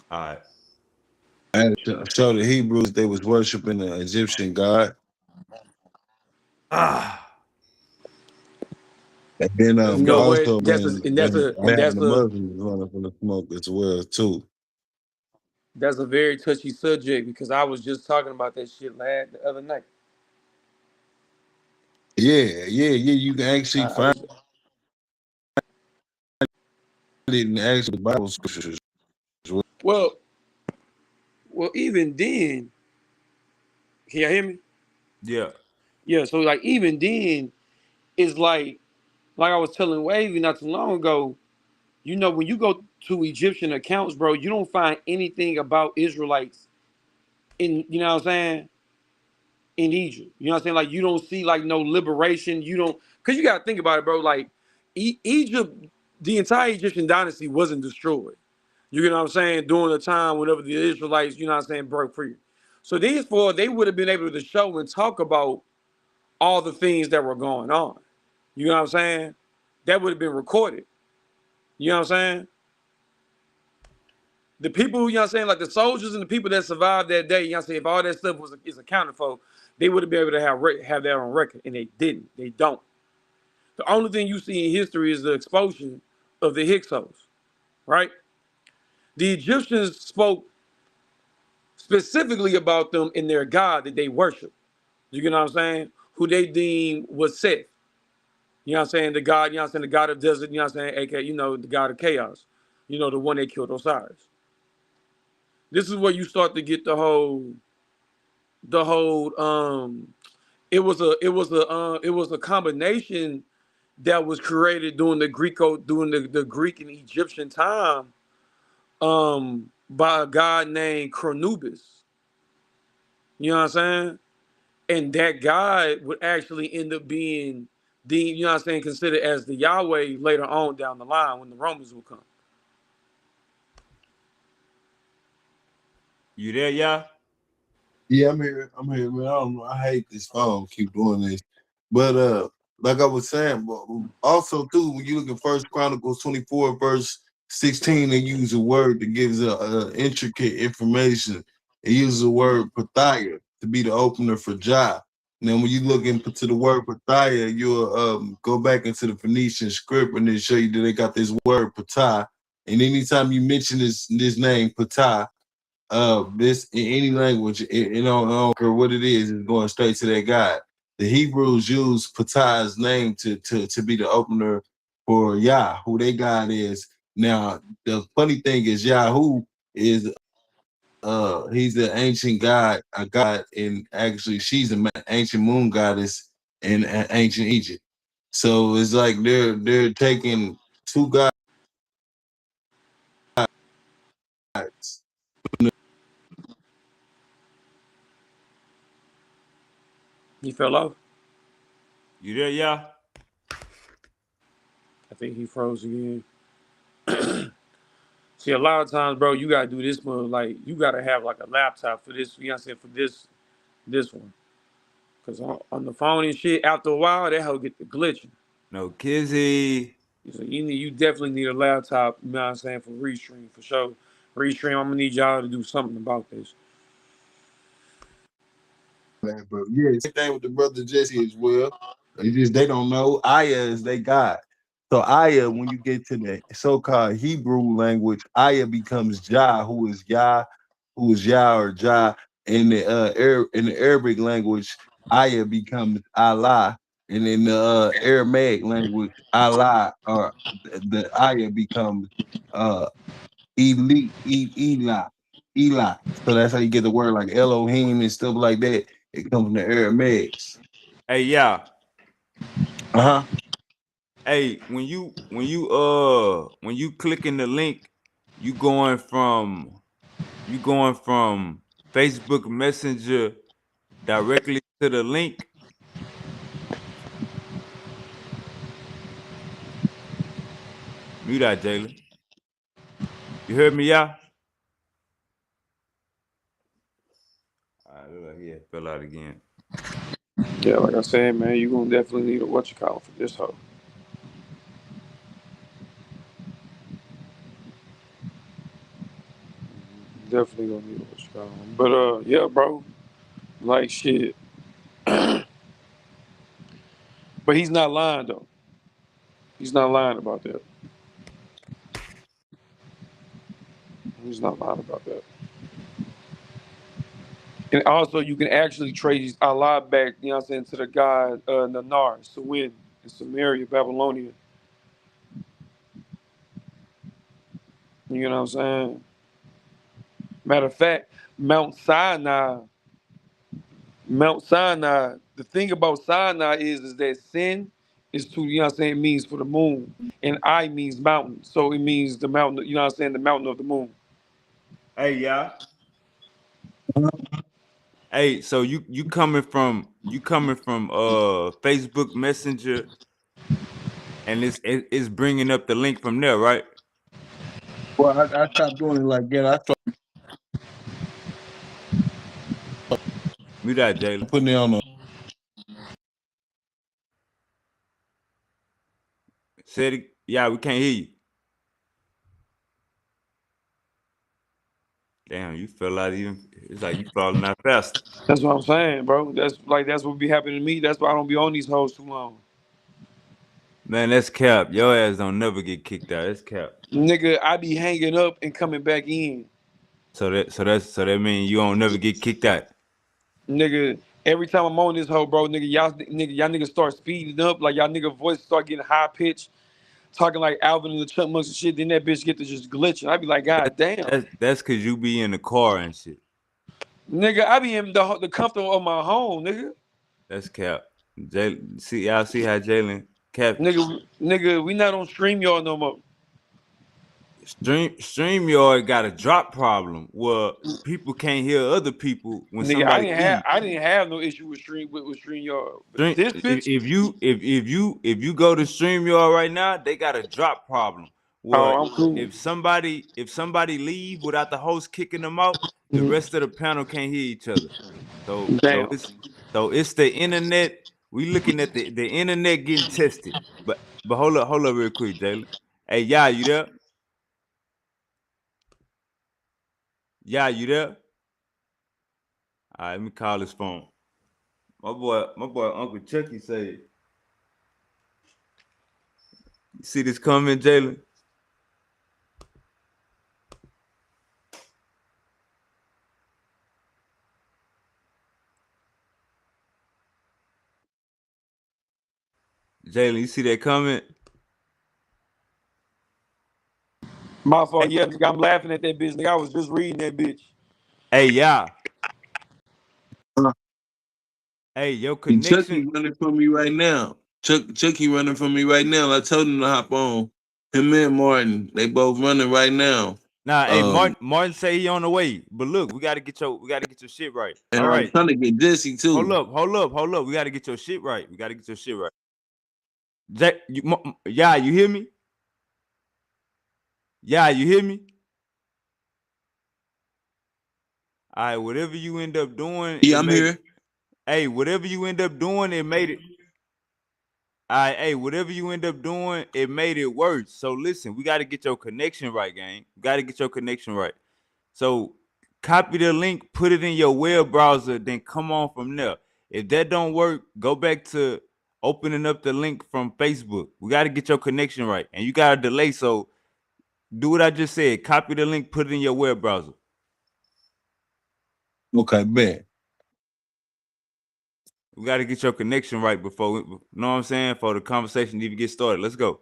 All right. And show the Hebrews they was worshiping the Egyptian god. Ah, And then let's You know go. what? also And been having that's the a Muslims running from the smoke as well too. that's a very touchy subject because I was just talking about that shit the other night. Yeah. You can actually I find was it in actual Bible scriptures. well, well, even then, can you hear me? Yeah. Yeah. So like even then, it's like I was telling Wavy not too long ago. You know, when you go to Egyptian accounts, bro, you don't find anything about Israelites in, you know what I'm saying, in Egypt. You know what I'm saying? Like you don't see like no liberation. You don't, cause you gotta think about it, bro. Like Egypt, the entire Egyptian dynasty wasn't destroyed. You know what I'm saying? During the time whenever the Israelites, you know what I'm saying, broke free. So therefore, they would have been able to show and talk about all the things that were going on. You know what I'm saying? That would have been recorded. You know what I'm saying? The people, you know what I'm saying, like the soldiers and the people that survived that day, you know what I'm saying, if all that stuff is accounted for, they would have been able to have that on record, and they didn't. They don't. The only thing you see in history is the expulsion of the Hyksos, right? The Egyptians spoke specifically about them in their god that they worship. You know what I'm saying? Who they deem was Seth. You know what I'm saying? The god, you know what I'm saying, the god of desert, you know what I'm saying, aka, you know, the god of chaos. You know, the one that killed Osiris. This is where you start to get the whole it was a combination that was created during the Greek and Egyptian time by a god named Cronubis. You know what I'm saying? And that god would actually end up being you know what I'm saying, considered as the Yahweh later on down the line when the Romans will come. You there, yeah? Yeah, I'm here. I'm here, man. I don't know. I hate this phone. Keep doing this, but like I was saying, but also too, when you look at First Chronicles 24, verse 16, they use a word that gives a intricate information. It uses the word Pathiah to be the opener for Jah. And then when you look into the word Pathiah, you'll go back into the Phoenician script and they show you that they got this word Patah. And anytime you mention this name Patah, this in any language, I don't care what it is going straight to that God. The Hebrews use Patah's name to be the opener for Yah, who their God is. Now, the funny thing is Yahoo is he's an ancient god, a god, and actually she's an ancient moon goddess in ancient Egypt. So it's like they're taking two gods. He fell off. You there, yeah? I think he froze again. See, a lot of times, bro, you gotta do this one. Like, you gotta have like a laptop for this. You know what I'm saying, for this one. Cause on the phone and shit, after a while, that hoe get to glitching. No Kizzy. So you definitely need a laptop. You know what I'm saying, for restream for sure. Restream, I'm gonna need y'all to do something about this. But yeah, same thing with the brother Jesse as well. It's just they don't know. Aya is they God. So Aya, when you get to the so-called Hebrew language, Aya becomes Jah, who is Yah, who is Yah or Jah. In the in the Arabic language, Aya becomes Allah. And in the Aramaic language, Allah or the Aya becomes uh Eli, Eli. So that's how you get the word like Elohim and stuff like that. It comes from the Aramaics. Hey, yeah. Uh-huh. Hey, when you clicking the link, you going from Facebook Messenger directly to the link. Mute that, Jalen. You heard me, yeah? All right, look like he fell out again. Yeah, like I said, man, you gonna definitely need a what you call for this hoe. Definitely gonna need what's going. But yeah, bro. Like shit. But he's not lying though. He's not lying about that. He's not lying about that. And also, you can actually trace Allah back, you know what I'm saying, to the god Nanar, Sawin, in Samaria, Babylonia. You know what I'm saying? Matter of fact, Mount Sinai, Mount Sinai, the thing about Sinai is that sin is to, you know what I'm saying, it means for the moon. And I means mountain. So it means the mountain, you know what I'm saying, the mountain of the moon. Hey, y'all. Hey, so you coming from Facebook Messenger, and it's bringing up the link from there, right? Well, I stopped doing it like that. I started Mute that, Jalen. putting it on the. Said it. Yeah, we can't hear you. Damn, you fell out even. It's like you falling out faster. That's what I'm saying, bro. That's what be happening to me. That's why I don't be on these hoes too long. Man, that's cap. Your ass don't never get kicked out. That's cap. Nigga, I be hanging up and coming back in. So that means you don't never get kicked out. Nigga, every time I'm on this hoe, bro, y'all niggas start speeding up, like y'all nigga voice start getting high pitched, talking like Alvin and the Chipmunks and shit. Then that bitch get to just glitching. I be like, God damn, That's cause you be in the car and shit. nigga, I be in the comfort of my home, nigga. That's cap. Jalen, y'all see how Jalen cap. Nigga, we not on stream y'all no more. StreamYard got a drop problem where people can't hear other people when Nigga, somebody leave. I didn't have no issue with stream y'all. But Stream, this bitch, if you go to StreamYard right now, they got a drop problem. Where oh, I'm cool. if somebody leave without the host kicking them out, the Mhm. rest of the panel can't hear each other. So so Damn. it's so it's the internet. We looking at the internet getting tested. But hold up real quick, Jalen. Hey, yeah, you there? Yeah, you there? All right, let me call his phone. My boy Uncle Chucky said, you see this comment, Jalen? Jalen, you see that comment? My fault. Yeah, nigga, I'm laughing at that bitch. Nigga, I was just reading that bitch. Hey, yeah. Hey, your Chucky connection. running from me right now. Chucky running from me right now. I told him to hop on. Him and Martin, they both running right now. Nah, hey, Martin say he on the way. But look, we gotta get your shit right. And All I'm right. trying to get Jesse Hold too. up. We gotta get your shit right. Jack, yeah, you hear me? Yeah, you hear me? All right, whatever you end up doing, Yeah, I'm here. hey, whatever you end up doing, it made it. All right, hey, whatever you end up doing, it made it worse. So listen, we got to get your connection right, gang. We got to get your connection right. So copy the link, put it in your web browser, then come on from there. If that don't work, go back to opening up the link from Facebook. We got to get your connection right, and you got a delay. So do what I just said. Copy the link, put it in your web browser. Okay, bet. We got to get your connection right before, you know what I'm saying, for the conversation to even get started. Let's go.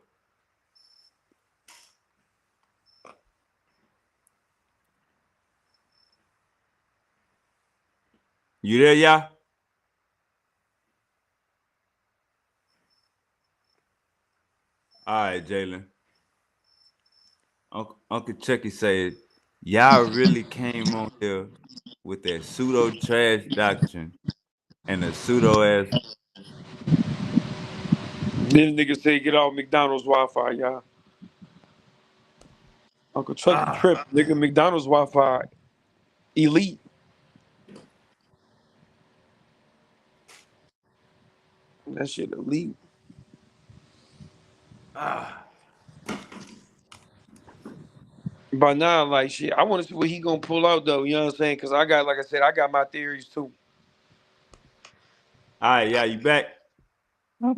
You there, y'all? All right, Jalen. Uncle Chucky said, y'all really came on here with that pseudo trash doctrine and a pseudo ass. Then nigga say get off McDonald's Wi-Fi, y'all. Uncle Chucky trip, nigga. McDonald's Wi-Fi elite. That shit elite. By now, like shit, I want to see what he gonna pull out though. You know what I'm saying? Because I got, like I said, I got my theories too. All right, yeah, you back?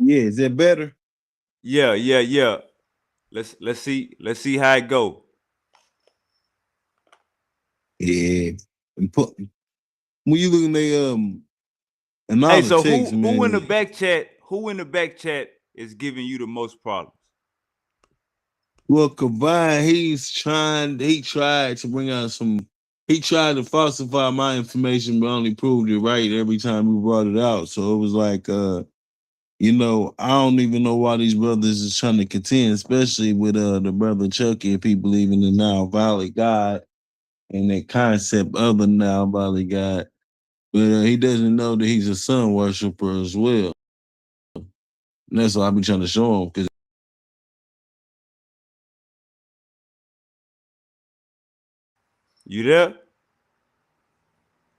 Yeah, is that better? Yeah, yeah, yeah. Let's see how it go. Yeah. And put when you looking at and all Hey, the so text, who in the man. back chat? Who in the back chat is giving you the most problems? Well, Kavai, he tried to bring out he tried to falsify my information, but only proved it right every time we brought it out. So it was like, I don't even know why these brothers is trying to contend, especially with the brother Chucky, if he believe in the Nile Valley God and that concept of the Nile Valley God. But he doesn't know that he's a sun worshiper as well. And that's what I be trying to show him, because You there?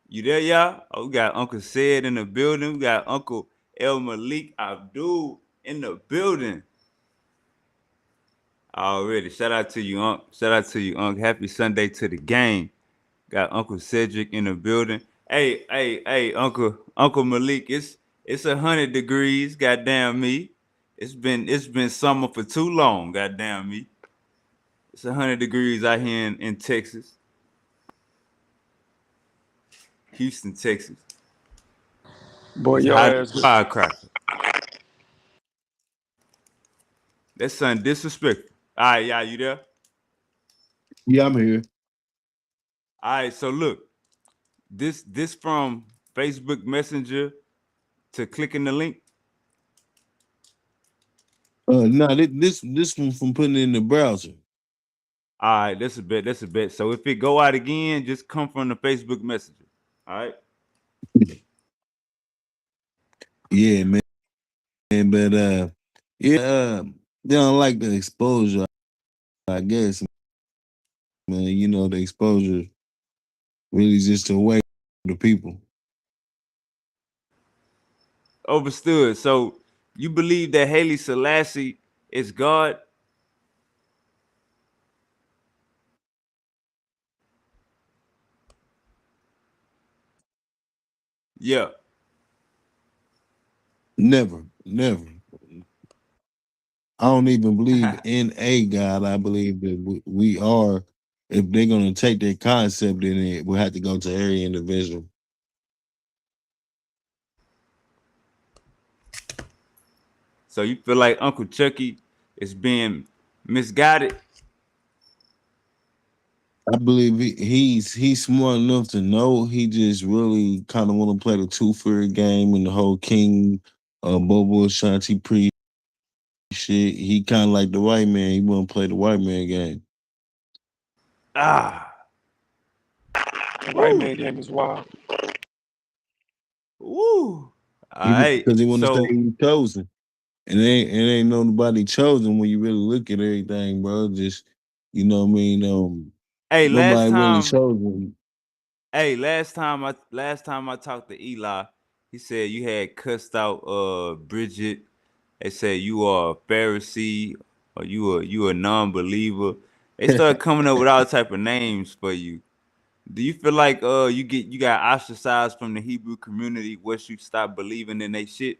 You there, y'all? Oh, we got Uncle Said in the building. We got Uncle El Malik Abdul in the building already. Shout out to you, Unc. Shout out to you, Unc. Happy Sunday to the gang. Got Uncle Cedric in the building. Hey, Uncle Malik. It's 100 degrees. Goddamn me. It's been summer for too long. Goddamn me. It's 100 degrees out here in Texas, Houston, Texas. Boy, It's your hot ass. as a firecracker. That son disrespectful. All right, y'all, you there? yeah, I'm here. All right, so look, this from Facebook Messenger to clicking the link. No, this one from putting it in the browser. All right, that's a bet. That's a bet. So if it go out again, just come from the Facebook Messenger. All right. Yeah, man. But yeah, they don't like the exposure, I guess. Man, the exposure really just a way the people. Overstood. So you believe that Haile Selassie is God? Yeah. Never, never. I don't even believe in a God. I believe that we are. If they're gonna take that concept, then it will have to go to every individual. So you feel like Uncle Chucky is being misguided? I believe he's smart enough to know. He just really kind of want to play the two fairy game and the whole King Bobo Shanti Priest shit. He kind of like the white man. He want to play the white man game. Ah. The white Woo. man game is wild. Woo. All right. Because he want to say So he was chosen. And it ain't nobody chosen when you really look at everything, bro. Just what I mean. hey, Nobody really chosen. last time I talked to Eli, he said you had cussed out Bridget. They said you are a Pharisee or you a non-believer. They started coming up with all type of names for you. Do you feel like you got ostracized from the Hebrew community once you stop believing in they shit?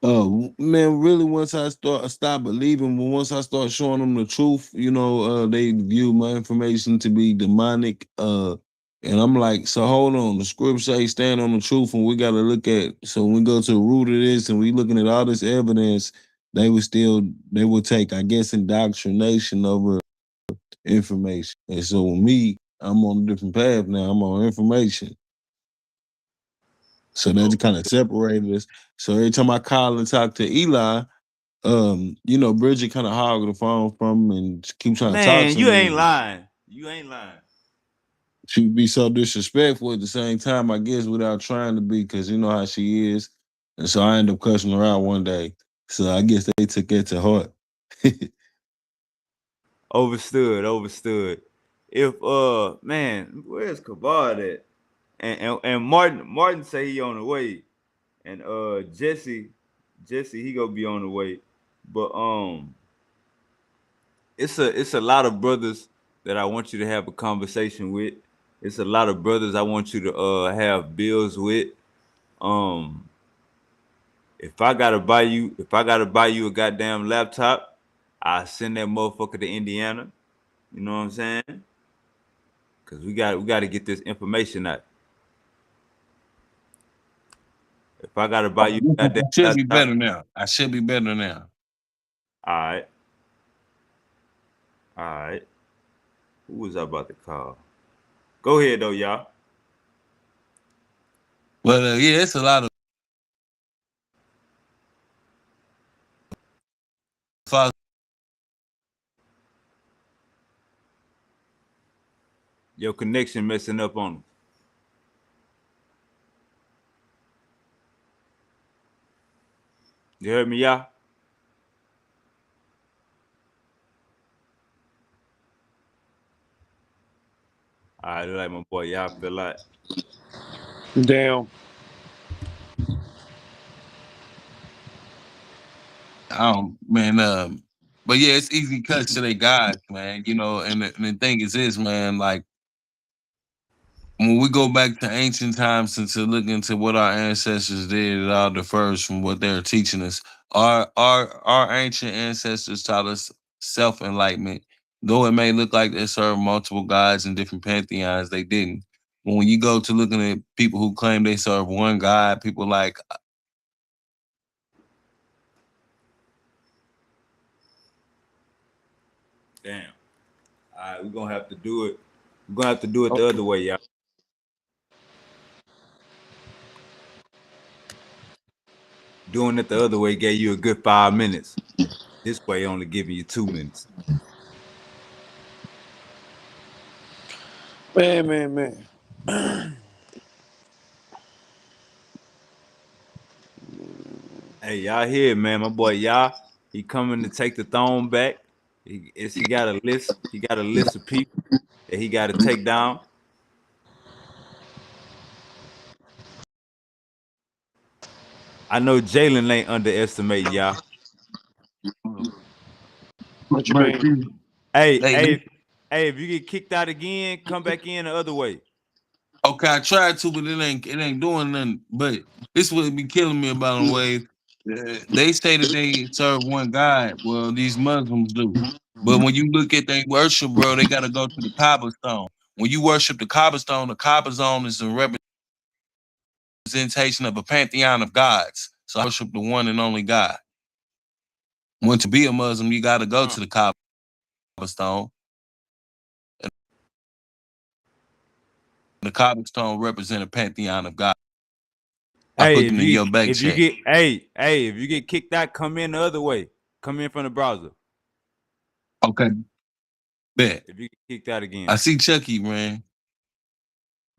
Oh man, really? Once I stop believing, but once I start showing them the truth, they view my information to be demonic. And I'm like, so hold on. The script say stand on the truth, and we got to look at. So when we go to the root of this, and we looking at all this evidence, they would take, I guess, indoctrination over information. And so with me, I'm on a different path now. I'm on information. So that kind of separated us. So every time I call and talk to Eli, Bridget kind of hogged the phone from him and keep trying to talk Man, to you me. ain't lying. You ain't lying. She'd be so disrespectful at the same time, I guess, without trying to be, because you know how she is. And so I ended up cussing her out one day. So I guess they took that to heart. Overstood. If man, where's Kabard at? And Martin say he on the way. And Jesse he gonna be on the way. But it's a lot of brothers that I want you to have a conversation with. It's a lot of brothers I want you to have bills with. Um, if I gotta buy you a goddamn laptop, I send that motherfucker to Indiana. You know what I'm saying? Cause we got to get this information out. If I gotta buy you a I goddamn should be laptop, better now. I should be better now. all right, all right. Who was I about to call? Go ahead though, y'all. But yeah, it's a lot of fathers. Your connection messing up on them. You heard me, y'all? All right, like my boy, y'all feel like. Damn. Man, but yeah, it's easy cuts to their guys, man. You know, and the thing is this, man, like when we go back to ancient times and to look into what our ancestors did, it all differs from what they're teaching us. Our ancient ancestors taught us self enlightenment. Though it may look like they serve multiple gods in different pantheons, they didn't. When you go to looking at people who claim they serve one God, people like Damn. All right, we're gonna have to do it. We're gonna have to do it the other way, y'all. Doing it the other way gave you a good 5 minutes. This way, only giving you 2 minutes. Man. Hey, y'all here, man. My boy, y'all. He coming to take the throne back. He got a list. He got a list of people that he got to take down. I know Jalen ain't underestimating y'all. What you but mean? Hey, they hey, hey! If you get kicked out again, come back in the other way. okay, I tried to, but it ain't doing nothing. But this would be killing me about a way. They say that they serve one God. Well, these Muslims do. But when you look at their worship, bro, they gotta go to the Kaaba stone. When you worship the Kaaba stone is a representation of a pantheon of gods. So I worship the one and only God. When to be a Muslim, you gotta go Uh, to the Kaaba stone. The Kaaba stone represent a pantheon of God. I hey, put them in your back if you check. get hey, if you get kicked out, come in the other way. Come in from the browser. Okay, bet. If you get kicked out again. I see Chucky, man.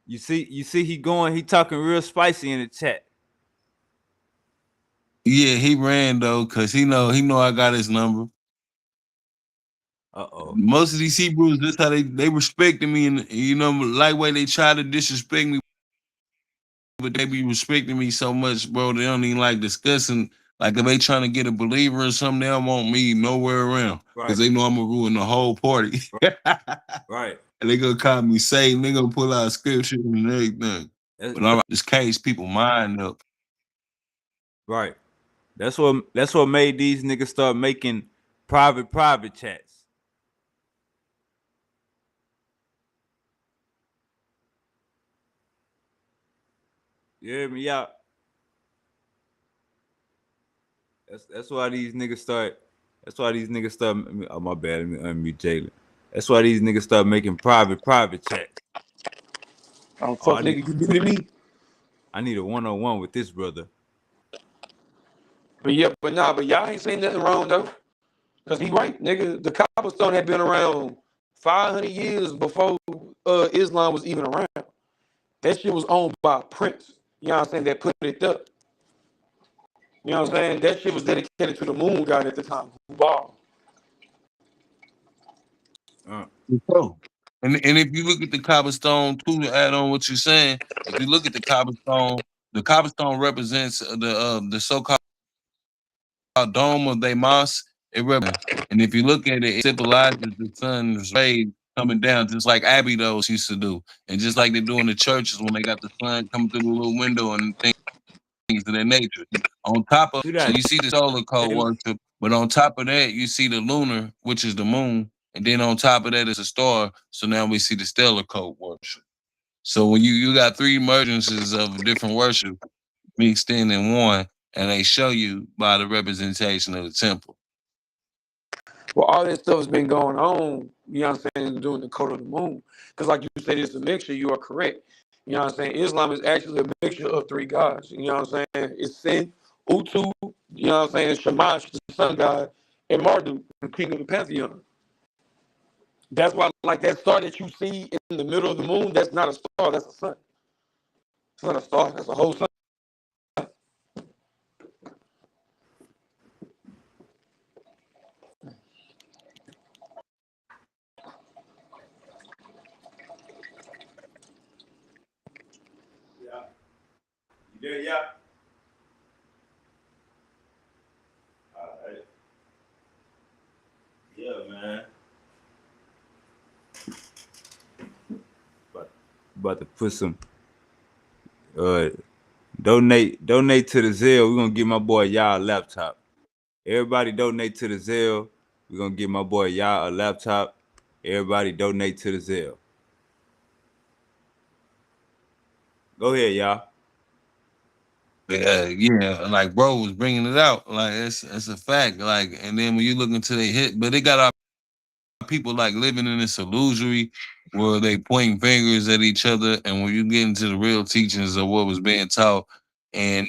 You see he talking real spicy in the chat. Yeah, he ran though, cause he know I got his number. Uh-oh. Most of these Hebrews, that's how they respected me, and lightweight they try to disrespect me, but they be respecting me so much, bro. They don't even like discussing. Like if they trying to get a believer or something, they don't want me nowhere around, Right, cause they know I'm gonna ruin the whole party. right. And they gonna call me Satan. They gonna pull out scripture and everything. That's, But I'm just case people mind up. right. That's what made these niggas start making private chats. You hear me out? That's why these niggas start. That's why these niggas start. Oh my bad. Let me unmute Jalen. That's why these niggas start making private chats. Oh Oh, fuck, nigga, you muted me. I need a 1-on-1 with this brother. But yeah, but y'all ain't saying nothing wrong though. Cause he right, nigga. The cobblestone had been around 500 years before Islam was even around. That shit was owned by a prince. You know what I'm saying? That put it up. You know what I'm saying? That shit was dedicated to the moon god at the time. Wow. Uh, Oh. And if you look at the cobblestone too, to add on what you're saying, if you look at the cobblestone represents the so-called dome of their mosque. It and if you look at it, it symbolizes the sun's rays coming down, just like Abydos used to do, and just like they do in the churches when they got the sun coming through the little window and things of that nature. On top of, Do so that. you see the solar code worship, but on top of that, you see the lunar, which is the moon, and then on top of that is a star. So now we see the stellar code worship. So when you got three emergences of different worship mixed in one, and they show you by the representation of the temple. Well, all that stuff has been going on, you know what I'm saying, during the code of the moon. Because like you said, it's a mixture, you are correct. You know what I'm saying? Islam is actually a mixture of three gods. You know what I'm saying? It's Sin, Utu, you know what I'm saying, Shamash, the sun god, and Marduk, the king of the pantheon. That's why, like that star that you see in the middle of the moon, that's not a star, that's a sun. It's not a star, that's a whole sun. Yeah. You there, yeah? All right. Yeah, man. About to put some uh donate to the Zelle. We're gonna give my boy y'all a laptop. Everybody donate to the Zelle. We're gonna give my boy y'all a laptop. Everybody donate to the Zelle. Go ahead, y'all. Yeah, like bro was bringing it out, like it's a fact. Like, and then when you look into the hit, but they got our people like living in this illusory where they pointing fingers at each other, and when you get into the real teachings of what was being taught in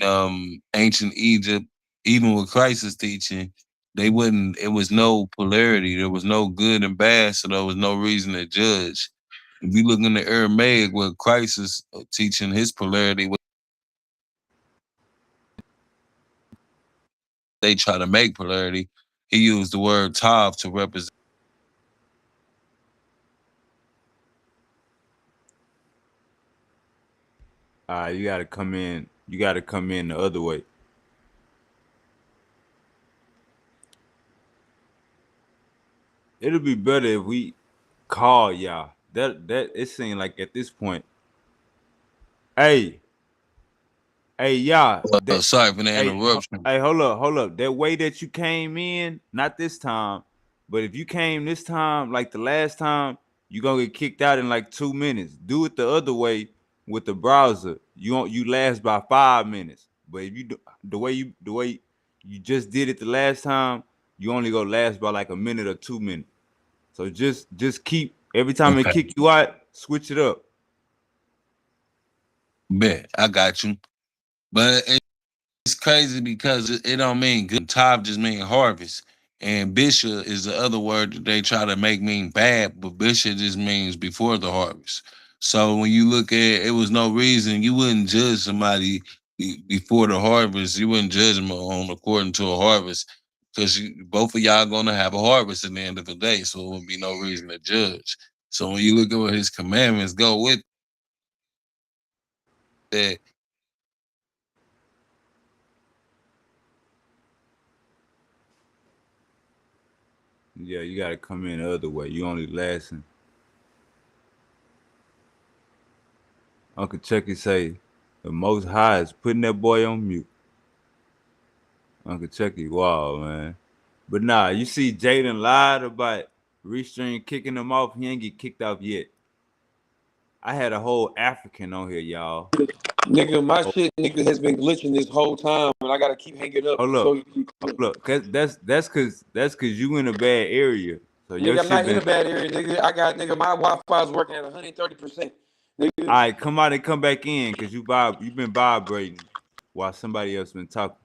ancient Egypt, even with Christ's teaching, they wouldn't. It was no polarity. There was no good and bad, so there was no reason to judge. If you look in the Aramaic, where Christ is teaching his polarity, they try to make polarity. He used the word tav to represent. You gotta come in. You gotta come in the other way. It'll be better if we call y'all. That it seemed like at this point. Hey, hey, y'all. Sorry for the interruption. Hey, hold up. That way that you came in, not this time, but if you came this time, like the last time, you gonna get kicked out in like 2 minutes. Do it the other way with the browser. You last by 5 minutes. But if you do the way you just did it the last time, you only go last by like a minute or 2 minutes. So just keep every time they Okay, kick you out, switch it up. bet I got you. But it's crazy because it don't mean good. Tav just mean harvest. And Bisha is the other word that they try to make mean bad, but Bisha just means before the harvest. So when you look at it, it was no reason you wouldn't judge somebody before the harvest. You wouldn't judge them on according to a harvest because both of y'all gonna have a harvest at the end of the day. So it would be no reason to judge. So when you look at what his commandments go with that, Yeah, you gotta come in the other way. You only lasting. Uncle Chucky say the most high is putting that boy on mute. Uncle Chucky, wow, man. But nah, you see Jaden lied about Restream kicking him off. He ain't get kicked off yet. I had a whole African on here, y'all. Nigga, my Oh, shit, nigga, has been glitching this whole time, and I gotta keep hanging up hold so up. you can clear. Hold up. That's cause you in a bad area. So your Nigga, I'm shit not in been a bad area, nigga. I got, nigga, my Wi-Fi is working at 130%. all Nigga, right, come out and come back in because you been vibrating while somebody else been talking.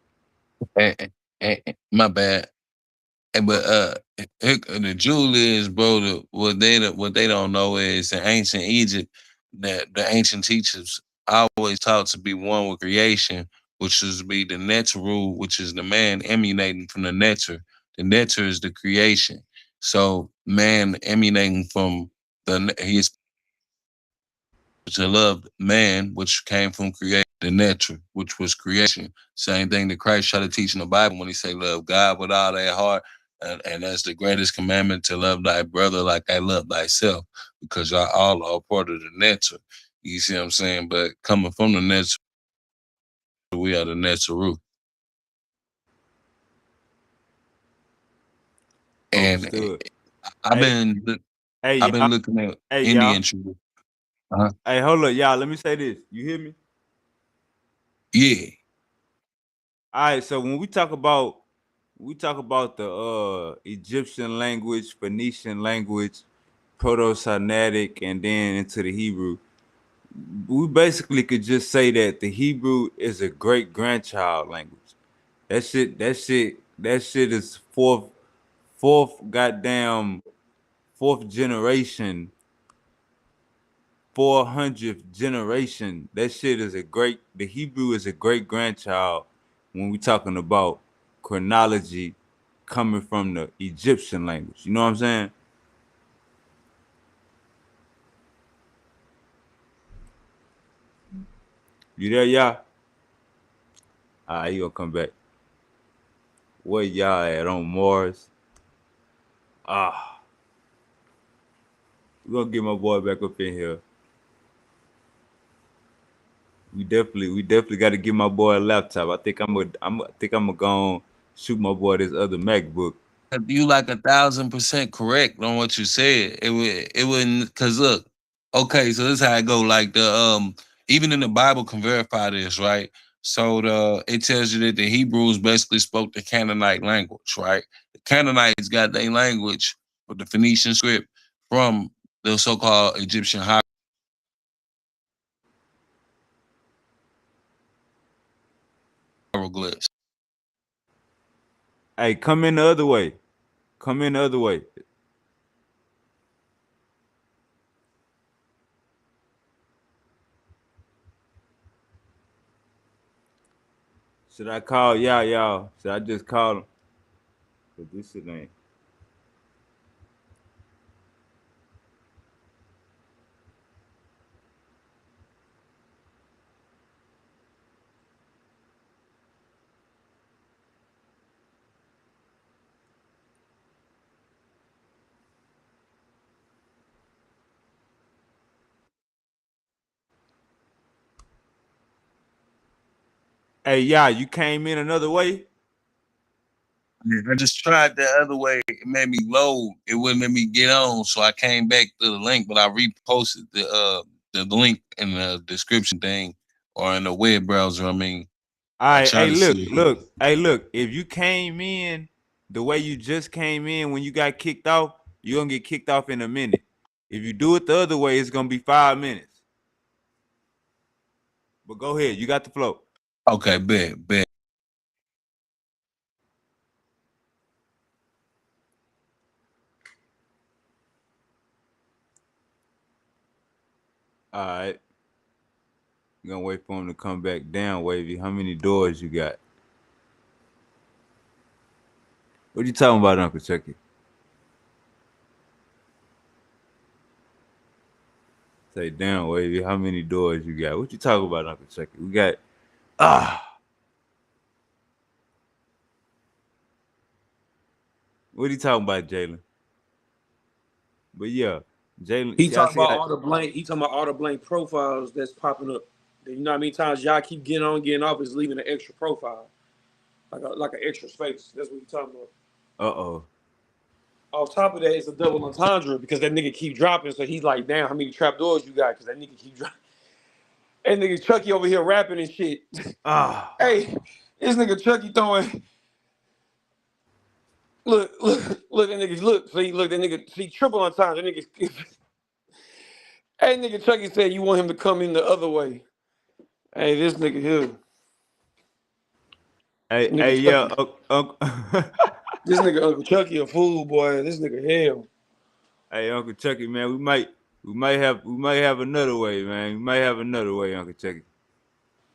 my bad. But the jewel is, bro. What they don't know is in ancient Egypt, that the ancient teachers always taught to be one with creation, which is be the neteru, which is the man emanating from the neter. The neter is the creation. So man emanating from he's to love man, which came from creation, the nature, which was creation. Same thing that Christ tried to teach in the Bible when he say love God with all their heart, and that's the greatest commandment to love thy brother like I love thyself, because y'all all are part of the nature. You see what I'm saying? But coming from the nature, we are the natural. And Understood. I've Hey, been hey, I've been y'all. looking at Hey, Indian y'all. tradition. Uh-huh. Hey, hold up, y'all. Let me say this. You hear me? Yeah. All right. So when we talk about the Egyptian language, Phoenician language, Proto-Sinaitic, and then into the Hebrew, we basically could just say that the Hebrew is a great grandchild language. That shit is fourth goddamn fourth generation, 400th generation. That shit is the Hebrew is a great grandchild when we talking about chronology coming from the Egyptian language. You know what I'm saying? You there, y'all? He gonna come back. Where y'all at on Mars? Ah, we gonna get my boy back up in here. We definitely got to give my boy a laptop. I think I'm gonna go shoot my boy this other MacBook. You like 1,000% correct on what you said. It wouldn't, because look, okay, so this is how it go. Like the even in the Bible can verify this, right? So it tells you that the Hebrews basically spoke the Canaanite language, right? The Canaanites got their language with the Phoenician script from the so-called Egyptian hieroglyphs. Hey, come in the other way. Come in the other way. Should I call y'all? Should I just call him? Cause this shit ain't. Hey, you came in another way. Yeah, I just tried the other way. It made me load. It wouldn't let me get on, so I came back to the link, but I reposted the link in the description thing or in the web browser. I mean, All I right. try Hey, to look, see. look. Hey, look. If you came in the way you just came in when you got kicked off, you're gonna get kicked off in a minute. If you do it the other way, it's gonna be 5 minutes. But go ahead. You got the flow. Okay, bet. All right. You're gonna wait for him to come back down, Wavy. How many doors you got? What you talking about, Uncle Chucky? Say down, Wavy. How many doors you got? What you talking about, Uncle Chucky? We got ah. What are you talking about, Jalen? But yeah, Jalen. He See, I talking see. about all the blank. He talking about all the blank profiles that's popping up. You know how many times y'all keep getting on, getting off, is leaving an extra profile, like an extra space. That's what he talking about. Uh-oh. Off top of that, it's a double entendre because that nigga keep dropping. So he's like, damn, how many trap doors you got? Because that nigga keep dropping. And nigga Chucky over here rapping and shit. Ah. Hey, this nigga Chucky throwing. Look, that nigga, look, that nigga, see, triple entendre. That nigga, hey, nigga Chucky said you want him to come in the other way. Hey, this nigga here. Hey, Nigga yeah. Chucky. This nigga Uncle Chucky a fool, boy. This nigga hell. Hey, Uncle Chucky, man. We might have another way, man. We might have another way, Uncle Chucky.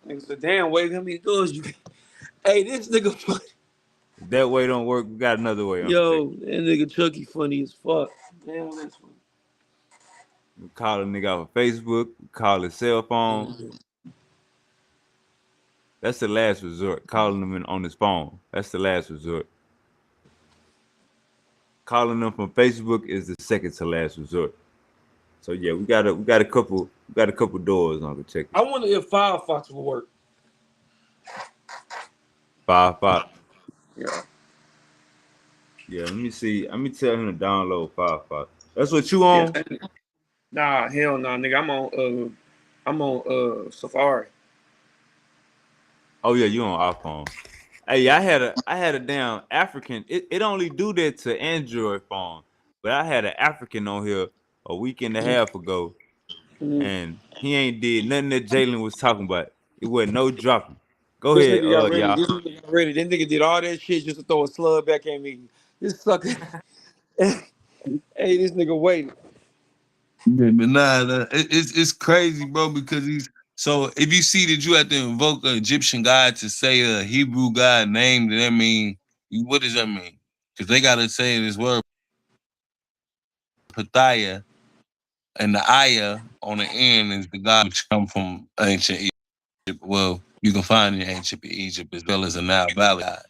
Nigga said, damn, wait, how many doors you got? Hey, this nigga funny. If that way don't work, we got another way, Uncle Chucky. Yo, that nigga Chucky funny as fuck. Damn, that's funny. We call a nigga off of Facebook. We call his cell phone. That's the last resort. Calling him on his phone. That's the last resort. calling them from Facebook is the second to last resort. So yeah, we got a couple doors on the check. I wonder if Firefox will work. Five. Yeah. Yeah, let me see. Let me tell him to download Firefox. That's what you Yeah. on? Nah, hell nah, nigga. I'm on Safari. Oh yeah, you on iPhone. Hey, I had a damn African. It only do that to Android phone, but I had an African on here a week and a half ago, Mm-hmm. and he ain't did nothing that Jalen was talking about. It wasn't no dropping. Go This ahead, nigga got ready. y'all. This nigga got ready. This nigga did all that shit just to throw a slug back at me. This sucker. Hey, this nigga waiting. Yeah, but nah, it's crazy, bro. Because he's so. If you see that you have to invoke an Egyptian god to say a Hebrew god name, then that mean what does that mean? Because they gotta say this word Pathaya, and the Aya on the end is the god which come from ancient Egypt. Well, you can find in ancient Egypt as well as a Nile Valley god.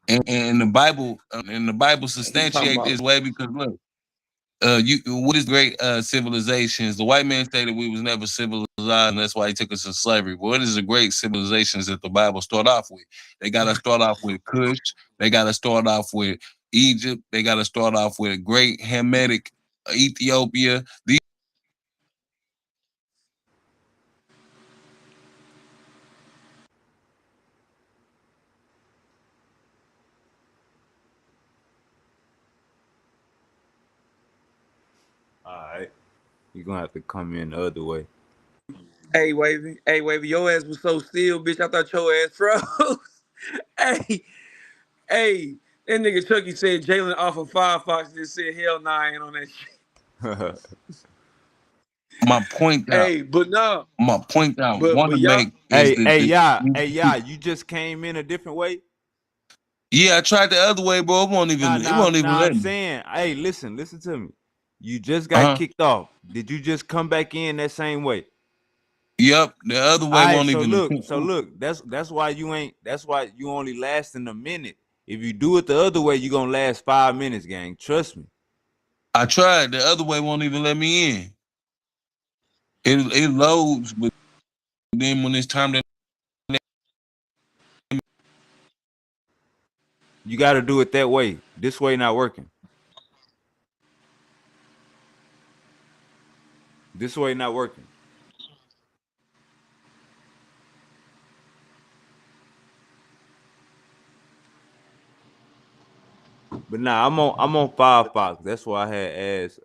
And the Bible He talking substantiate about. this way because look. You what is great civilizations? The white man say that we was never civilized, and that's why he took us to slavery. But what is the great civilizations that the Bible start off with? They got to start off with Cush. They got to start off with Egypt. They got to start off with great Hamitic Ethiopia. These All right, you gonna have to come in the other way. Hey, Wavy, your ass was so still, bitch. I thought your ass froze. hey, hey, that nigga Chucky said Jalen off of Firefox just said hell nah, I ain't on that shit. my point out. Hey, but no, My point I want but to y'all, make is hey, that hey, yeah, hey, yeah. You just came in a different way. yeah, I tried the other way, bro. Nah, It nah, won't even nah. I'm let me. saying, hey, listen to me. You just Uh got huh. kicked off. Did you just come back in that same way? Yep, the other All way right, won't so even. look, so look, that's why you ain't. That's why you only lasting a minute. If you do it the other way, you gonna last 5 minutes, gang. Trust me. I tried the other way won't even let me in. It loads, but then when it's time to You got to do it that way. This way not working. This way not working. But nah, I'm on Firefox. That's why I had asked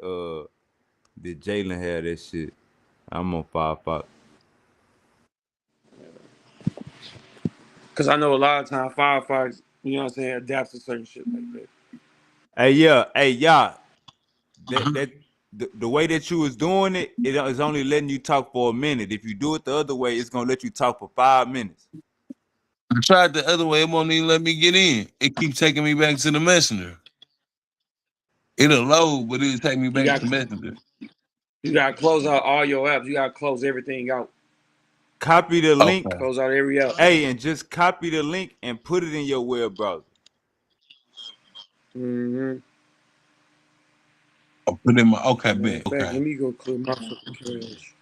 did Jalen have that shit. I'm on Firefox. because I know a lot of time Firefox, you know what I'm saying, adapts to certain shit like that. Hey yeah, hey yeah. The way that you was doing it, it is only letting you talk for a minute. If you do it the other way, it's gonna let you talk for 5 minutes. I tried the other way, it won't even let me get in. It keeps taking me back to the messenger. It'll load, but it'll take me You back got to messenger. you got to close out all your apps. You got to close everything out. Copy the link, Okay. Close out every app. hey, and just copy the link and put it in your web browser. Mm-hmm. I'll put in my okay, Matter bet. of fact, Okay. let me go clear my fucking cache.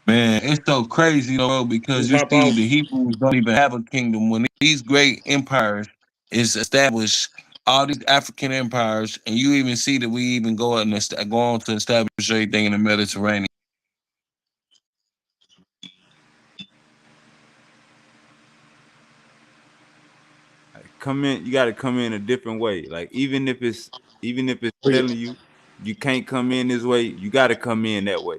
Man, it's so crazy, bro, You because you pop see out. the Hebrews don't even have a kingdom. When these great empires is established, all these African empires, and you even see that we even go on to establish everything in the Mediterranean. Like, come in, you gotta come in a different way. Like even if it's Oh, yeah. telling you you can't come in this way, you gotta come in that way.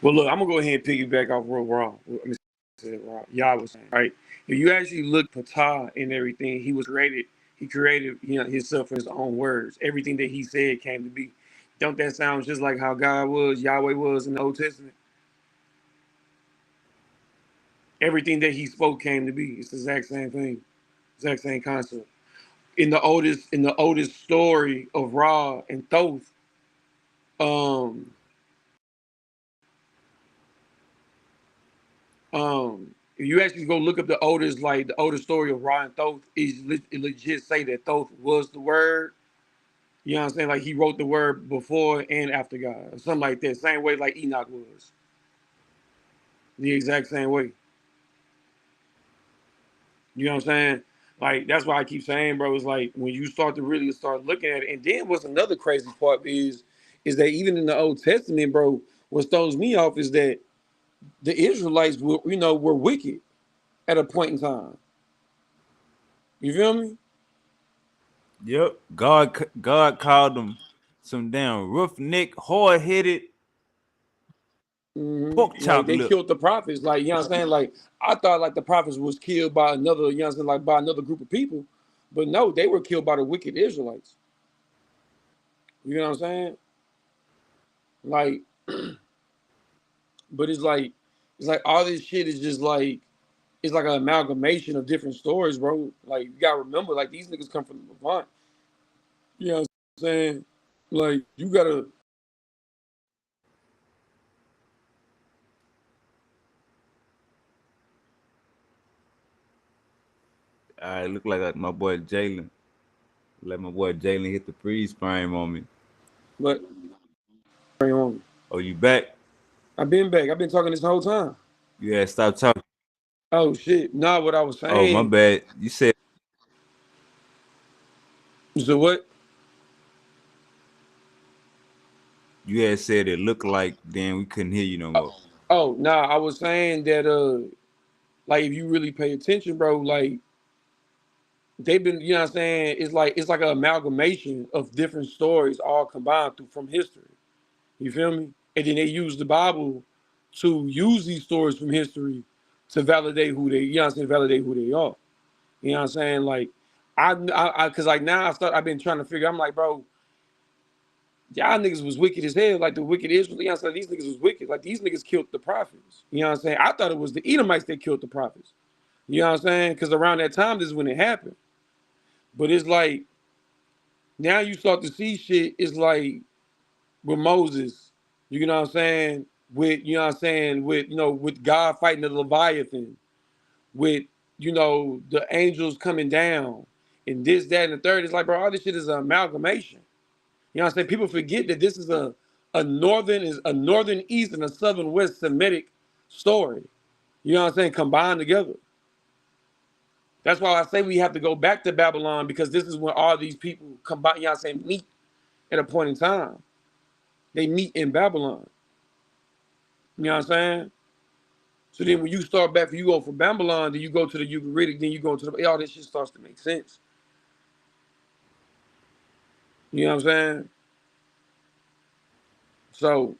Well, look, I'm gonna go ahead and piggyback off real raw. Let me say it raw. Y'all was saying, right? If you actually look Ptah and everything, he was created. He created, himself in his own words. Everything that he said came to be. Don't that sound just like how God was, Yahweh was in the Old Testament? Everything that he spoke came to be. It's the exact same thing, exact same concept. In the oldest story of Ra and Thoth, um, if you actually go look up the oldest, like the oldest story of Ra and Thoth, it legit say that Thoth was the word. You know what I'm saying? Like he wrote the word before and after God, or something like that. Same way like Enoch was. The exact same way. You know what I'm saying? Like that's why I keep saying, bro, it's like when you start to really start looking at it, and then what's another crazy part is that even in the Old Testament, bro, what throws me off is that the Israelites were wicked at a point in time. You feel me? Yep. God called them some damn roughneck, hard headed pork Like chop they lip. killed the prophets. Like, you know what I'm saying? Like I thought like the prophets was killed by another, you know what I'm saying, like by another group of people. But no, they were killed by the wicked Israelites. You know what I'm saying? Like, but it's like all this shit is just like it's like an amalgamation of different stories, bro. Like you gotta remember, like these niggas come from the Levant. You know what I'm saying? Like you gotta I look like my boy Jalen. Let my boy Jalen hit the freeze frame on me. but bring on. Oh, you back? I've been back. I've been talking this whole time. You had stop talking. Oh shit. Nah, what I was Oh, my saying. bad. You said So what? you had said it looked like then we couldn't hear you no more. Oh, nah, I was saying that like if you really pay attention, bro, like they've been, you know what I'm saying, it's like an amalgamation of different stories all combined through from history. You feel me? And then they use the Bible to use these stories from history to validate who they, you know what I'm saying, validate who they are. You know what I'm saying? Like cause like now I've been trying to figure, I'm like, bro, y'all niggas was wicked as hell, like the wicked Israel. You know what I'm saying? These niggas was wicked. Like these niggas killed the prophets. You know what I'm saying? I thought it was the Edomites that killed the prophets. You know what I'm saying? Because around that time, this is when it happened. But it's like now you start to see shit. It's like with Moses, you know what I'm saying? With you know what I'm saying? With God fighting the Leviathan, with the angels coming down, and this, that, and the third. It's like, bro, all this shit is an amalgamation. You know what I'm saying? People forget that this is a northern east and a southern west Semitic story. You know what I'm saying? Combined together. That's why I say we have to go back to Babylon because this is when all these people combine, you know what I'm saying, meet at a point in time. They meet in Babylon. You know what I'm saying? So then when you start back, you go from Babylon, then you go to the Ugaritic, then you go to all this shit starts to make sense. You know what I'm saying? So,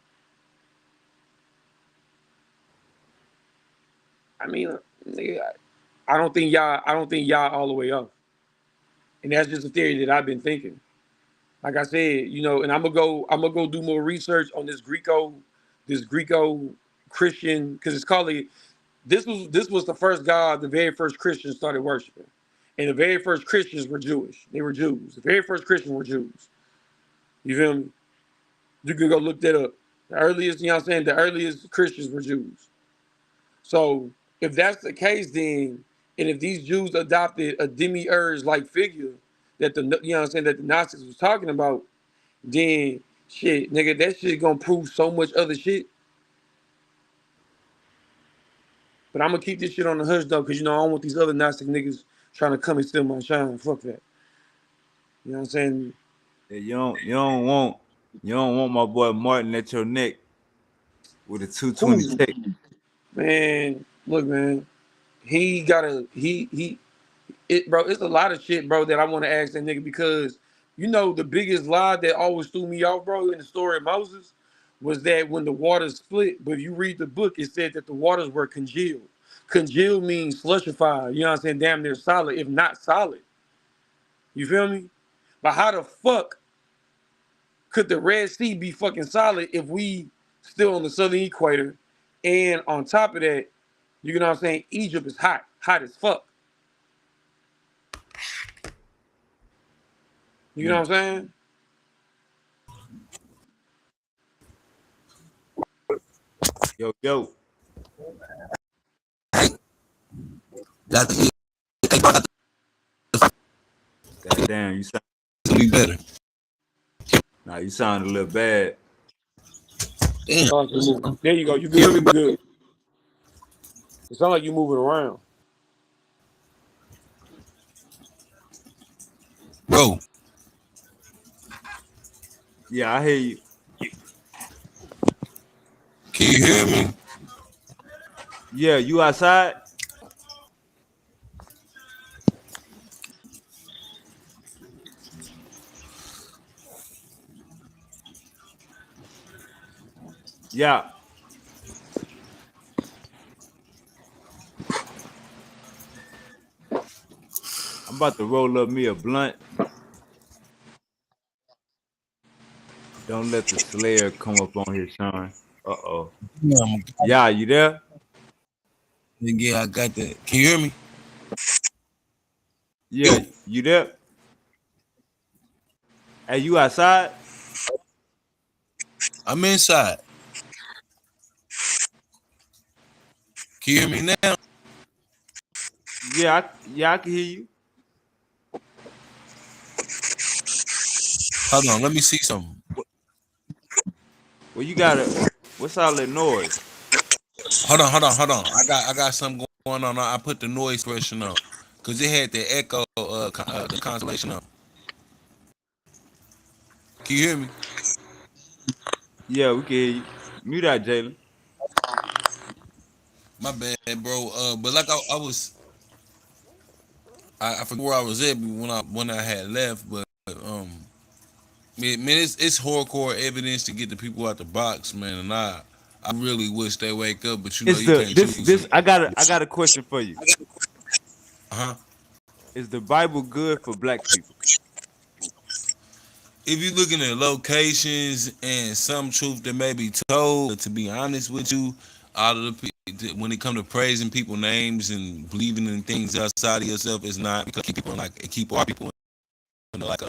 I mean, nigga, I don't think y'all all the way up. And that's just a theory that I've been thinking. Like I said, and I'm gonna go do more research on this Greco Christian, because it's called this was the first God the very first Christians started worshiping. And the very first Christians were Jewish. They were Jews. The very first Christians were Jews. You feel me? You can go look that up. The earliest, you know what I'm saying? The earliest Christians were Jews. So if that's the case, then, and if these Jews adopted a demiurge like figure that you know what I'm saying, that the Gnostics was talking about, then shit, nigga, that shit gonna prove so much other shit. But I'm gonna keep this shit on the hush though, because I don't want these other Gnostic niggas trying to come and steal my shine. Fuck that. You know what I'm saying? Yeah, you don't want my boy Martin at your neck with a 220 Who? tech. Man, look, man. He gotta he it bro, it's a lot of shit, bro, that I want to ask that nigga because the biggest lie that always threw me off, bro, in the story of Moses was that when the waters split, but if you read the book, it said that the waters were congealed. Congealed means slushified, you know what I'm saying? Damn near solid, if not solid. You feel me? But how the fuck could the Red Sea be fucking solid if we still on the southern equator? And on top of that, you know what I'm saying? Egypt is hot as fuck. You know Mm. what I'm saying? Yo, yo. got the they got God damn, you sound to be better. nah, you sound a little bad. Damn. Sound like you moving. There you go. You Hear good. me, You good. It sounds like you moving around. bro? Yeah, I hear you. Can you hear me? Yeah, you outside? Yeah. I'm about to roll up me a blunt. Don't let the Slayer come up on here, Sean. Uh-oh. Yeah, Yeah, you there? yeah, I got that. Can you hear me? Yeah, you there? Hey, you outside? I'm inside. Can you hear me now? Yeah, I can hear you. Hold on, let me see something. Well, you gotta. What's all that noise? Hold on. I got something going on. I put the noise suppression on because it had the echo, the constellation on. Can you hear me? Yeah, we can hear you. Mute out, Jalen. My bad, bro. But like I forget where I was at when I had left, but man, it's hardcore evidence to get the people out the box, man, and I really wish they wake up, but you know Is you the can't this choose this them. I got a question for you. Uh huh. Is the Bible good for black people? If you're looking at locations and some truth that may be told, to be honest with you, out of when it comes to praising people names and believing in things outside of yourself, it's not because keep people like keep our people like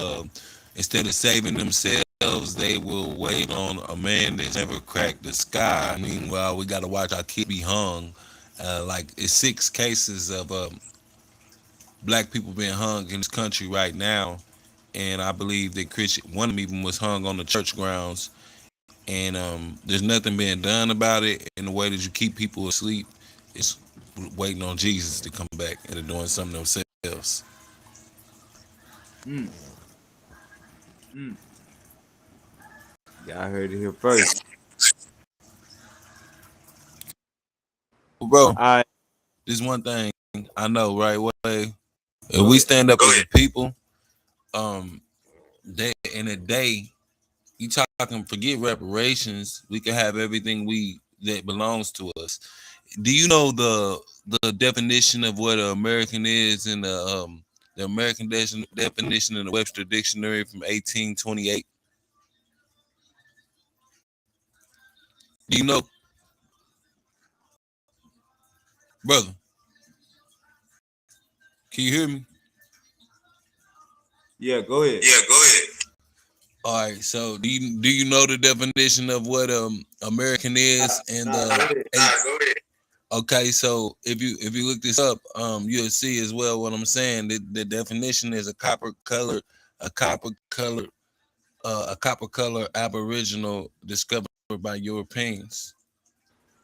instead of saving themselves, they will wait on a man that's never cracked the sky. Meanwhile, we got to watch our kid be hung. Like it's 6 cases of black people being hung in this country right now, and I believe that Christian one of them even was hung on the church grounds. And there's nothing being done about it. In the way that you keep people asleep, it's waiting on Jesus to come back and they're doing something themselves. Mm, mm. Yeah, I heard it here first. Bro, All right. there's one thing I know right away. If we stand up as a people, day in a day, you talking forget reparations, we can have everything we that belongs to us. Do you know the definition of what an American is in the American definition in the Webster Dictionary from 1828? Do you know, brother? Can you hear me? Yeah, go ahead. Yeah, go ahead. All right. So do you know the definition of what American is and Nah, go ahead. go ahead. Okay, so if you look this up, you'll see as well what I'm saying. The definition is a copper color, a copper color Aboriginal discovered by Europeans.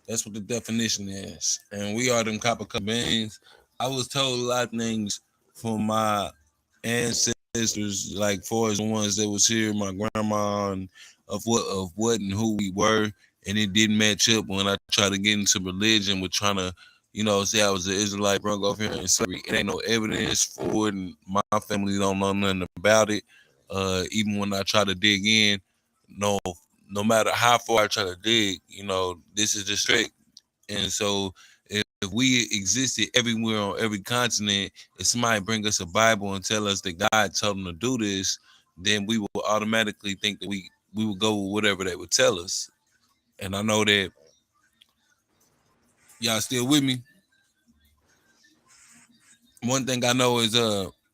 That's what the definition is, and we are them copper color beings. I was told a lot of things from my ancestors, like far as the ones that was here, my grandma, and of what and who we were, and it didn't match up when I tried to get into religion with trying to, say I was an Israelite brung off here in slavery. It ain't no evidence for it, and my family don't know nothing about it. Even when I try to dig in, no, no matter how far I try to dig, this is the trick. And so if we existed everywhere on every continent, if somebody bring us a Bible and tell us that God told them to do this, then we will automatically think that we would go with whatever they would tell us. And I know that y'all still with me. One thing I know is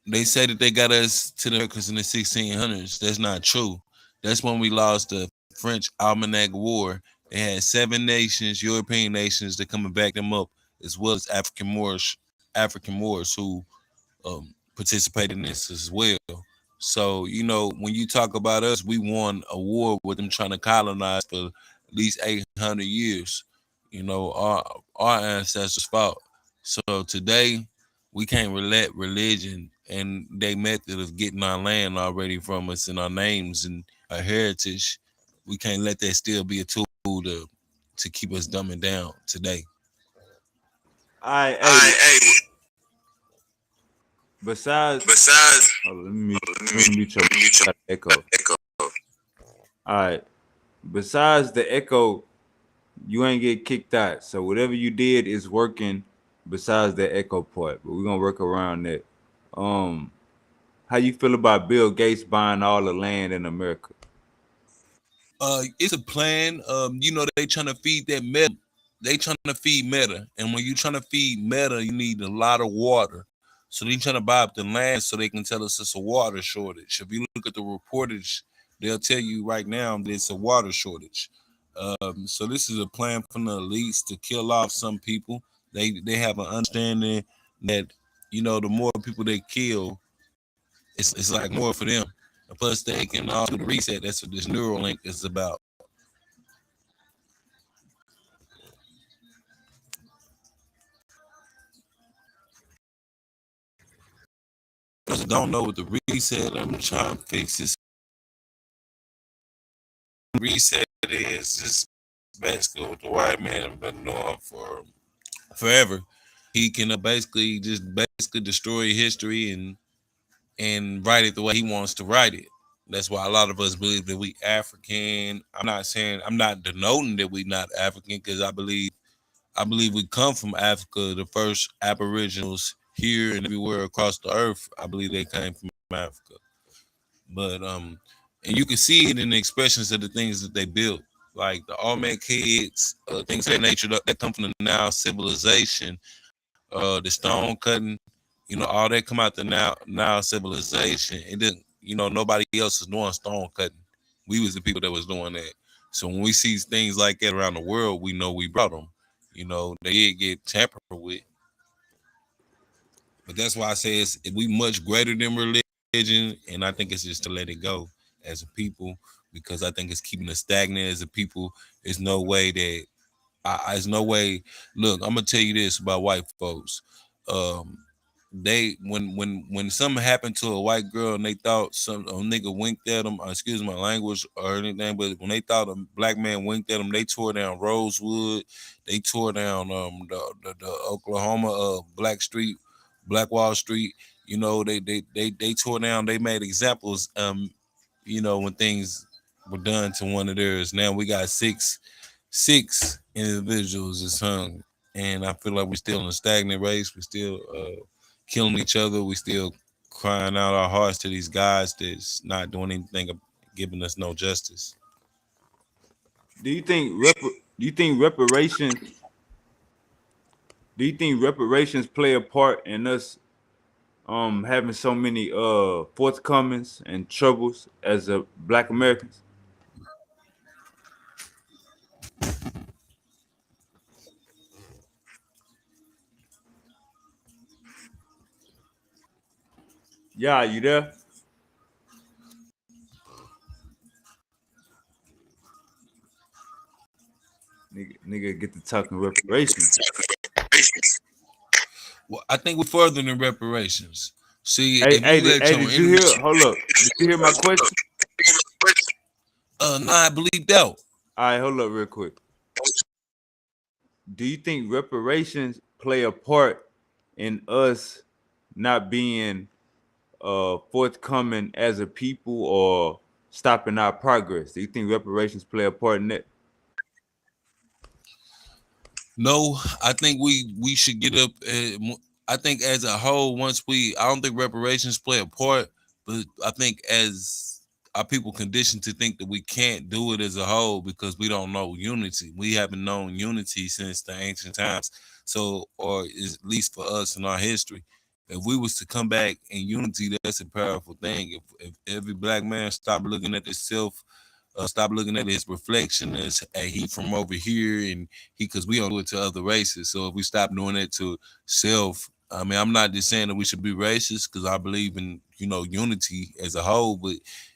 they say that they got us to the Americas in the 1600s. That's not true. That's when we lost the French Almanac War. They had 7 nations, European nations, that come and back them up, as well as African Moorish. African Moors who participate in this as well. So, when you talk about us, we won a war with them trying to colonize for at least 800 years. Our ancestors fought. So today, we can't let religion and their method of getting our land already from us and our names and our heritage, we can't let that still be a tool to keep us dumbing down today. I hey, I hey, besides, besides, hold on, let me let me let me mute your mute your echo. echo. All right. Besides the echo, you ain't get kicked out. So whatever you did is working besides the echo part. But we're gonna work around that. Um, how you feel about Bill Gates buying all the land in America? It's a plan. They trying to feed that meta. They trying to feed meta, and when you trying to feed meta, you need a lot of water. So they trying to buy up the land so they can tell us it's a water shortage. If you look at the reportage, they'll tell you right now that it's a water shortage. So this is a plan from the elites to kill off some people. They have an understanding that the more people they kill, it's like more for them. And plus, they can also do the reset. That's what this Neuralink is about. Because I don't know what the reset I'm trying to fix is. Reset is just basically what the white man have been doing for forever. He can basically destroy history and write it the way he wants to write it. That's why a lot of us believe that we African. I'm not denoting that we not African because I believe we come from Africa. The first Aboriginals here and everywhere across the earth, I believe they came from Africa. But and you can see it in the expressions of the things that they built, like the Olmec kids, things of that nature that come from the Nile civilization, the stone cutting, all that come out the Nile civilization. It didn't, nobody else is doing stone cutting. We was the people that was doing that. So when we see things like that around the world, we know we brought them. They did get tampered with. But that's why I say we much greater than religion, and I think it's just to let it go as a people because I think it's keeping us stagnant as a people. There's no way that there's no way. Look, I'm gonna tell you this about white folks. Um, they when something happened to a white girl and they thought some a nigga winked at them, excuse my language or anything, but when they thought a black man winked at them, they tore down Rosewood, they tore down the Oklahoma Black Street, Black Wall Street. They tore down. They made examples. When things were done to one of theirs. Now we got six individuals is hung, and I feel like we're still in a stagnant race. We're still killing each other. We still crying out our hearts to these guys that's not doing anything, giving us no justice. Do you think reparations play a part in us having so many forthcomings and troubles as a black Americans? Yeah, you there? Nigga get to talking reparations. Well, I think we're further than reparations. See, Hey, if you let hey, your did you enemy, hear? Hold up. Did you hear my question? I believed out. All right, hold up real quick. Do you think reparations play a part in us not being forthcoming as a people or stopping our progress? Do you think reparations play a part in that? No, I think we should get up. I think as a whole, I don't think reparations play a part, but I think as our people conditioned to think that we can't do it as a whole because we don't know unity. We haven't known unity since the ancient times. So, or is at least for us in our history, if we was to come back in unity, that's a powerful thing. If every black man stopped looking at himself, stop looking at his reflection as hey, he from over here and he because we don't do it to other races. So if we stop doing it to self, I mean, I'm not just saying that we should be racist because I believe in unity as a whole, but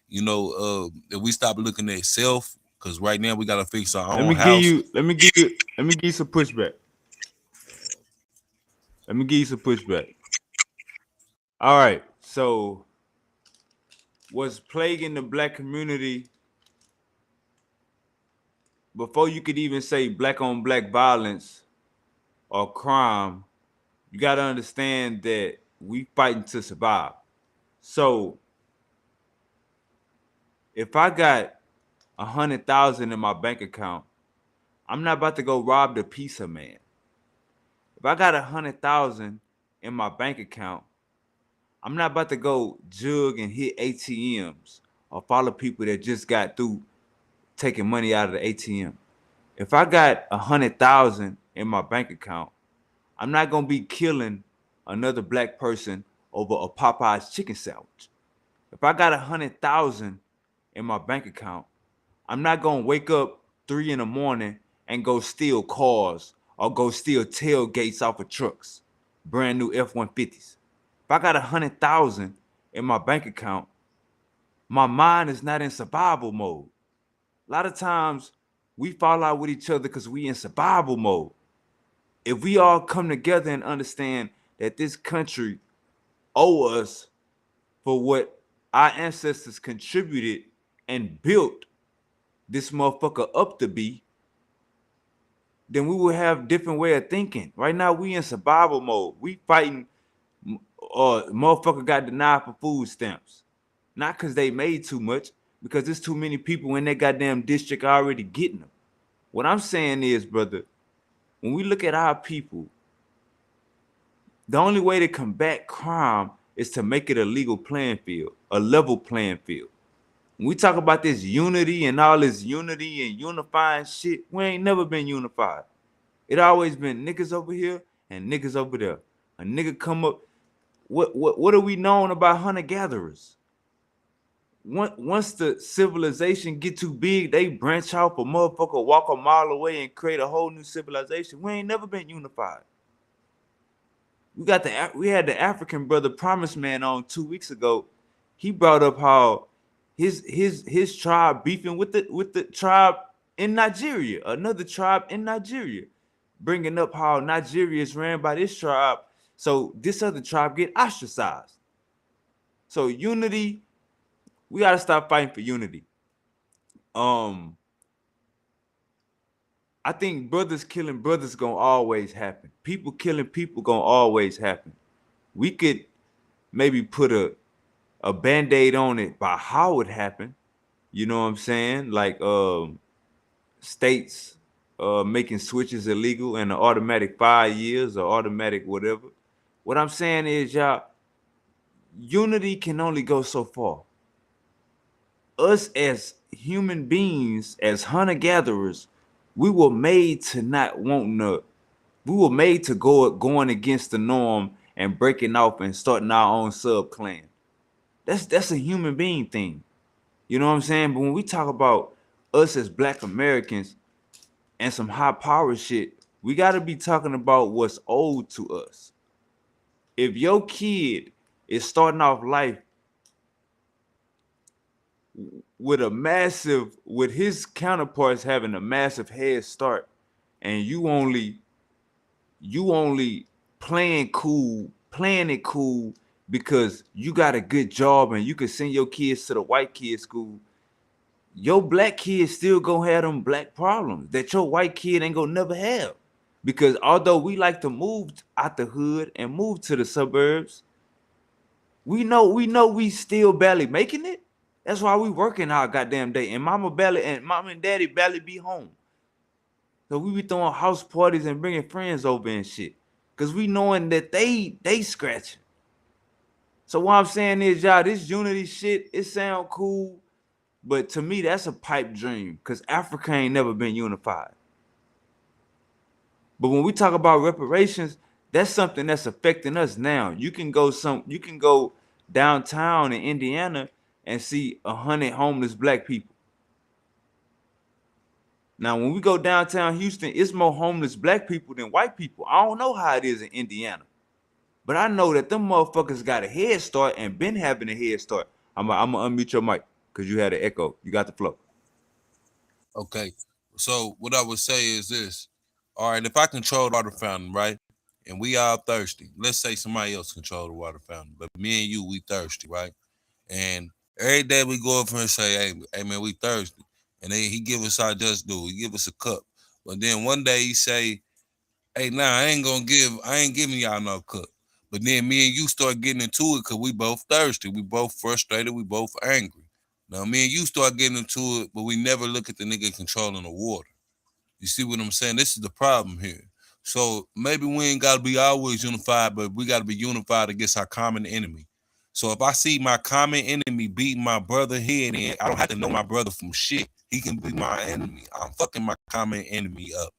if we stop looking at self, because right now we gotta fix our Let own me give house. you. Let me give you some pushback. Let me give you some pushback. All right. So, what's plaguing the black community before you could even say black on black violence or crime? You got to understand that we fighting to survive. So, if I got 100,000 in my bank account, I'm not about to go rob the pizza man. If I got 100,000 in my bank account, I'm not about to go jug and hit ATMs or follow people that just got through taking money out of the ATM. If I got 100,000 in my bank account, I'm not gonna be killing another black person over a Popeye's chicken sandwich. If I got 100,000 in my bank account, I'm not gonna wake up 3 in the morning and go steal cars or go steal tailgates off of trucks, brand new F-150s. If I got 100,000 in my bank account, my mind is not in survival mode. A lot of times we fall out with each other because we in survival mode. If we all come together and understand that this country owe us for what our ancestors contributed and built this motherfucker up to be, then we will have different way of thinking. Right now we in survival mode. We fighting motherfucker got denied for food stamps. Not because they made too much, because there's too many people in that goddamn district already getting them. What I'm saying is, brother, when we look at our people, the only way to combat crime is to make it a legal playing field, a level playing field. When we talk about this unity and all this unity and unifying shit, we ain't never been unified. It always been niggas over here and niggas over there. A nigga come up. What are we known about hunter gatherers? Once the civilization get too big, they branch out. A motherfucker walk a mile away and create a whole new civilization. We ain't never been unified. We had the African brother Promise Man on 2 weeks ago. He brought up how his tribe beefing with the tribe in Nigeria, another tribe in Nigeria, bringing up how Nigeria is ran by this tribe, so this other tribe get ostracized. So unity, we gotta stop fighting for unity. I think brothers killing brothers gonna always happen. People killing people gonna always happen. We could maybe put a band-aid on it by how it happened. You know what I'm saying? Like states making switches illegal and an automatic 5 years or automatic whatever. What I'm saying is, y'all, unity can only go so far. Us as human beings, as hunter-gatherers, we were made to not want to, we were made to going against the norm and breaking off and starting our own sub-clan. That's a human being thing. You know what I'm saying? But when we talk about us as black Americans and some high power shit, we gotta be talking about what's owed to us. If your kid is starting off life with his counterparts having a massive head start, and you only playing it cool because you got a good job and you can send your kids to the white kid school, your black kid still gonna have them black problems that your white kid ain't gonna never have. Because although we like to move out the hood and move to the suburbs, we still barely making it. That's why we working our goddamn day. And mama and daddy barely be home. So we be throwing house parties and bringing friends over and shit. Cause we knowing that they scratching. So what I'm saying is, y'all, this unity shit, it sound cool, but to me, that's a pipe dream. Cause Africa ain't never been unified. But when we talk about reparations, that's something that's affecting us now. You can go downtown in Indiana and see 100 homeless black people. Now, when we go downtown Houston, it's more homeless black people than white people. I don't know how it is in Indiana. But I know that them motherfuckers got a head start and been having a head start. I'm gonna unmute your mic because you had an echo. You got the flow. Okay. So what I would say is this. All right, if I control the water fountain, right? And we all thirsty. Let's say somebody else control the water fountain, but me and you, we thirsty, right? And every day we go up here and say, hey man, we thirsty. And then he give us our just due. He give us a cup. But then one day he say, hey, nah, I ain't giving y'all no cup. But then me and you start getting into it because we both thirsty. We both frustrated. We both angry. Now me and you start getting into it, but we never look at the nigga controlling the water. You see what I'm saying? This is the problem here. So maybe we ain't gotta be always unified, but we gotta be unified against our common enemy. So if I see my common enemy beating my brother head in, I don't have to know my brother from shit. He can be my enemy. I'm fucking my common enemy up.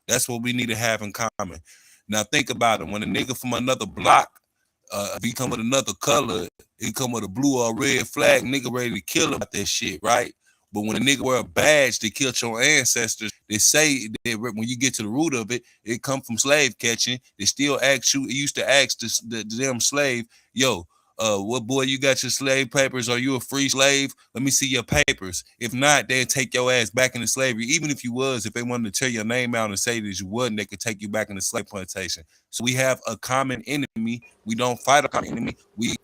That's what we need to have in common. Now think about it. When a nigga from another block, if he come with another color, he come with a blue or red flag, nigga ready to kill him about that shit, right? But when a nigga wear a badge that killed your ancestors, they say that when you get to the root of it, it come from slave catching. They still ask you, it used to ask the damn slave, yo, what boy, you got your slave papers? Are you a free slave? Let me see your papers. If not, they'll take your ass back into slavery. Even if you was, if they wanted to tear your name out and say that you wasn't, they could take you back into slave plantation. So we have a common enemy. We don't fight a common enemy. We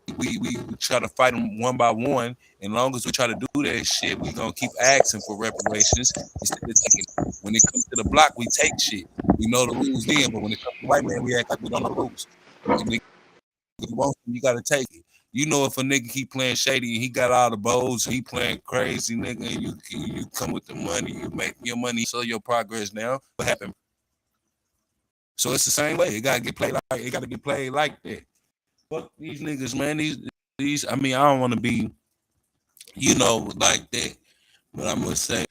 try to fight them one by one. And long as we try to do that shit, we gonna keep asking for reparations instead of taking it. When it comes to the block, we take shit. We know the rules then, but when it comes to white man, we act like we don't know the rules. And if you want, you gotta take it. You know, if a nigga keep playing shady and he got all the bows, he playing crazy, nigga, and you come with the money, you make your money, show your progress now. What happened? So it's the same way. It gotta get played like that. Fuck these niggas, man. These. I mean, I don't want to be, like that. But I'm gonna say,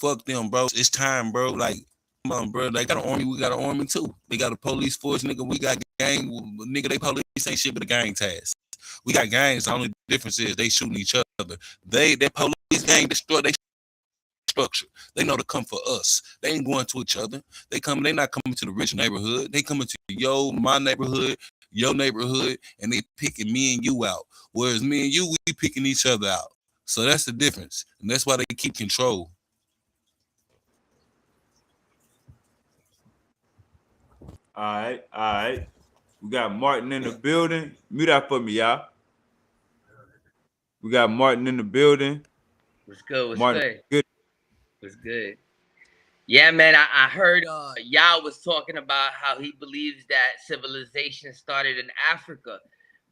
fuck them, bro. It's time, bro. Like, come on, bro. They got an army, we got an army too. They got a police force, nigga. We got gang, nigga. They police ain't shit but a gang task. We got gangs. The only difference is they shooting each other. That police gang destroy their structure. They know to come for us. They ain't going to each other. They not coming to the rich neighborhood. They coming to my neighborhood, your neighborhood, and they picking me and you out. Whereas me and you, we picking each other out. So that's the difference. And that's why they keep control. All right, all right. We got Martin in the building. Mute out for me, y'all. We got Martin in the building. What's good? What's Martin, good? good. What's good? Yeah, man. I heard Yah was talking about how he believes that civilization started in Africa,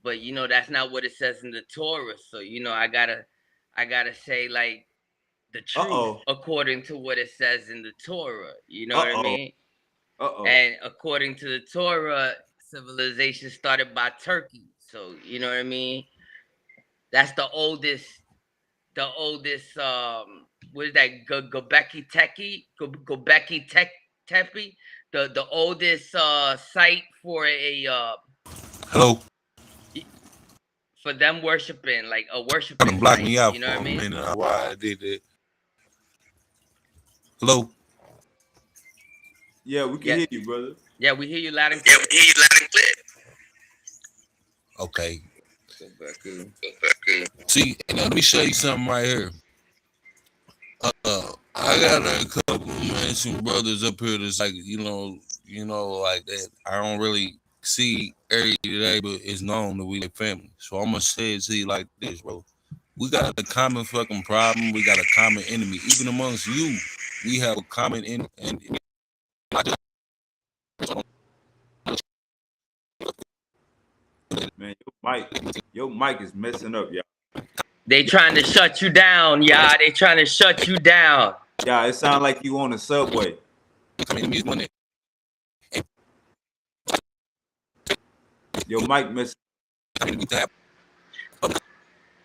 but that's not what it says in the Torah. So I gotta say like the truth Uh-oh. according to what it says in the Torah. You know what I Uh-oh. mean? Uh-oh. And according to the Torah, civilization started by Turkey. So you know what I mean? That's the oldest what is that, Gobekli Tepe, the oldest site for a Hello. for them worshiping, like a Try worshiping to block site, me out you know for what I a mean? minute. Why I did that? Hello. Yeah, we can hear you, brother. Yeah, we hear you loud and clear. Okay. Go back in. See, let me show you something right here. I got a couple, man, some brothers up here that's like, like that. I don't really see every day, but it's known that we like family. So I'm gonna say it to you like this, bro. We got a common fucking problem. We got a common enemy. Even amongst you, we have a common enemy. And Man, your mic is messing up, y'all. They trying to shut you down, yeah. They trying to shut you down. Yeah, it sounds like you on the subway. Your mic messing.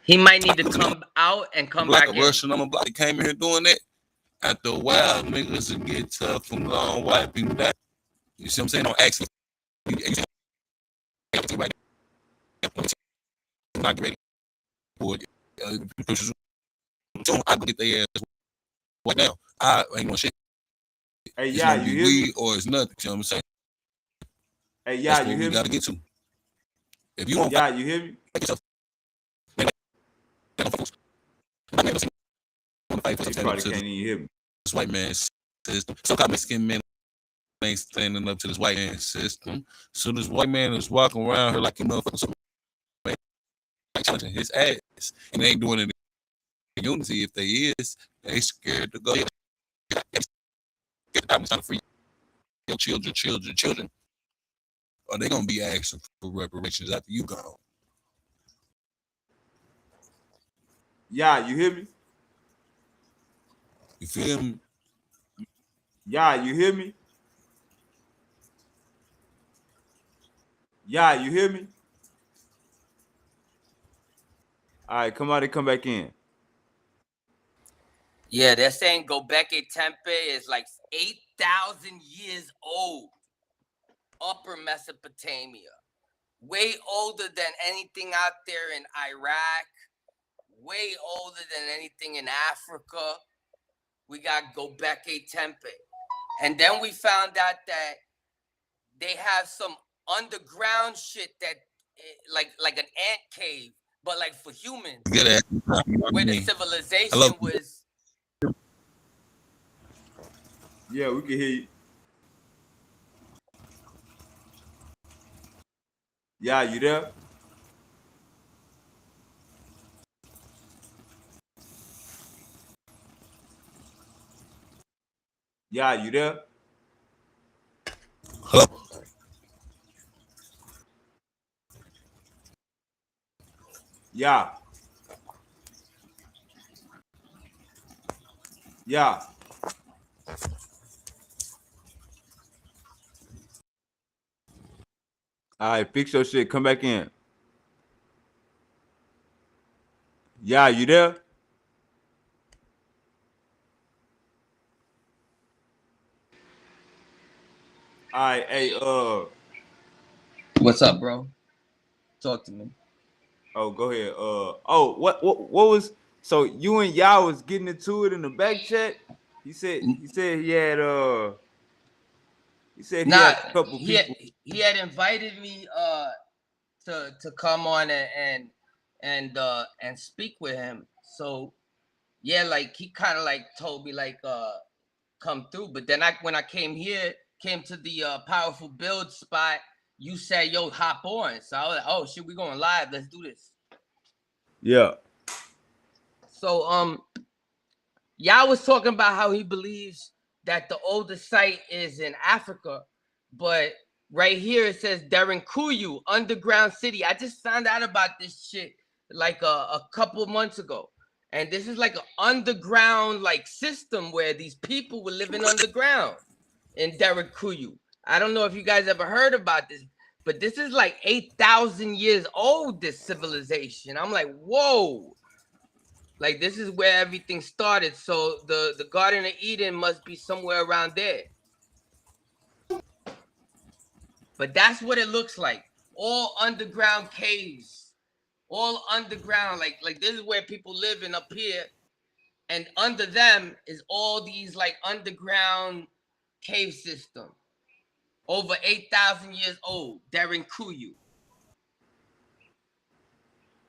He might need to come out and come back in. Russian, I'm a block. Came here doing that. After a while, niggas will get tough and go and wipe people down. You see what I'm saying? Don't ask me. Not ready. I get their ass right now. I ain't gonna shit. Hey, It's yeah, gonna you be hear me? or it's nothing. You know what I'm saying? Hey, yeah, That's you what we hear me? gotta get to. If you don't Yeah, you hear me? fight yourself, fight for He stand up probably to can't even hear me. this white man's system. Some kind of Mexican men ain't standing up to this white man's system. So this white man is walking around here like a motherfucking Superman, challenging his ass, and they ain't doing it in unity. If they is, they scared to go. It's time to free your children, or they gonna be asking for reparations after you gone. Yeah, you hear me? You feel me? Yeah, you hear me? Yeah, you hear me? All right, come out and come back in. Yeah, they're saying Gobekli Tepe is like 8,000 years old. Upper Mesopotamia. Way older than anything out there in Iraq. Way older than anything in Africa. We got Gobekli Tepe. And then we found out that they have some underground shit that like an ant cave, but like for humans. Where the civilization was. Yeah, we can hear you. Yeah, you there? Yeah, you there? Hello? Yeah. Yeah. All right, fix your shit. Come back in. Yeah, you there? All right, hey, What's up, bro? Talk to me. oh, go ahead. Oh, what was so you and y'all was getting into it in the back chat? He said he Nah, had a couple people. he had invited me to come on and speak with him. So yeah, like he kind of like told me like come through. But then when I came to the powerful build spot, you said yo hop on. So I was like, oh shit, we going live. Let's do this. Yeah. So y'all was talking about how he believes that the oldest site is in Africa, but right here it says Derinkuyu, underground city. I just found out about this shit like a couple months ago. And this is like an underground like system where these people were living underground in Derinkuyu. I don't know if you guys ever heard about this, but this is like 8,000 years old, this civilization. I'm like, whoa. Like this is where everything started. So the Garden of Eden must be somewhere around there. But that's what it looks like. All underground caves. All underground. Like this is where people living up here. And under them is all these like underground cave system. Over 8,000 years old. Derinkuyu.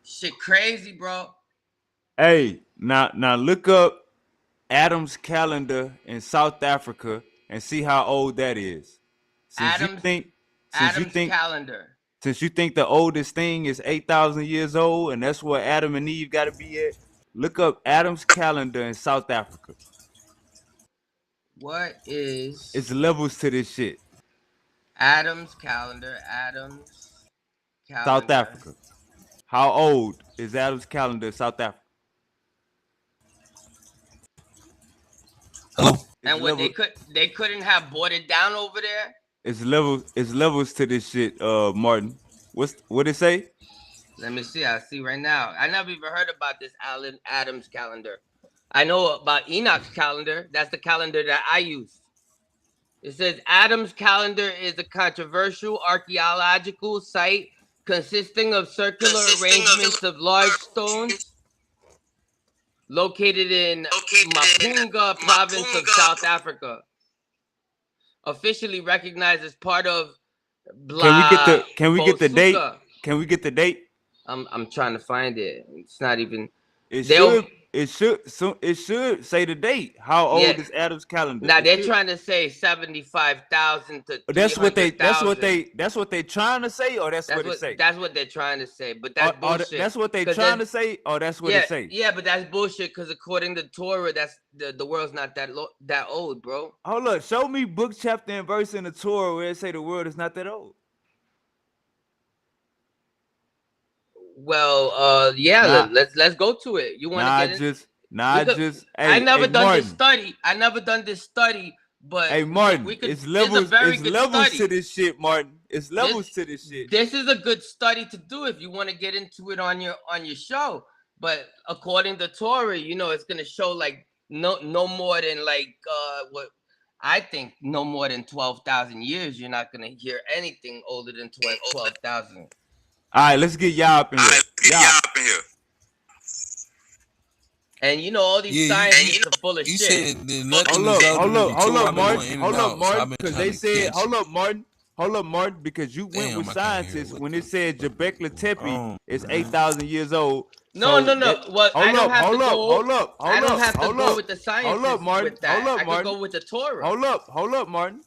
Shit crazy, bro. Hey, now look up Adam's calendar in South Africa and see how old that is. Since you Adam's think since you think calendar. since you think the oldest thing is 8,000 years old and that's where Adam and Eve got to be at, look up Adam's calendar in South Africa. What is It's levels to this shit. Adam's calendar? Adam's South calendar. Africa. How old is Adam's calendar in South Africa? Hello? And what they couldn't have bought it down over there? It's levels to this shit, Martin. What it say? Let me see. I see right now. I never even heard about this Adam's calendar. I know about Enoch's calendar. That's the calendar that I use. It says Adam's calendar is a controversial archaeological site consisting of circular arrangements of large stones located in Mapunga province of South Africa. Officially recognized as part of Can we get the date? Can we get the date? I'm trying to find it. It's not even. It They'll should. It should say the date. How yeah. old is Adam's calendar? Now It they're should. trying to say 75,000 to That's what they. 300,000. That's what they trying to say, or that's what it say. That's what they're trying to say, but that's bullshit. That's what they 'Cause trying to say, or that's what it say. Yeah, but that's bullshit. Because according to Torah, that's the world's not that old, bro. Hold up, show me book, chapter, and verse in the Torah where it say the world is not that old. Well, yeah, let's go to it. You want to get in? I never done this study. But hey, Martin, it's levels. It's levels study to this shit, Martin. It's levels to this shit. This is a good study to do if you want to get into it on your show. But according to Torah, it's gonna show like no more than like what I think no more than 12,000 years. You're not gonna hear anything older than 12,000. All right, let's get y'all up in here. And all these scientists are full of shit. Hold up, Martin. Because they said, hold up, Martin. Because you went with scientists when it said Göbekli Tepe is 8,000 years old. No. Well, I don't have to go with the scientists. Hold up, Martin. With that. I could go with the Torah. Hold up, Martin.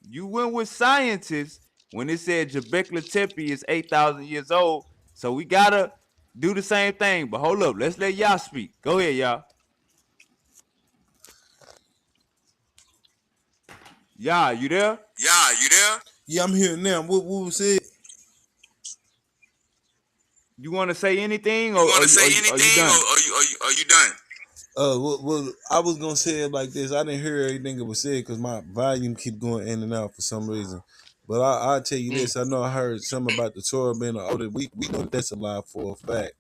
You went with scientists when it said Göbekli Tepe is 8,000 years old. So we gotta do the same thing. But hold up, let's let y'all speak. Go ahead, y'all. Yeah, you there? Yeah, I'm here now. What was it? You want to say anything, or are you done? Well, I was gonna say it like this. I didn't hear everything it was said because my volume keep going in and out for some reason. But I'll tell you this. I know I heard something about the Torah being an older. We know that's a lie for a fact.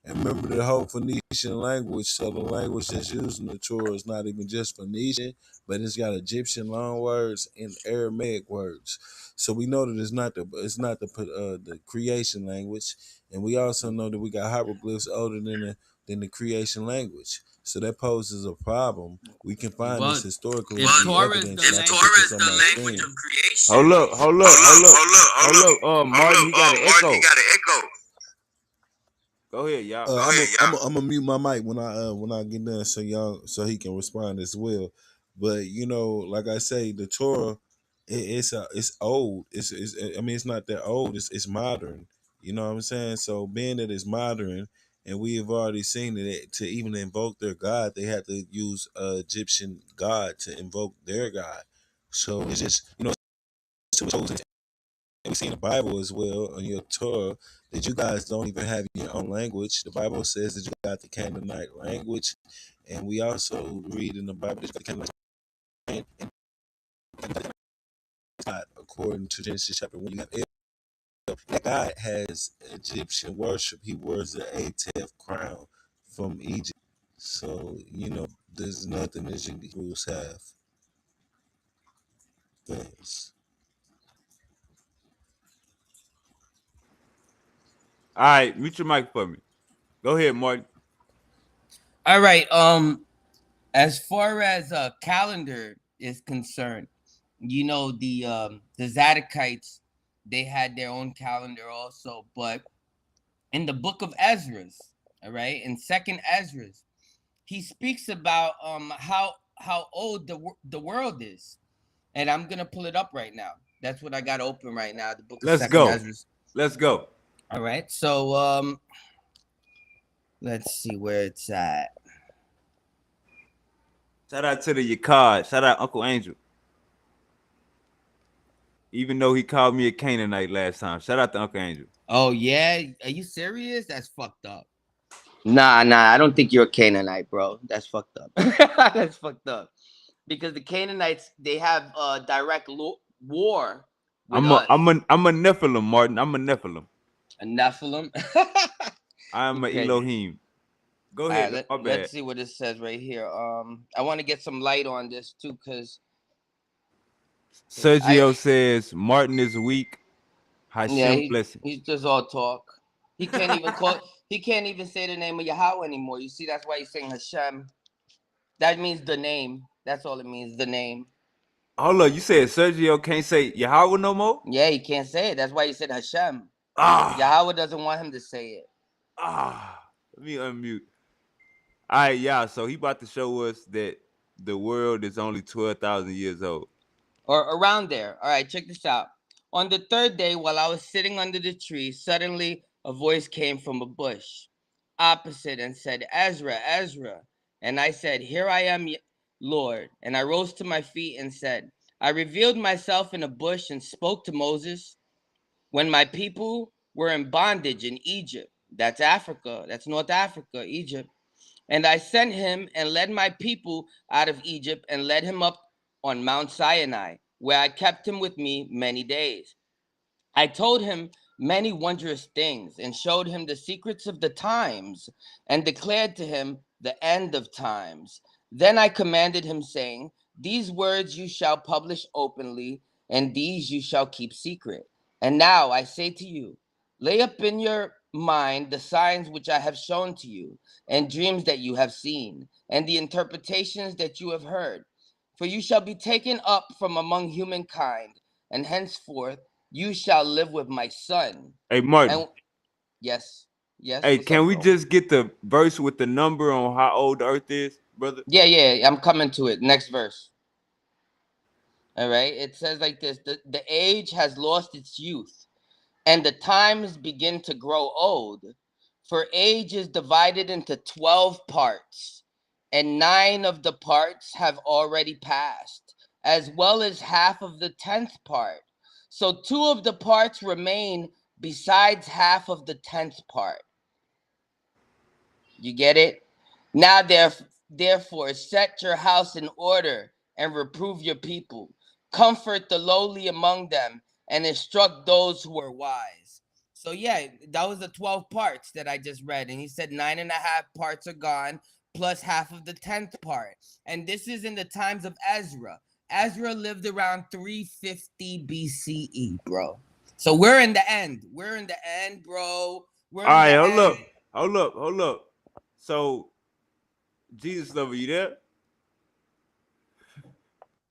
And remember the whole Phoenician language. So the language that's used in the Torah is not even just Phoenician, but it's got Egyptian loan words and Aramaic words. So we know that it's not the creation language, and we also know that we got hieroglyphs older than the creation language. So that poses a problem. We can find this historically. If Torah is the language of creation. Hold up. Martin, he got an echo. Go ahead, y'all. I'm gonna mute my mic when I get done so he can respond as well. But like I say, the Torah, it's old. It's not that old. It's modern. You know what I'm saying? So being that it's modern, and we have already seen that to even invoke their God, they had to use Egyptian God to invoke their God. So it's just and we see in the Bible as well on your Torah that you guys don't even have your own language. The Bible says that you got the Canaanite language, and we also read in the Bible that you got the Canaanite language. And according to Genesis chapter 1, you have that God has Egyptian worship. He wears the Atef crown from Egypt. So there's nothing that you Hebrews have. Thanks. All right, mute your mic for me. Go ahead, Martin. All right. As far as a calendar is concerned, the Zadokites, they had their own calendar also. But in the book of Ezra's, all right, in Second Ezra's, he speaks about how old the world is, and I'm gonna pull it up right now. That's what I got open right now. The book of Ezra's. Let's go. All right, so let's see where it's at. Shout out to the Yakad. Shout out Uncle Angel. Even though he called me a Canaanite last time. Shout out to Uncle Angel. Oh yeah, are you serious? That's fucked up. Nah, I don't think you're a Canaanite, bro. That's fucked up. That's fucked up. Because the Canaanites, they have direct war. I'm a Nephilim, Martin. I'm a Nephilim. A Nephilim. I am an Elohim. Go ahead. Let's see what it says right here. I want to get some light on this too, because Sergio says Martin is weak. Hashem blessing. He's just all talk. He can't even call. He can't even say the name of Yahweh anymore. You see, that's why he's saying Hashem. That means the name. That's all it means. The name. Hold on, you said Sergio can't say Yahweh no more? Yeah, he can't say it. That's why he said Hashem. Ah, Yahweh doesn't want him to say it. let me unmute. All right, yeah. So he about to show us that the world is only 12,000 years old. Or around there. All right, check this out. On the third day, while I was sitting under the tree, suddenly a voice came from a bush opposite and said, Ezra, Ezra. And I said, Here I am, Lord. And I rose to my feet and said, I revealed myself in a bush and spoke to Moses when my people were in bondage in Egypt. That's Africa. That's North Africa, Egypt. And I sent him and led my people out of Egypt and led him up on Mount Sinai, where I kept him with me many days. I told him many wondrous things and showed him the secrets of the times and declared to him the end of times. Then I commanded him, saying, These words you shall publish openly, and these you shall keep secret. And now I say to you, lay up in your mind the signs which I have shown to you, and dreams that you have seen, and the interpretations that you have heard. For you shall be taken up from among humankind, and henceforth you shall live with my son. Hey, Martin. And yes, Hey, what's can up, we bro? just get the verse with the number on how old the earth is, brother? Yeah, I'm coming to it. Next verse. All right, it says like this: the age has lost its youth, and the times begin to grow old. For age is divided into 12 parts, and 9 of the parts have already passed, as well as half of the 10th part. So 2 of the parts remain besides half of the 10th part. You get it? Now, therefore, set your house in order and reprove your people. Comfort the lowly among them and instruct those who are wise. So, yeah, that was the 12 parts that I just read. And he said 9.5 parts are gone, plus half of the 10th part. And this is in the times of Ezra. Ezra lived around 350 BCE, bro. So we're in the end. We're in the end, bro. We're All in right, the hold up. end. Hold up. So, Jesus lover, you there?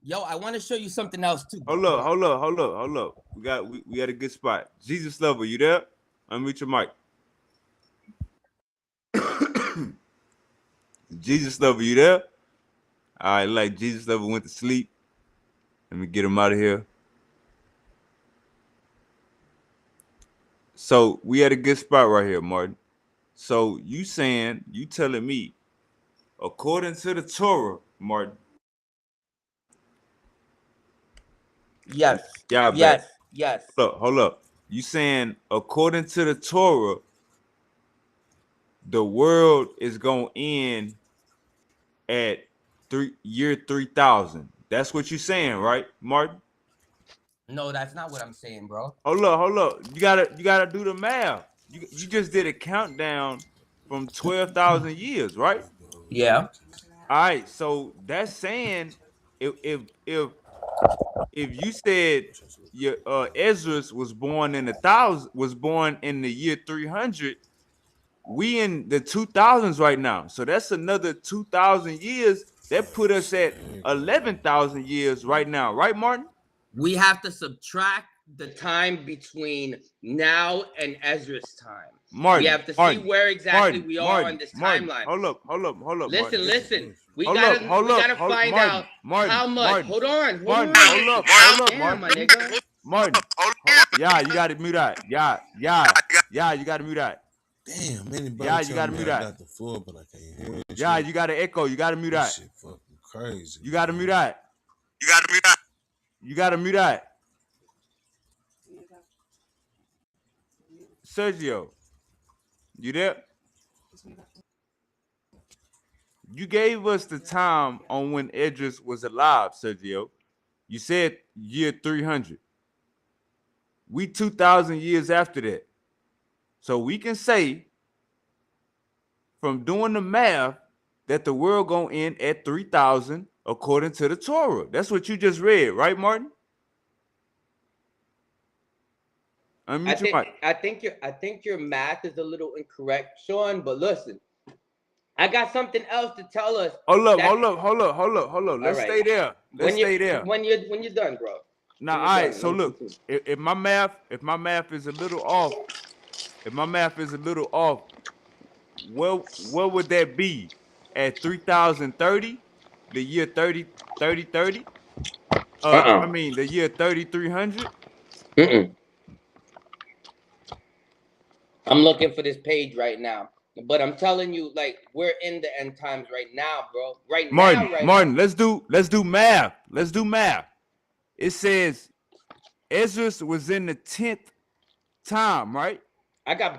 Yo, I want to show you something else too, bro. Hold up. We got a good spot. Jesus lover, you there? Unmute your mic. Jesus lover, you there? All right, like Jesus lover went to sleep. Let me get him out of here. So we had a good spot right here, Martin. So you telling me, according to the Torah, Martin. Yes. Yeah, Yes. bet. Yes. Hold up. You saying according to the Torah, the world is gonna end at year 3000. That's what you're saying, right, Martin? No, that's not what I'm saying, bro. Hold up. You gotta do the math. You just did a countdown from 12,000 years, right? Yeah. All right, so that's saying if if if if you said your Ezra's was born in the year 300, we in the 2000s right now. So that's another 2000 years. That put us at 11,000 years right now, right, Martin? We have to subtract the time between now and Ezra's time. We Martin, have to see Martin, where exactly Martin, we are on Martin, this Martin. timeline. Hold up, Martin. Listen. We Hold up, gotta find out Martin, how much. Martin, Hold on. Martin. Hold up, Damn, Martin. my nigga. Martin. Yeah, you got to mute that. Yeah, you got to mute that. Damn, anybody Yeah, you tell got to me mute I that. got the full, but I can't hear it. Yeah, you got to echo. You got to mute that. This shit fucking crazy. You got to mute that. You got to mute that. You got to mute that. Sergio, you there? You gave us the time on when Idris was alive, Sergio. You said year 300. We 2,000 years after that. So we can say from doing the math that the world gonna end at 3,000 according to the Torah. That's what you just read, right, Martin? Unmute your mic. I think your math is a little incorrect, Sean. But listen, I got something else to tell us. Hold up. Let's All right. stay there. When you're When you're done, bro. Now, all right. So look, if my math is a little off, what would that be at 3030, the year 3030? I Uh-uh. mean the year 3300. Mm-mm. I'm looking for this page right now. But I'm telling you, like, we're in the end times right now, bro. Right now, right Martin, now. let's do math. Let's do math. It says Ezra was in the 10th time, right? I got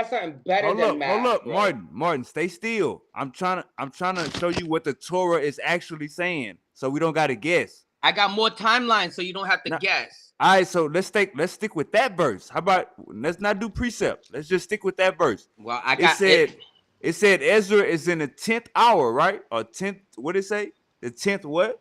something better than Hold math, up, bro. Martin, stay still. I'm trying to show you what the Torah is actually saying, so we don't gotta guess. I got more timelines, so you don't have to Now, guess. all right, so let's stick with that verse. How about let's not do precept? Let's just stick with that verse. Well, I It got said it said Ezra is in the 10th hour, right? Or 10th, what did it say? The 10th what?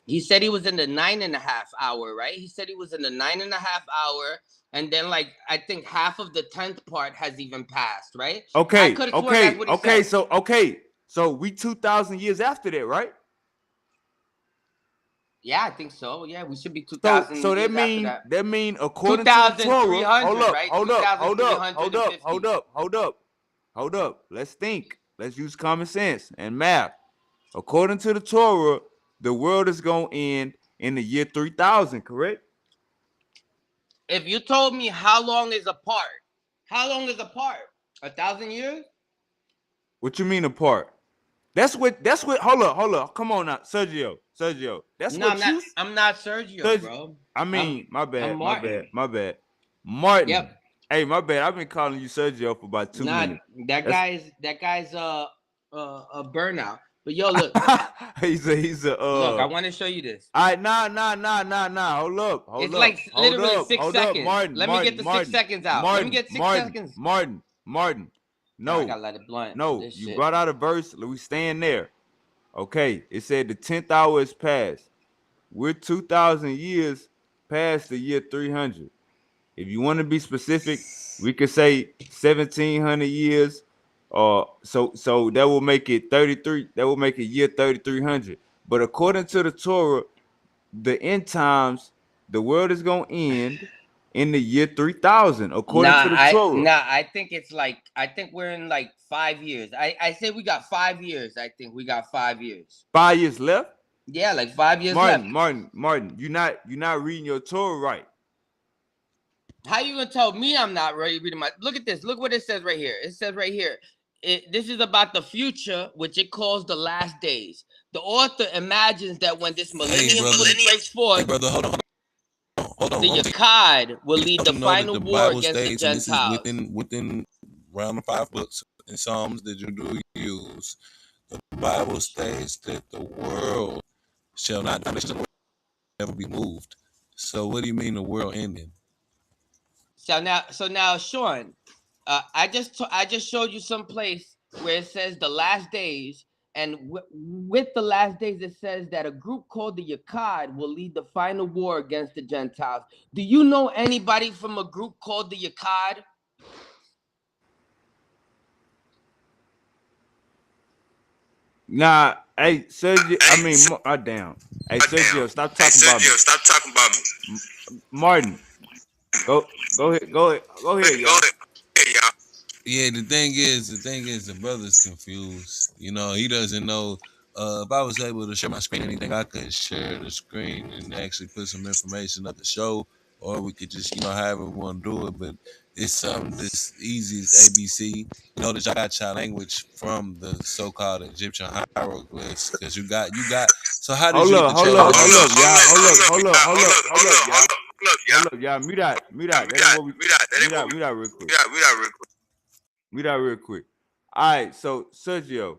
He said he was in the 9.5 hour, right? He said he was in the 9.5 hour, and then like I think half of the 10th part has even passed, right? I could have sworn that's what he said. So we 2,000 years after that, right? Yeah, I think so. Yeah, we should be So 2,000 so that years after mean that. that mean according to the Torah, 2,300, right? 2,350. hold up. Let's think. Let's use common sense and math. According to the Torah, the world is gonna end in the year 3000, correct? If you told me how long is apart, 1,000 years? What you mean apart? That's what hold up. Come on now, Sergio. That's No, what you I'm not Sergio, Sergio, bro. I mean, my I'm bad. Martin. Martin. Yep. Hey, my bad. I've been calling you Sergio for about 2 Nah, minutes. that That's guy's a burnout. But yo, look, he's a look, I want to show you this. all right, nah. It's like literally 6 seconds. Martin, Let me get the 6 seconds out. Let me get 6 seconds. Martin. No, I No, gotta let it blunt. no, This you shit. brought out a verse. We stand there. Okay, it said the 10th hour is past. We're 2,000 years past the year 300. If you want to be specific, we could say 1,700 years. So that will make it 33. That will make it year 3,300. But according to the Torah, the end times, the world is gonna end in the year 3000. According to the Torah, I think it's like I think we're in like 5 years. I say we got 5 years. I think we got 5 years. 5 years left. Yeah, like 5 years left. Martin, you're not reading your Torah right. How you gonna tell me I'm not reading my? Look at this. Look what it says right here. It says right here. This is about the future, which it calls the last days. The author imagines that when this millennium breaks forth, brother, hold on. The Yakad will lead the final war against the Gentiles. This is within round of 5 books and Psalms that you do use. The Bible states that the world shall not never be moved. So what do you mean the world ending? So now, Sean, I just showed you some place where it says the last days, and with the last days, it says that a group called the Yakad will lead the final war against the Gentiles. Do you know anybody from a group called the Yakad? Nah, hey Sergio. I mean, damn. Hey Sergio, stop talking about me. Martin, go ahead, y'all. Yeah, the thing is, the brother's confused. You know, he doesn't know. If I was able to share my screen, anything, I could share the screen and actually put some information up the show, or we could just, however we want to do it. But it's this easy as ABC. Notice I got your language from the so-called Egyptian hieroglyphs, because you got. So how did Hold you get up, the hold chapter? up, y'all. Mute out. That ain't what we. Mute out real quick. All right, so Sergio,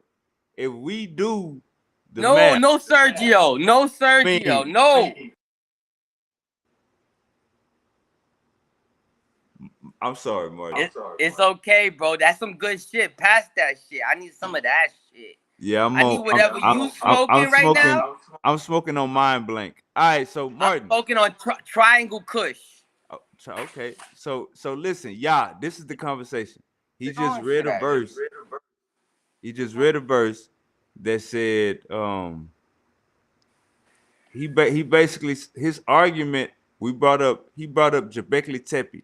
if we do the math, No, Sergio, no. I'm sorry, Martin. It's okay, bro. That's some good shit. Pass that shit. I need some of that shit. Yeah, I need whatever you smoking right now. I'm smoking on Mind Blank. All right, so Martin. I'm smoking on Triangle Kush. Oh, okay, so listen, this is the conversation. He just read a verse. He just read a verse that said, he basically, his argument He brought up Göbekli Tepe.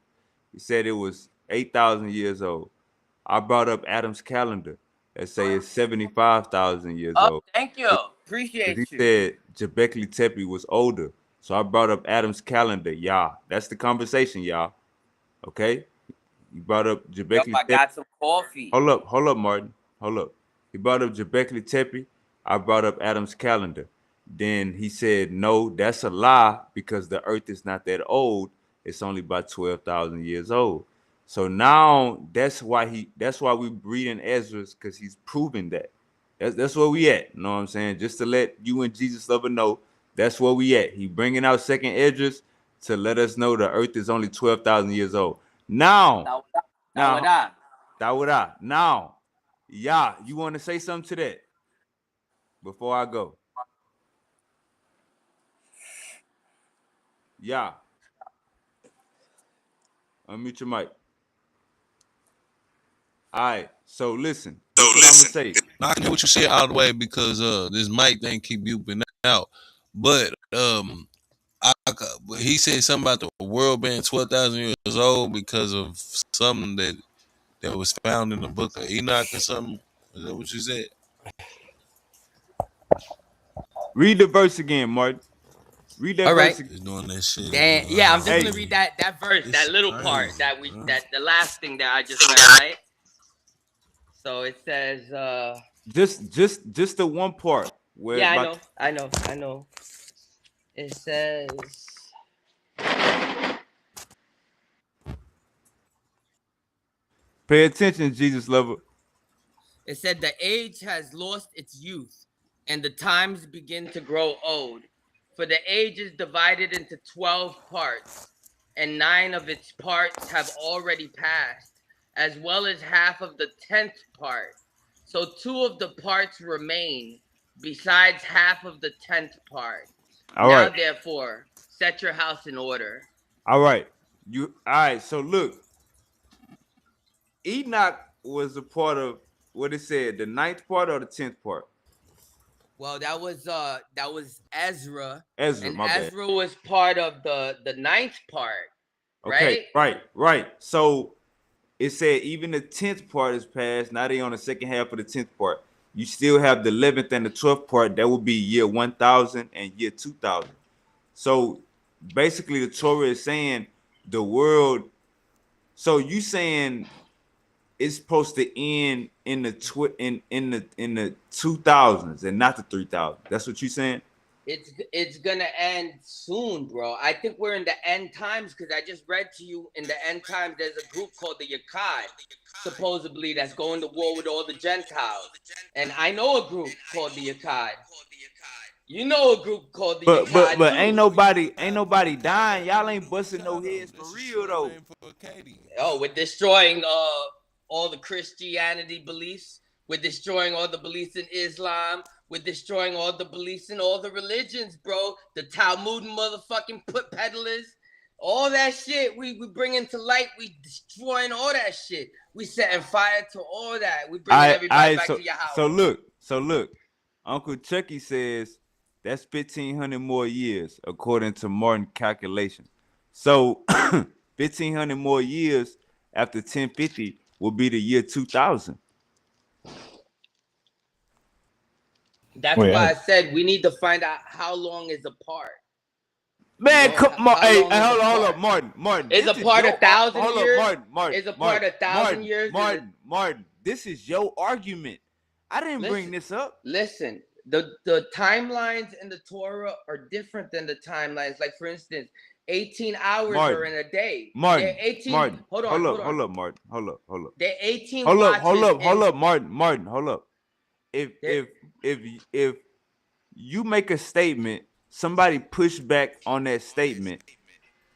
He said it was 8,000 years old. I brought up Adam's calendar. That say it's 75,000 years Oh, old. thank you. Because he Appreciate you. said Göbekli Tepe was older. So I brought up Adam's calendar, y'all. That's the conversation, y'all. Okay? You brought up Yo, Göbekli I Tepe. got some coffee. Hold up, Martin. Hold up. He brought up Göbekli Tepe. I brought up Adam's calendar. Then he said, no, that's a lie because the earth is not that old. It's only about 12,000 years old. So now that's why we reading Ezra's, because he's proving that. That's where we at. You know what I'm saying? Just to let you and Jesus lover know, that's where we at. He bringing out second Esdras to let us know the earth is only 12,000 years old. Now, Tawada. Dawada. Now, yeah, you want to say something to that before I go? Yeah, unmute your mic. All right. So listen, this is what I'm gonna say. Now, I can hear what you said all the way because this mic thing keep beeping out. But he said something about the world being 12,000 years old because of something that was found in the book of Enoch or something. Is that what you said? Read the verse again, Martin. Read that All verse right. again. Just doing that shit. Damn. Yeah, I'm just Hey, gonna read that verse, This that shit little part crazy, bro. that the last thing that I just read, right? So it says, just the one part where yeah, about I know. It says, pay attention, Jesus lover. it said the age has lost its youth, and the times begin to grow old. For the age is divided into 12 parts, and 9 of its parts have already passed, as well as half of the 10th part. So 2 of the parts remain, besides half of the 10th part. All Now, right, therefore, set your house in order. all right. All right. So look, Enoch was a part of what it said, the ninth part or the 10th part. Well, that was Ezra, Ezra, and my bad. Ezra was part of the 9th part, Okay, right? right. So it said even the 10th part is passed. Now they on the second half of the 10th part. You still have the 11th and the 12th part. That would be year 1000 and year 2000. So basically, the Torah is saying the world. So you saying it's supposed to end in the in the 2000s and not the 3000s. That's what you saying? It's gonna end soon, bro. I think we're in the end times because I just read to you in the end times there's a group called the Yakad, supposedly that's going to war with all the Gentiles. And I know a group called the Yakad. You know a group called the Yakad But too. ain't nobody dying. Y'all ain't busting no Shut up. heads for That's a real short though. name for Katie. Oh, we're destroying all the Christianity beliefs. We're destroying all the beliefs in Islam. We're destroying all the beliefs in all the religions, bro. The Talmud motherfucking put peddlers. All that shit we bringing to light. We destroying all that shit. We setting fire to all that. We bringing everybody I back to Yahweh. so look, Uncle Chucky says that's 1,500 more years according to Martin calculation. So 1,500 more years after 1050 will be the year 2000. That's Wait, why I said we need to find out how long is apart. You Man, know, come on. how Hey, long is hold up, apart? Martin. Is This a is part your 1,000 hold up, years? Martin. Is a part 1,000 years? Martin. This is your argument. I didn't bring Listen, this up. listen. The timelines in the Torah are different than the timelines. Like for instance, 18 hours are Martin. in a day. They're Martin. 18. Martin. Hold on, Hold hold up, on. Martin. Hold up. They're 18 watches Hold in. up, Martin. Hold up. If They're, if if if you make a statement, somebody push back on that statement.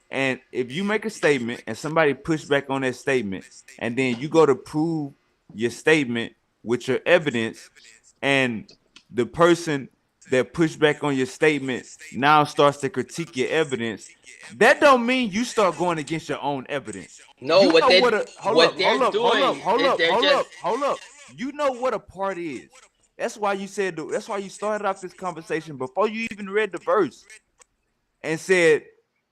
And if you make a statement and somebody push back on that statement, and then you go to prove your statement with your evidence, and the person that pushed back on your statement now starts to critique your evidence, that don't mean you start going against your own evidence. no, You know what a what they're doing is they're just hold up. You know what a part is. That's why you started off this conversation before you even read the verse and said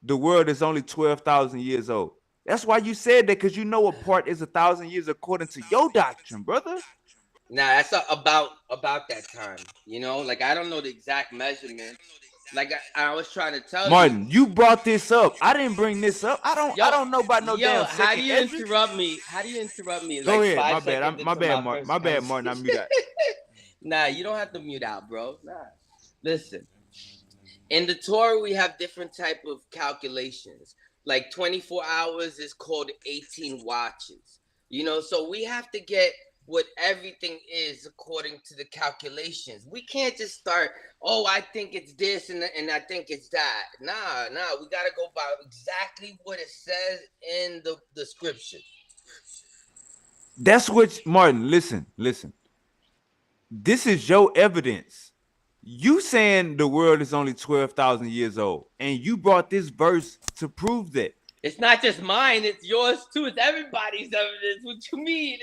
the world is only 12,000 years old. That's why you said that, because you know a part is 1,000 years according to your doctrine, brother. Now that's about that time. You know, like I don't know the exact measurement. Like I was trying to tell you, Martin, you brought this up. I didn't bring this up. I yo, don't know about no yo, damn how do second you Esdras. interrupt me? How do you interrupt me Go like ahead. five My bad. seconds My into bad, my Martin. first My bad, Martin. I conversation? mute that. Nah, you don't have to mute out, bro. Nah, listen. In the Torah, we have different type of calculations. Like 24 hours is called 18 watches. You know, so we have to get what everything is according to the calculations. We can't just start, oh, I think it's this and I think it's that. Nah, we got to go by exactly what it says in the scripture. That's what, Martin, listen. This is your evidence. You saying the world is only 12,000 years old, and you brought this verse to prove that. It's not just mine, it's yours too. It's everybody's evidence. What you mean?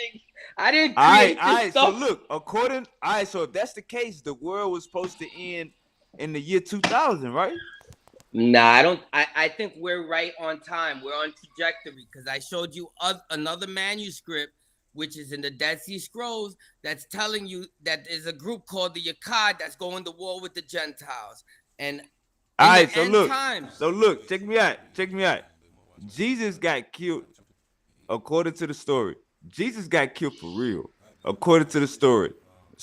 I didn't All create this right. So stuff. look, so if that's the case, the world was supposed to end in the year 2000, right? Nah, I don't. I think we're right on time. We're on trajectory because I showed you another manuscript, which is in the Dead Sea Scrolls, that's telling you that there's a group called the Yakad that's going to war with the Gentiles. And All in right, the end times. So look, check me out. Jesus got killed according to the story. Jesus got killed for real, according to the story.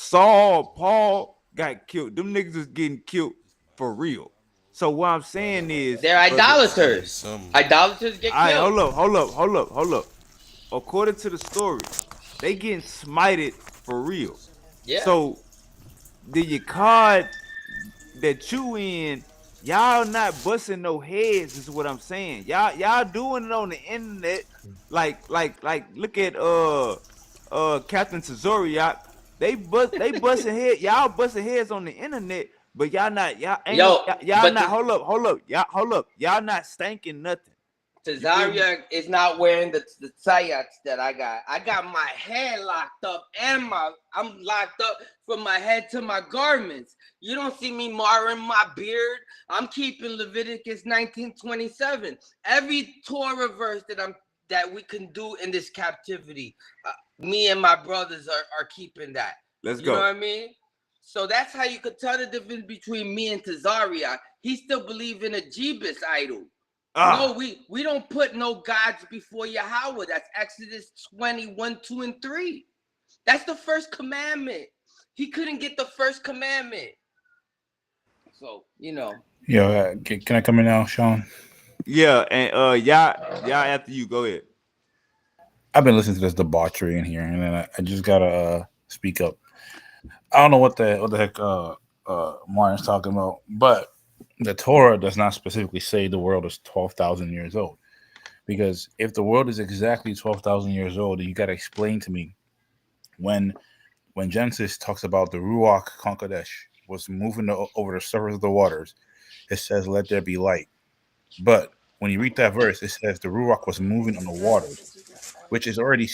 Paul got killed. Them niggas is getting killed for real. So what I'm saying is, They're idolaters. Idolaters get all right, killed. hold up. According to the story, they getting smited for real. Yeah. So the Yakad that you in, y'all not busting no heads, is what I'm saying. Y'all doing it on the internet, like look at Captain Tazoriak. They busting head, y'all busting heads on the internet, but y'all ain't Yo, y'all but not hold up, y'all not stanking nothing. Tazaria is not wearing the tzayats that I got. I got my head locked up and I'm locked up from my head to my garments. You don't see me marring my beard. I'm keeping Leviticus 19:27. Every Torah verse that we can do in this captivity, me and my brothers are keeping that. Let's You go. know what I mean? So that's how you could tell the difference between me and Tazaria. He still believes in a Jebus idol. No, we don't put no gods before Yahweh. That's Exodus 21, 2, and 3. That's the first commandment. He couldn't get the first commandment. So, you know. Yo, can I come in now, Sean? Yeah, and y'all after you, go ahead. I've been listening to this debauchery in here, and then I just gotta speak up. I don't know what the heck Martin's talking about, but the Torah does not specifically say the world is 12,000 years old. Because if the world is exactly 12,000 years old, then you gotta explain to me when Genesis talks about the Ruach Konkodesh was moving over the surface of the waters, it says, "Let there be light." But when you read that verse, it says the Ruach was moving on the waters, which is already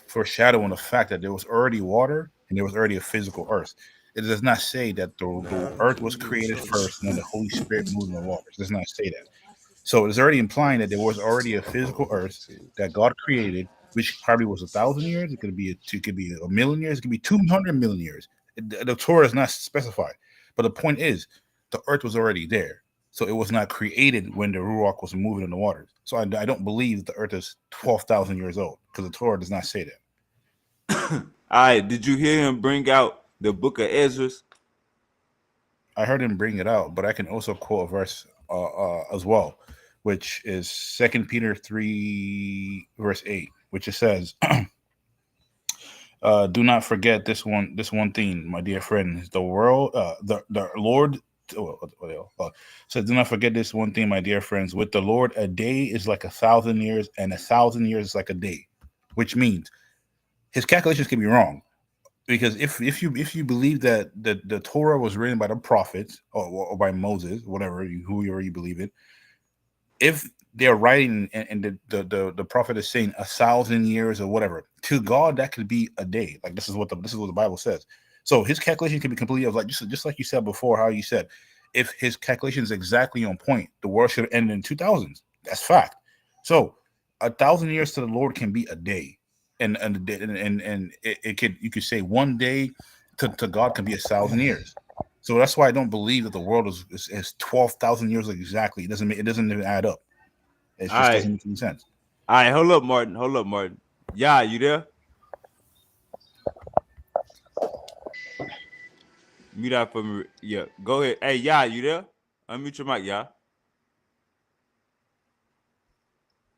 foreshadowing the fact that there was already water and there was already a physical earth. It does not say that the earth was created first and then the Holy Spirit moved on the waters. It does not say that. So it's already implying that there was already a physical earth that God created, which probably was 1,000 years. It could be a million years. It could be 200 million years. The Torah is not specified. But the point is, the earth was already there. So it was not created when the Ruach was moving in the waters. So I don't believe the earth is 12,000 years old because the Torah does not say that. All right, did you hear him bring out the book of Ezra? I heard him bring it out, but I can also quote a verse as well, which is 2 Peter 3 verse 8, which it says, do not forget this one thing, my dear friends. The world, the Lord. So do not forget this one thing, my dear friends. With the Lord, a day is like 1,000 years, and 1,000 years is like a day, which means his calculations can be wrong. Because if you believe that the Torah was written by the prophets or by Moses, whoever you believe it, if they're writing and the prophet is saying 1,000 years or whatever, to God that could be a day. Like this is what the Bible says. So his calculation can be completely like just like you said before. How you said if his calculation is exactly on point, the world should end in 2000s. That's fact. So 1,000 years to the Lord can be a day, and it could, you could say one day to God can be 1,000 years. So that's why I don't believe that the world is 12,000 years exactly. It doesn't even add up. It All just right. doesn't make any sense. All right, hold up, Martin. Hold up, Martin. Yeah, you there? Mute out for me. Yeah, go ahead. Hey, yeah, you there? Unmute your mic, y'all.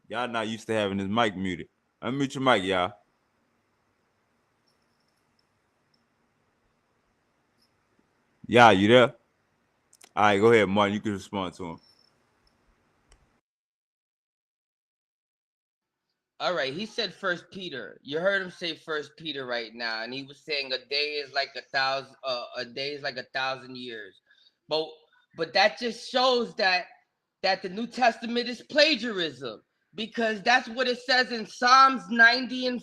Y'all not used to having his mic muted. Unmute your mic, y'all. Yeah, you there? All right, go ahead, Martin. You can respond to him. All right, he said First Peter. You heard him say First Peter right now, and he was saying a day is like 1,000. A day is like 1,000 years. But that just shows that the New Testament is plagiarism, because that's what it says in Psalms 90:4.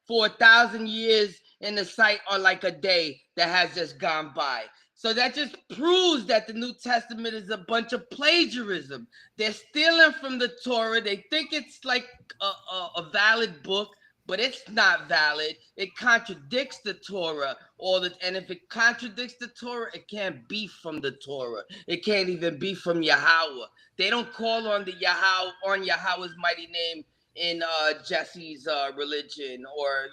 For 1,000 years in the sight are like a day that has just gone by. So that just proves that the New Testament is a bunch of plagiarism. They're stealing from the Torah. They think it's like a valid book, but it's not valid. It contradicts the Torah. And if it contradicts the Torah, it can't be from the Torah. It can't even be from Yahweh. They don't call on Yahweh's mighty name in Jesse's religion, or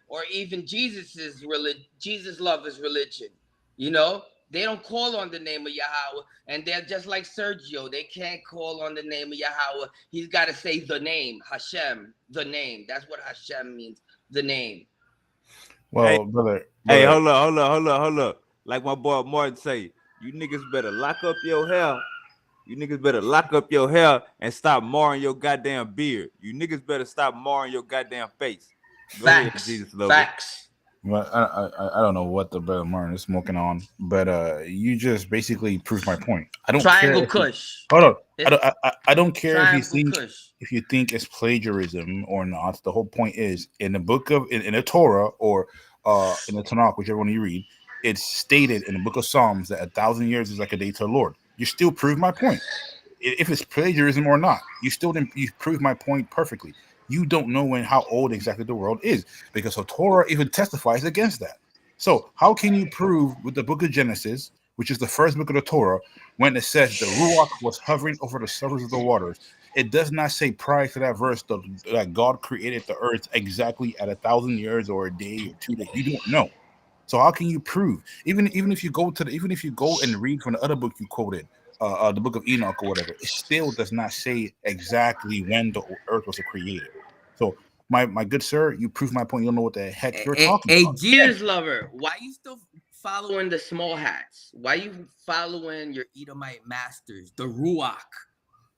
or even Jesus's religion, Jesus lovers religion. They don't call on the name of Yahweh, and they're just like Sergio. They can't call on the name of Yahweh. He's got to say the name, Hashem, the name. That's what Hashem means, the name. Well, Hey, brother, hey, hold up. Like my boy Martin say, you niggas better lock up your hair. You niggas better lock up your hair and stop marring your goddamn beard. You niggas better stop marring your goddamn face. Go ahead, Jesus lover. Facts. well, I don't know what the brother Martin is smoking on, but you just basically proved my point. I don't Triangle care. Kush. Hold on. I don't care Triangle if you think it's plagiarism or not. The whole point is in the book of in the Torah or in the Tanakh, whichever one you read, it's stated in the book of Psalms that 1,000 years is like a day to the Lord. You still prove my point. If it's plagiarism or not, you prove my point perfectly. You don't know how old exactly the world is, because the Torah even testifies against that. So how can you prove with the book of Genesis, which is the first book of the Torah, when it says the Ruach was hovering over the surface of the waters? It does not say prior to that verse that God created the earth exactly at 1,000 years or a day or 2 days. You don't know. So how can you prove? Even if you go and read from the other book you quoted, the book of Enoch or whatever, it still does not say exactly when the earth was created. So my good sir, you prove my point. You don't know what the heck you're talking about. Jesus lover, why you still following the small hats? Why you following your Edomite masters, the Ruach?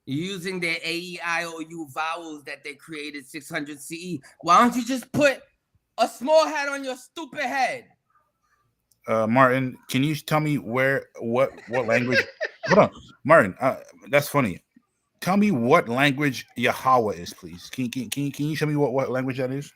Using their A-E-I-O-U vowels that they created 600 CE. Why don't you just put a small hat on your stupid head? Martin, can you tell me what language? Hold on, Martin. That's funny. Tell me what language Yahweh is, please. Can you show me what language that is?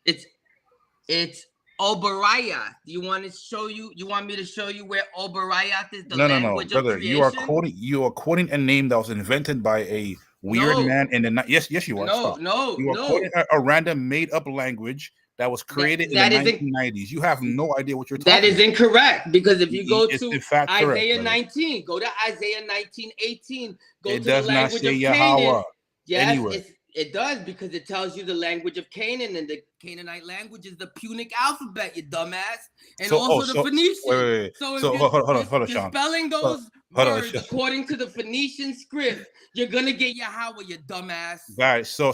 It's Oberayah. Do you want to show you? You want me to show you where Oberayah is? No, brother. You are quoting a name that was invented by a weird man in the yes, you are. You are quoting a random made up language that was created in the 1990s. You have no idea what you're talking about. That is incorrect, because if you go to Isaiah 19, go to Isaiah 19:18. Go it to does the not language say of Yahweh. Canaan. Yes, anywhere. It does, because it tells you the language of Canaan, and the Canaanite language is the Punic alphabet, you dumbass, and the Phoenician. Wait. So if hold on, you're spelling those words according to the Phoenician script, you're gonna get Yahweh, you dumbass. Guys, so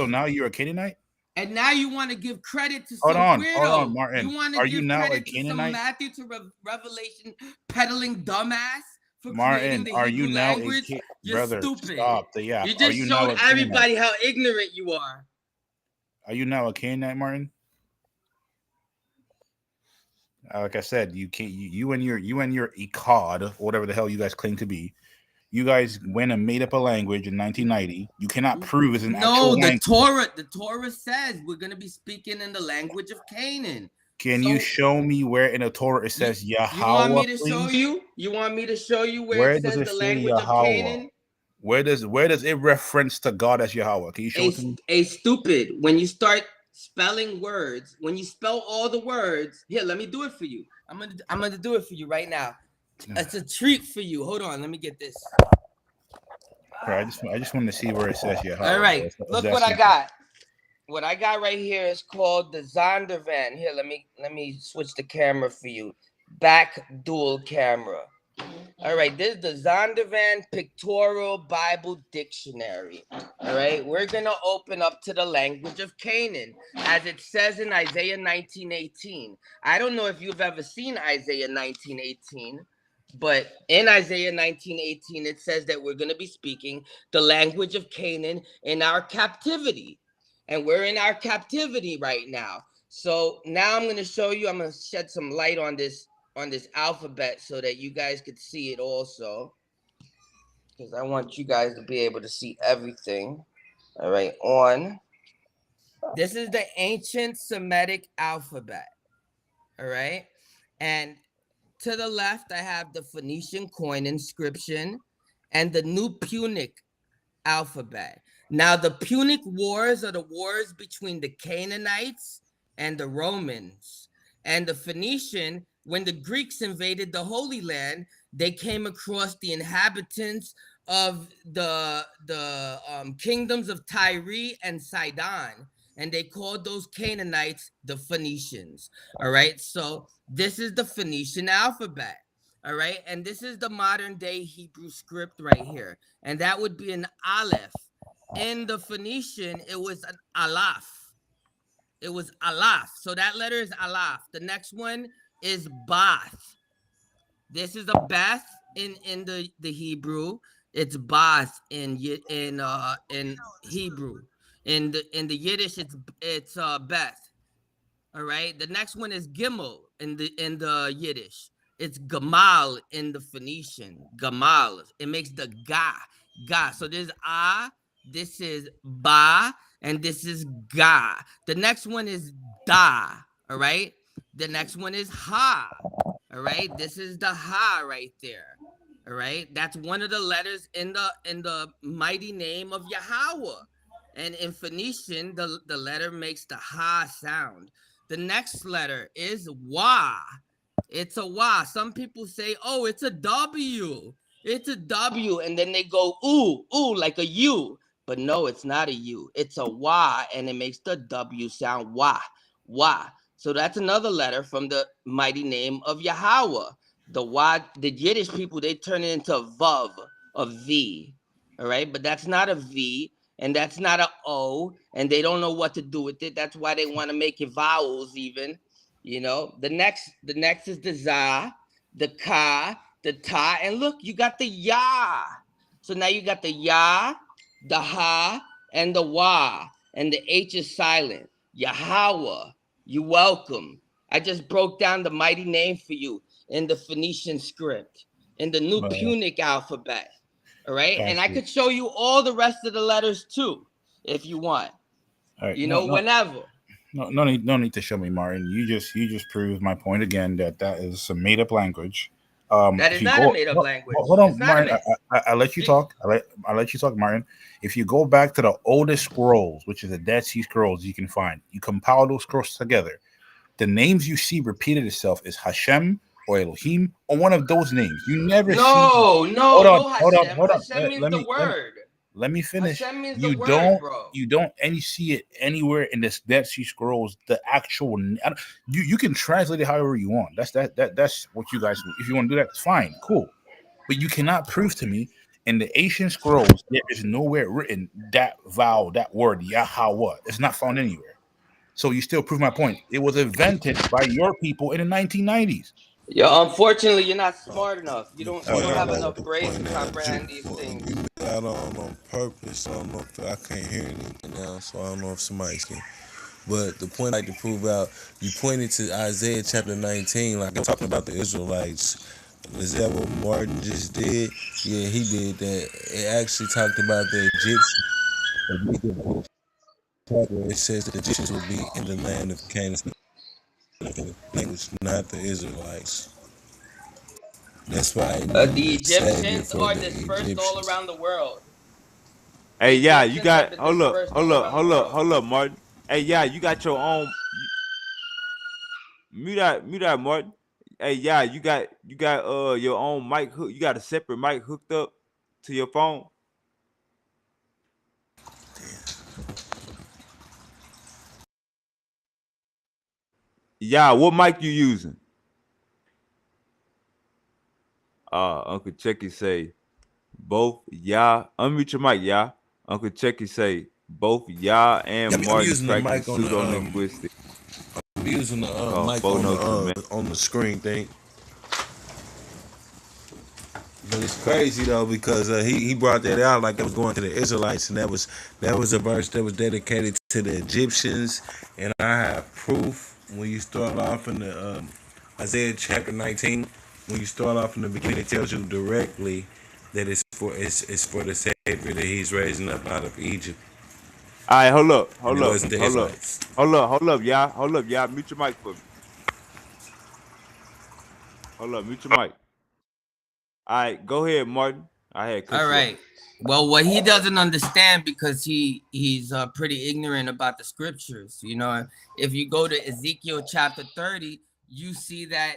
now you're a Canaanite? And now you want to give credit to hold some on, weirdo. Martin. You want to give credit to some Matthew to Revelation peddling dumbass for creating the Hebrew language. You're stupid. Stop the yap. You just showed everybody how ignorant you are. Are you now a Canaanite, Martin? Like I said, you can't. You and your Echad, or whatever the hell you guys claim to be. You guys went and made up a language in 1990. You cannot prove it's an actual language. The Torah says we're going to be speaking in the language of Canaan. Can you So show me where in the Torah it says you want Yahweh, me to show please? you? You want me to show you where it Where does says it the say language of Yahweh? Canaan? Where does it reference to God as Yahweh? Can you show it to me? A stupid. When you start spelling words, when you spell all the words, here, let me do it for you. I'm gonna do it for you right now. It's a treat for you. Hold on, let me get this. Right, I just wanted to see where it says Yahweh. All right, Bro. Is look that what I simple? got. What I got right here is called the Zondervan. Here, let me switch the camera for you. Back dual camera. All right, this is the Zondervan Pictorial Bible Dictionary. All right, we're going to open up to the language of Canaan, as it says in Isaiah 19:18. I don't know if you've ever seen Isaiah 19:18, but in Isaiah 19:18, it says that we're going to be speaking the language of Canaan in our captivity. And we're in our captivity right now. So now I'm going to show you, I'm going to shed some light on this alphabet so that you guys could see it also, because I want you guys to be able to see everything. All right, this is the ancient Semitic alphabet. All right, and to the left I have the Phoenician coin inscription and the New Punic alphabet. Now the Punic Wars are the wars between the Canaanites and the Romans. And the Phoenician, when the Greeks invaded the Holy Land, they came across the inhabitants of the kingdoms of Tyre and Sidon, and they called those Canaanites the Phoenicians. All right, so this is the Phoenician alphabet. All right, and this is the modern day Hebrew script right here, and that would be an aleph. In the Phoenician, it was an aleph. It was aleph. So that letter is aleph. The next one is bath. This is a bath in the Hebrew. It's bath in Hebrew. In the Yiddish, it's beth. All right. The next one is Gimel in the Yiddish. It's Gamal in the Phoenician. Gamal. It makes the ga. Ga. So there's this is ba, and this is ga. The next one is da. All right. The next one is ha. All right. This is the ha right there. All right. That's one of the letters in the mighty name of Yahweh. And in Phoenician, the letter makes the ha sound. The next letter is wa. It's a wa. Some people say, oh, it's a W. It's a W. And then they go, ooh, like a U. But no, it's not a U. It's a wa, and it makes the W sound wa. So that's another letter from the mighty name of Yahweh. The Yiddish people, they turn it into a vav, a V. All right, but that's not a V. And that's not an O, and they don't know what to do with it. That's why they want to make it vowels even. The next is the za, the ka, the ta, and look, you got the ya. So now you got the ya, the ha, and the wa, and the H is silent. Yahweh, you welcome. I just broke down the mighty name for you in the Phoenician script, in the New Punic alphabet. All right. And I could show you all the rest of the letters too, if you want. All right. Whenever. No need to show me, Martin. You just proved my point again that is a made up language. That is not a made up language. Hold on, Martin. I let you talk. I let you talk, Martin. If you go back to the oldest scrolls, which is the Dead Sea Scrolls, you can find. You compile those scrolls together. The names you see repeated itself is Hashem or Elohim or one of those names. You never see. No, Hashem. Hold on. Hashem means the word. Let me finish. Hashem means the word, bro. You don't see it anywhere in this Dead Sea Scrolls. The actual you can translate it however you want. That's what you guys. If you want to do that, it's fine, cool. But you cannot prove to me in the ancient scrolls there is nowhere written that vowel, that word Yahweh. It's not found anywhere. So you still prove my point. It was invented by your people in the 1990s. Yo, unfortunately, you're not smart enough. You don't have enough brains to comprehend these things. You got on purpose. I don't know if I can't hear anything now, so I don't know if somebody's can. But the point I like to prove out, you pointed to Isaiah chapter 19, like I'm talking about the Israelites. Is that what Martin just did? Yeah, he did that. It actually talked about the Egyptians. It says the Egyptians will be in the land of Canaan. language, not the Israelites. That's why it The needed a savior Egyptians for are the dispersed all Egyptians. around the world. The Hey, yeah, you Egyptians have got been hold up, dispersed hold all up, around the hold up, world. hold up, Martin. Hey, yeah, you got your own. Mute that, Martin. Hey, yeah, you got your own mic hook. You got a separate mic hooked up to your phone. Yeah, what mic you using? Uncle Checky say both. Yeah, unmute your mic. Yeah, Uncle Checky say both. Yeah, and Yeah, I'm Martin using the practice mic on the pseudo-linguistic. I'm using the Called mic Four Notes and Man. on the screen thing. But it's crazy though because he brought that out like it was going to the Israelites, and that was a verse that was dedicated to the Egyptians, and I have proof when you start off in the Isaiah chapter 19. When you start off in the beginning, it tells you directly that it's for the Savior that He's raising up out of Egypt, All right, and it wasn't the Israelites. hold up, yeah. Mute your mic for me. Hold up, mute your mic. All right, go ahead, Martin. I had cut All you off. right. Well, what he doesn't understand because he's pretty ignorant about the scriptures. You know, if you go to Ezekiel chapter 30, you see that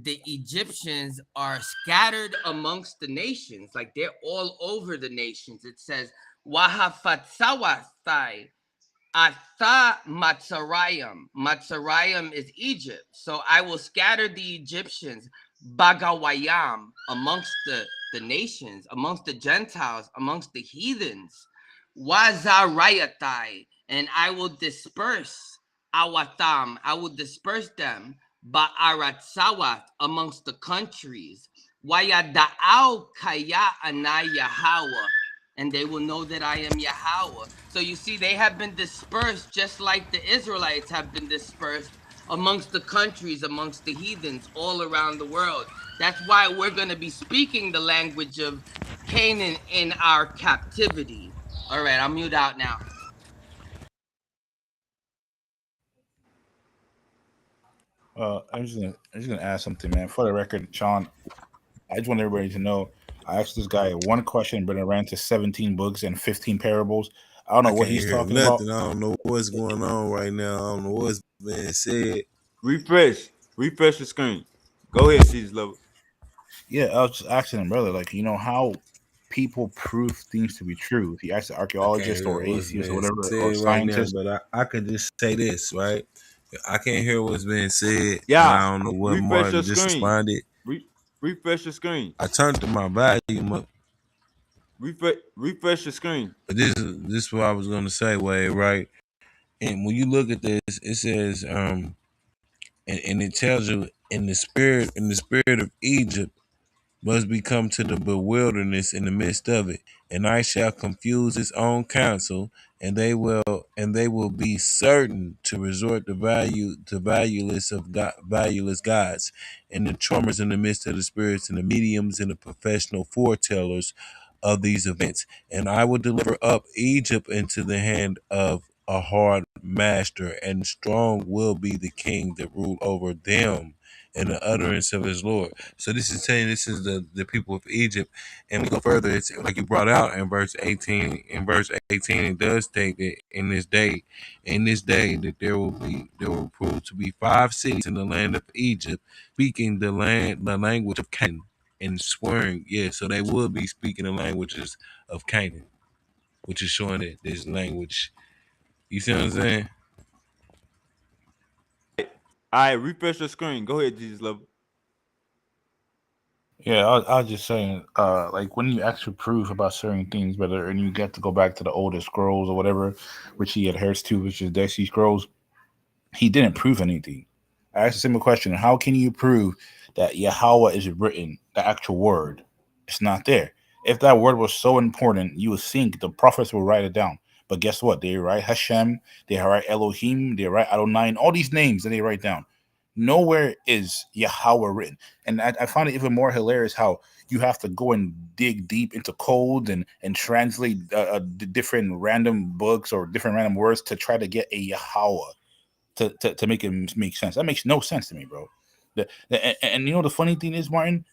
the Egyptians are scattered amongst the nations, like they're all over the nations. It says, Wahafatsawasai Atha Matsarayim. Matsarayim is Egypt. So I will scatter the Egyptians, Bagawayam, amongst the nations, amongst the Gentiles, amongst the heathens. Wazarayatai. And I will disperse Awatam. I will disperse them. Ba'aratsawat, amongst the countries. Wayada'au kaya anayahawa, and they will know that I am Yahweh. So you see, they have been dispersed just like the Israelites have been dispersed amongst the countries, amongst the heathens all around the world. That's why we're going to be speaking the language of Canaan in our captivity. All right, I'm mute out now. I'm just gonna add something, man. For the record, Sean, I just want everybody to know I asked this guy one question, but it ran to 17 books and 15 parables. I don't I know what can't he's hear talking about. nothing. I don't know what's going on right now. I don't know what's being said. Refresh the screen. Go ahead, Jesus Lover. Yeah, I was just asking him, brother, like, how people prove things to be true. He asked the I can't archaeologist hear or what's atheist or being whatever or said right now, scientist. but I could just say this, right? I can't hear what's being said, and Yeah, I don't know what refresh your Martin just screen. responded. Refresh your screen. I turned to my volume up, Refresh your screen. but this is what I was gonna say, Wade, right? And when you look at this, it says, and it tells you in the spirit of Egypt must become to the bewilderness in the midst of it, and I shall confuse its own counsel, and they will be certain to resort to valueless gods, and the charmers in the midst of the spirits, and the mediums and the professional foretellers of these events. And I will deliver up Egypt into the hand of a hard master, and strong will be the king that rule over them in the utterance of his Lord. So this is saying this is the people of Egypt. And we go further, it's like you brought out in verse 18. In verse 18, it does state that in this day that there will prove to be 5 cities in the land of Egypt, speaking the language of Canaan and swearing. Yeah, so they will be speaking the languages of Canaan, which is showing that this language. You see what I'm saying? All right, refresh your screen. Go ahead, Jesus Lover. Yeah, I was just saying, like when you actually prove about certain things, whether and you get to go back to the oldest scrolls or whatever, which he adheres to, which is Dead Sea Scrolls, he didn't prove anything. I asked a simple question: how can you prove that Yahweh is written, the actual word? It's not there. If that word was so important, you would think the prophets would write it down. But guess what? They write Hashem, they write Elohim, they write Adonai, and all these names that they write down. Nowhere is Yahweh written. And I find it even more hilarious how you have to go and dig deep into code and translate different random books or different random words to try to get a Yahweh. to make it make sense. That makes no sense to me, bro. And you know the funny thing is, Martin,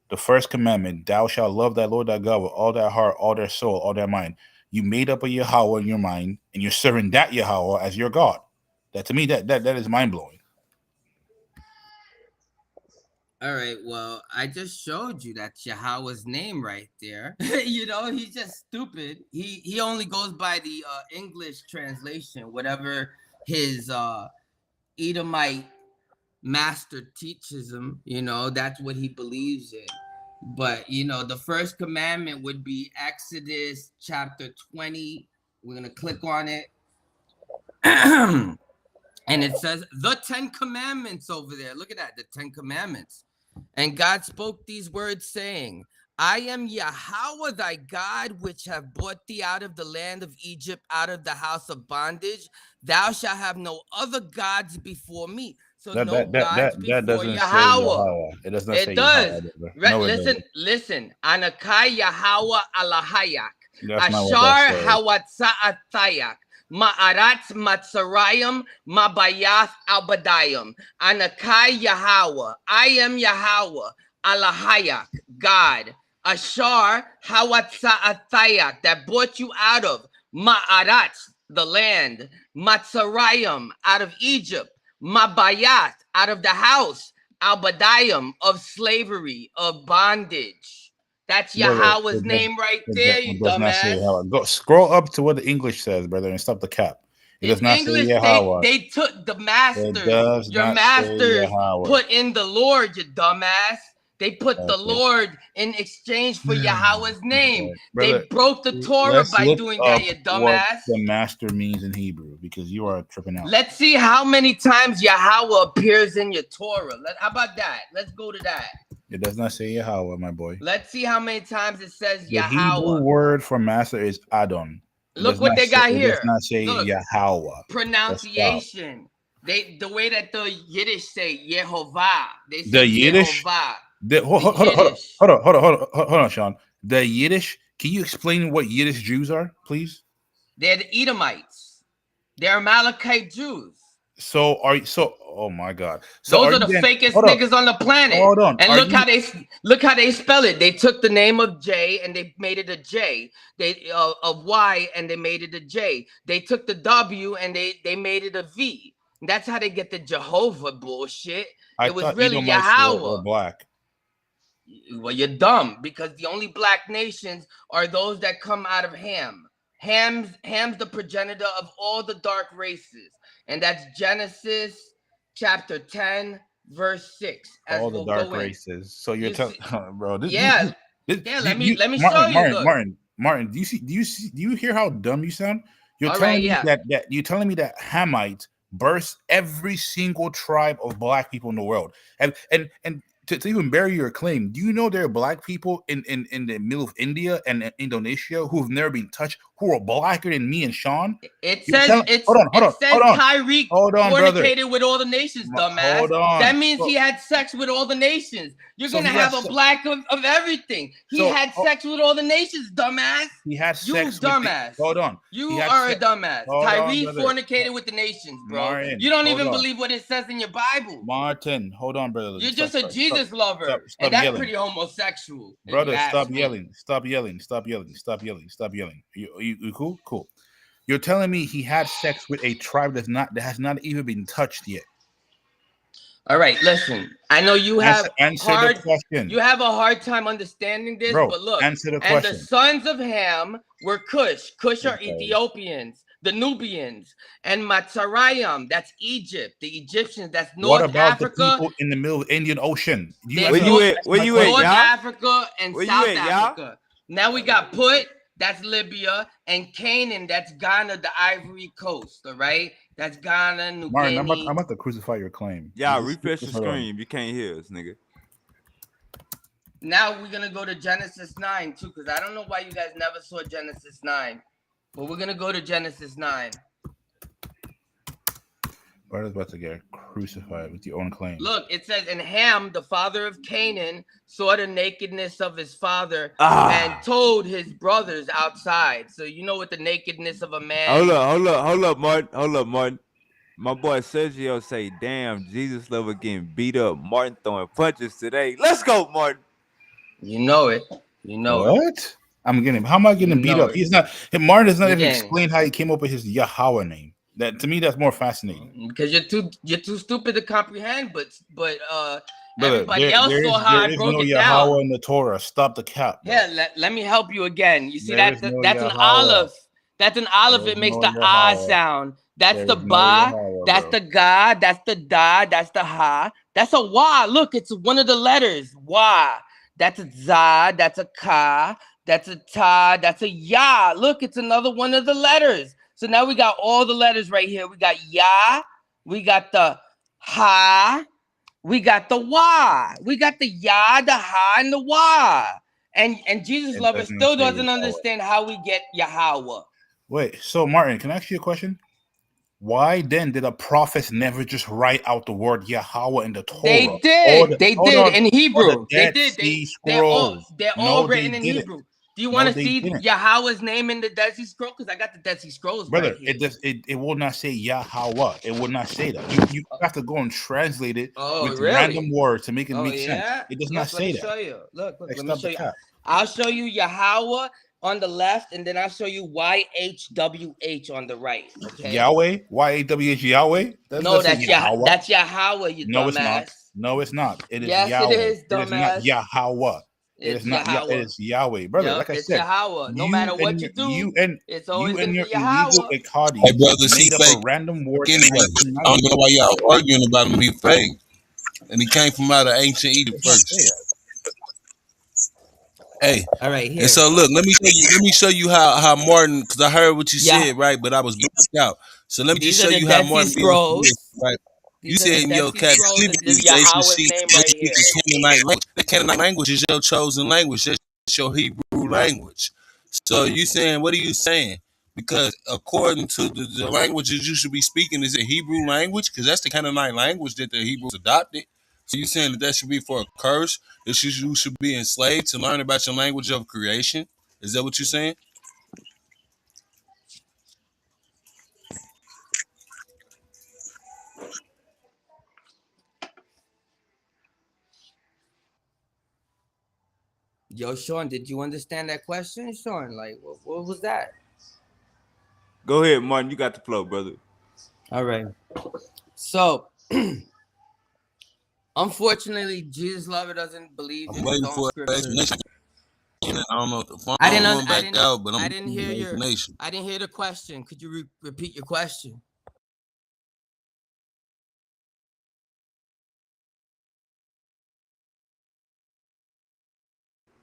the first commandment, thou shalt love thy Lord thy God with all thy heart, all their soul, all their mind. You made up a Yahweh in your mind, and you're serving that Yahweh as your God. That to me, that is mind blowing. All right, well, I just showed you that's Yahweh's name right there. You know, he's just stupid. He only goes by the English translation, whatever his Edomite master teaches him, you know, that's what he believes in. But, you know, the first commandment would be Exodus chapter 20. We're going to click on it. And it says the 10 commandments over there. Look at that, the 10 commandments. And God spoke these words, saying, I am Yahweh thy God, which have brought thee out of the land of Egypt, out of the house of bondage. Thou shalt have no other gods before me. So no gods before doesn't Yahweh. say Yahweh. It does not say does. Yahweh. No, Listen. Anakai Yahweh Alahayak. That's Ashar Hawatza'atayak. Ma'aratz Matzarayim, Mabayath Albadayim. Anakai Yahweh. I am Yahweh. Alahayak, God. Ashar Hawatza'atayak, that brought you out of Ma'aratz, the land. Matzarayim, out of Egypt. Mabayath, out of the house. Albadayim, of slavery, of bondage. That's Yahweh's name right there, you dumbass. Go scroll up to what the English says, brother, and stop the cap. It does not English, say Yahweh. They took the masters. Your masters put in the Lord, you dumbass. They put the Lord in exchange for Yahweh's name. Brother, they broke the Torah by doing that, you dumbass. What the master means in Hebrew, because you are tripping out. Let's see how many times Yahweh appears in your Torah. How about that? Let's go to that. It does not say Yahweh, my boy. Let's see how many times it says the Yahweh. The Hebrew word for master is Adon. Look what they got here. It does not say Yahweh. Pronunciation. The way that the Yiddish say Yehovah. They say the Yiddish. Yehovah. Hold on, Sean. The Yiddish. Can you explain what Yiddish Jews are, please? They're the Edomites. They're Amalekite Jews. Oh my God! So those are the fakest niggas on the planet. Hold on, and look how they spell it. They took the name of J and they made it a J. Of Y and they made it a J. They took the W and they made it a V. And that's how they get the Jehovah bullshit. It was really Yahweh. Were black. Well, you're dumb because the only black nations are those that come out of Ham. Ham's the progenitor of all the dark races. And that's Genesis chapter 10, verse 6. All the dark races. So you're telling, bro. Let me show you. Martin, do you hear how dumb you sound? You're telling me that Hamites burst every single tribe of black people in the world. And to even bury your claim, do you know there are black people in the middle of India and Indonesia who have never been touched, who are blacker than me and Sean? It says Tyreek fornicated with all the nations, dumbass. Hold on. That means he had sex with all the nations. You're gonna have a black of everything. He had sex with all the nations, dumbass. He had sex. Dumbass. Hold on. You are a dumbass. Tyreek fornicated with the nations, bro. Martin, you don't even believe what it says in your Bible. Martin, hold on, brother. You're just a Jesus lover, and that's pretty homosexual. Brother, stop yelling. You cool? Cool. You're telling me he had sex with a tribe that has not even been touched yet. All right, listen. I know you have the question. You have a hard time understanding this, bro, but look. Answer the question. And the sons of Ham were Cush. Cush are Ethiopians, the Nubians, and Matzarayim. That's Egypt. The Egyptians. That's North Africa. What about the people in the middle of the Indian Ocean? Where you at? North Africa and South Africa. Now we got Put. That's Libya, and Canaan, that's Ghana, the Ivory Coast, all right? That's Ghana, New Guinea. Martin, I'm about to crucify your claim. Yeah, refresh the screen. You can't hear us, nigga. Now we're going to go to Genesis 9, too, because I don't know why you guys never saw Genesis 9. But we're going to go to Genesis 9. Brother's about to get crucified with your own claim. Look, it says, and Ham, the father of Canaan, saw the nakedness of his father and told his brothers outside. So you know what the nakedness of a man. Hold up, Martin. My boy Sergio say, "Damn, Jesus lover getting beat up. Martin throwing punches today. Let's go, Martin." You know it. You know it. What? I'm getting. How am I getting You beat know up? it. He's not. Martin has not even Again, explained how he came up with his Yahweh name. That to me, that's more fascinating. because you're too stupid to comprehend. But Brother, everybody else saw how there I is broke no it down. Yahweh in the Torah. Stop the cap, bro. Yeah, let me help you again. You see There is no that's an Yahweh. aleph. That's an aleph. There is It makes no the ah Yahweh. sound. That's There the is no ba. Yahweh, That's bro. the ga. That's the da. That's the ha. That's a wa. Look, it's one of the letters. Wa. That's a za. That's a ka. That's a ta. That's a ya. Look, it's another one of the letters. So now we got all the letters right here. We got ya. We got the ha. We got the wa. We got the ya, the ha, and the wa. And Jesus It lover doesn't still say doesn't Yahweh. understand how we get Yahweh. Wait, so Martin, can I ask you a question? Why then did the prophets never just write out the word Yahweh in the Torah? They did. They hold did on, in or Hebrew. the They Dead did. Sea Scrolls? They're all No, they written in didn't. Hebrew. Do you No, want to they see didn't. Yahweh's name in the Dead Sea Scroll? Because I got the Dead Sea Scrolls Brother, right here. it will not say Yahweh. It will not say that. You have to go and translate it with really? random words to make it Oh make sense. yeah. It does Look, not say let me that. show you. Look, Like, let me stop show the you. cap. I'll show you Yahweh on the left, and then I'll show you YHWH on the right. Okay. Yahweh, YAWH, Yahweh. That's No, not say Yahweh. that's Yahweh, you No, it's not. dumbass. No, it's not. It is Yes, it Yahweh. is, It is not dumbass. Yahweh. It It's is not. It Yahweh. is Yahweh, brother. Yep, Like I it's said, Yahweh. No matter what you do, it's always you and gonna your be illegal Yahweh. Ekadi Hey, brother, he made up a fake random word in anyway. I don't 1990. know why y'all arguing about him. He fake, and he came from out of ancient Egypt Let's not say first. that. Hey, All right, here. and so look, let me show you how Martin, because I heard what you Yeah. said, right? But I was blacked out. So let me just These show are the you how Dead Sea Martin be on Scrolls. this, right? You These are said the in Dead your Sea Scrolls. captivity, This is Jason Yahweh's Sheets, name you right speak here. the Canaanite language. The Canaanite language is your chosen language. That's your Hebrew language. So you saying, what are you saying? Because according to the languages you should be speaking, is it Hebrew language? Because that's the Canaanite language that the Hebrews adopted. So you saying that should be for a curse? That you should be enslaved to learn about your language of creation? Is that what you're saying? Yo, Sean, did you understand that question, Sean? Like, what was that? Go ahead, Martin. You got the flow, brother. All right. So, unfortunately, Jesus lover doesn't believe I'm in his waiting own for an scriptures. explanation. I don't know if the phone I didn't. going back out, but I'm I didn't hear an your. explanation. I didn't hear the question. Could you repeat your question?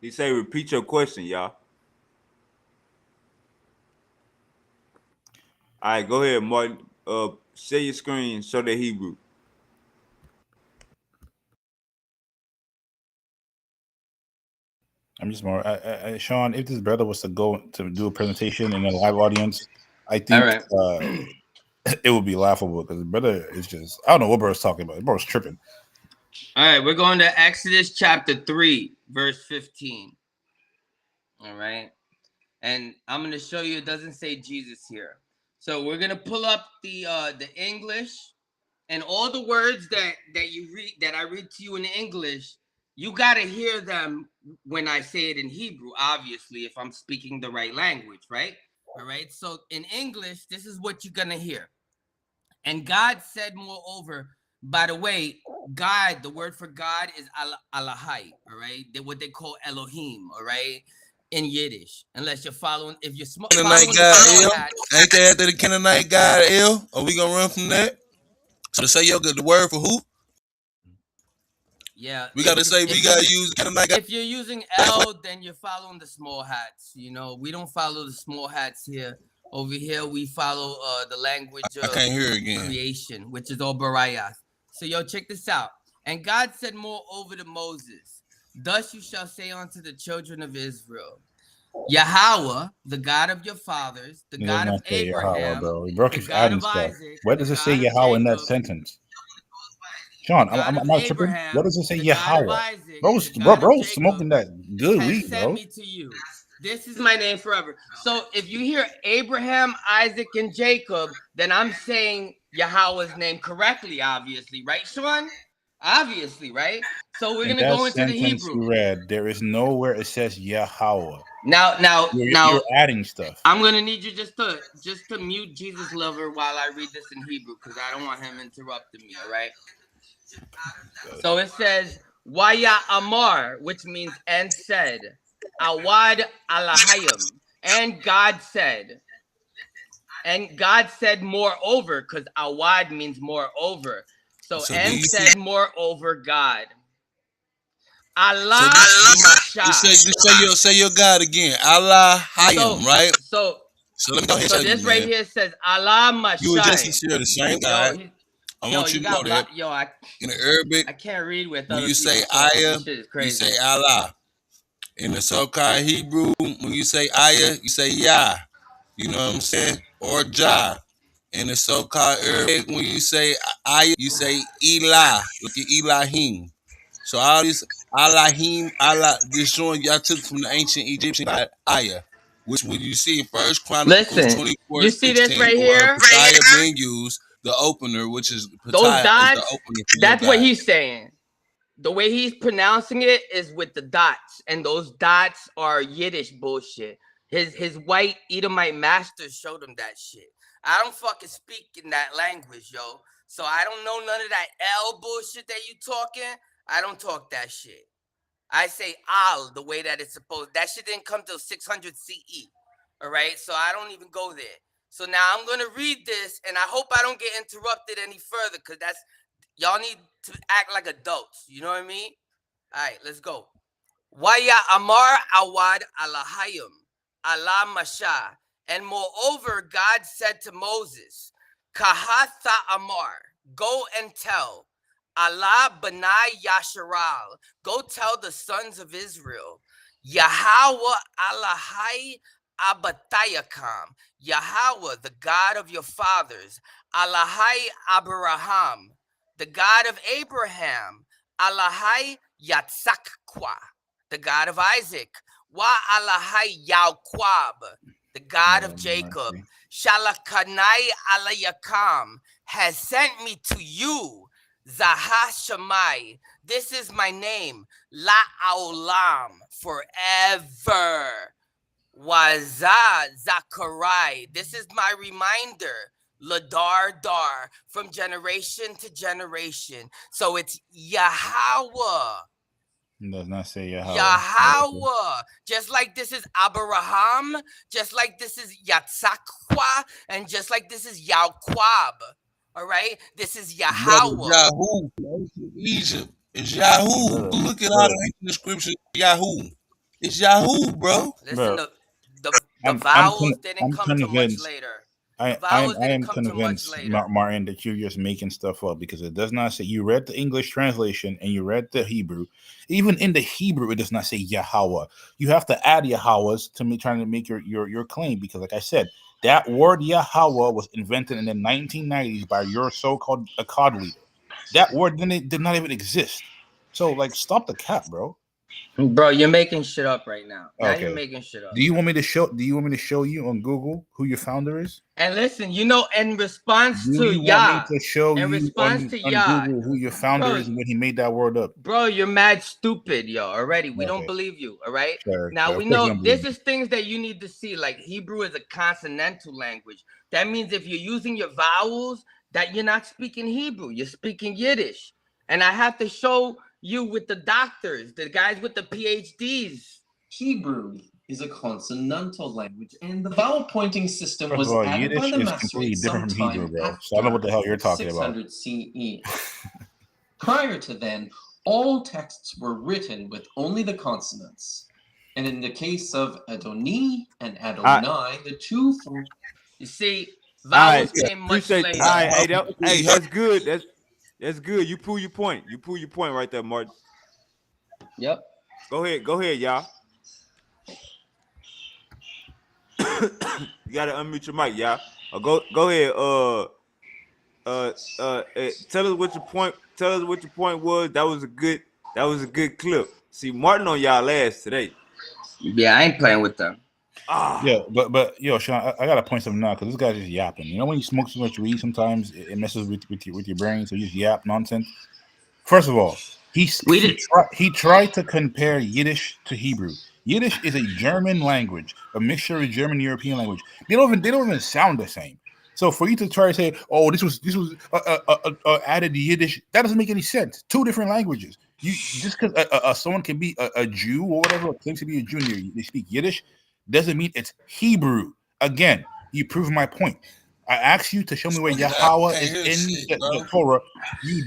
He say, repeat your question, y'all. All right, go ahead, Martin. Share your screen. Show the Hebrew. I'm just more, Sean. If this brother was to go to do a presentation in a live audience, I think it would be laughable because the brother is just, I don't know what bro's talking about. The bro's tripping. All right, we're going to Exodus chapter 3, verse 15. All right. And I'm going to show you it doesn't say Jesus here. So we're going to pull up the English, and all the words that you read, that I read to you in English, you got to hear them when I say it in Hebrew, obviously, if I'm speaking the right language, right? All right. So in English, this is what you're going to hear. And God said, moreover, by the way, God, the word for God is Alahai, all right? What they call Elohim, all right? In Yiddish, unless you're following, if you're Canaanite following the God small ill? hat. Ain't that after the Canaanite God ill? Are we gonna run from that? So to say yo the word for who? Yeah, We gotta say we gotta use Canaanite God. if you're using L, then you're following the small hats. You know, we don't follow the small hats here. Over here, we follow the language I of can't hear again. creation, which is all Barayath. So, yo, check this out. And God said moreover to Moses, thus you shall say unto the children of Israel, Yahweh, the God of your fathers, the God of Abraham, Yahweh, bro. He broke the his God adding of stuff. Isaac, Where the does it say God of Yahweh in that Jacob, sentence? Sean, God I'm of not tripping. Abraham, What does it say the God of Yahweh? Isaac, the God of Bro, Jacob, smoking that good has weed, sent bro. me to you. This is my name forever. So if you hear Abraham, Isaac, and Jacob, then I'm saying Yahweh's name correctly, obviously, right, Sean? Obviously, right? So we're In gonna that go into the sentence Hebrew. you read, there is nowhere it says Yahweh. Now, You're adding stuff. I'm gonna need you just to mute Jesus Lover while I read this in Hebrew because I don't want him interrupting me. All right. So it says Waya Amar, which means and said, Awad Alahayim, and God said. And God said moreover, because Awad means moreover. So and said moreover God. Allah Masha. You say your God again. Allah Hayim, right? So let me go ahead and tell this you, right man. here says Allah Masha. You and Jesse share the same God. I want you to know that. In the Arabic, I can't read with when other you say people talking. ayah, This shit is you crazy. say Allah. In the so-called Hebrew, when you say ayah, you say Yah. You know what I'm saying? Or Jah. In the so-called Arabic, when you say ayah, you say Elah, like Elohim. So all these Elohim, Allah, this showing y'all took from the ancient Egyptian ayah, which when you see in First Chronicles Listen, 24:16, you see this right or here? Messiah being used, the opener, which is Those Ptah, is the dots, opener for your that's what God. he's saying. The way he's pronouncing it is with the dots, and those dots are Yiddish bullshit. His white Edomite masters showed him that shit. I don't fucking speak in that language, yo. So I don't know none of that L bullshit that you talking. I don't talk that shit. I say al the way that it's supposed. That shit didn't come till 600 CE. All right, so I don't even go there. So now I'm gonna read this, and I hope I don't get interrupted any further, cause that's y'all need to act like adults. You know what I mean? All right, let's go. Waya Amar Awad Alahayim, Allah Masha. And moreover, God said to Moses, Kahatha Amar, go and tell Allah Benai Yasharal, go tell the sons of Israel, Yahweh Alahai Abatayakam, Yahweh, the God of your fathers, Alahai Abraham, the God of Abraham, Alahai Yatsakwa, the God of Isaac, Wa Alahai Yauquab, the God of Jacob, Shalakanai Alayakam, has sent me to you, Zahah Shammai. This is my name, La Aulam, forever. Wazah Zachariah. This is my reminder. Ladar Dar, from generation to generation. So it's Yahweh. It does not say Yahweh. Yahweh. Just like this is Abraham, just like this is Yatsakwa, and just like this is Yauquab. All right? This is Yahweh. Yahoo, Egypt. It's Yahoo. Look at all the ancient scriptures. Yahoo. It's Yahoo, bro. Listen, the vowels didn't come till much later. I am convinced, Martin, that you're just making stuff up because it does not say. You read the English translation and you read the Hebrew. Even in the Hebrew, it does not say Yahweh. You have to add Yahwehs to me trying to make your claim because, like I said, that word Yahweh was invented in the 1990s by your so-called Akkad leader. That word did not even exist. So, like, stop the cap, bro. Bro, you're making shit up right now. Now Okay. you're making shit up. Do you want me to show you on Google who your founder is? And listen, in response to Yah, want me to show you on Google who your founder is and when he made that word up? Bro, you're mad stupid, yo. Already, we don't believe you. All right. Now we know this is things that you need to see. Like Hebrew is a consonantal language. That means if you're using your vowels, that you're not speaking Hebrew. You're speaking Yiddish. And I have to show you with the doctors, the guys with the PhDs. Hebrew is a consonantal language, and the vowel pointing system was added by the Masoretes sometime after so I don't know what the hell you're talking 600 CE. Prior to then, all texts were written with only the consonants. And in the case of Adoni and Adonai, the two forms. You see, vowels came much later. Hey, that's good. That's good. You prove your point. You prove your point right there, Martin. Yep. Go ahead, y'all. You gotta unmute your mic, y'all. Go ahead. Tell us what your point. Tell us what your point was. That was a good clip. See, Martin on y'all ass today. Yeah, I ain't playing with them. Yeah, but yo, Sean, I gotta point something out because this guy's just yapping. You know, when you smoke so much weed, sometimes it messes with your brain, so you just yap nonsense. First of all, he tried to compare Yiddish to Hebrew. Yiddish is a German language, a mixture of German European language. They don't even sound the same. So for you to try to say, "Oh, this was added Yiddish," that doesn't make any sense. Two different languages. You just because someone can be a Jew or whatever, or claims to be a Jew, and they speak Yiddish, doesn't mean it's Hebrew. Again, you prove my point. I asked you to show me where Yahweh is in the Torah. You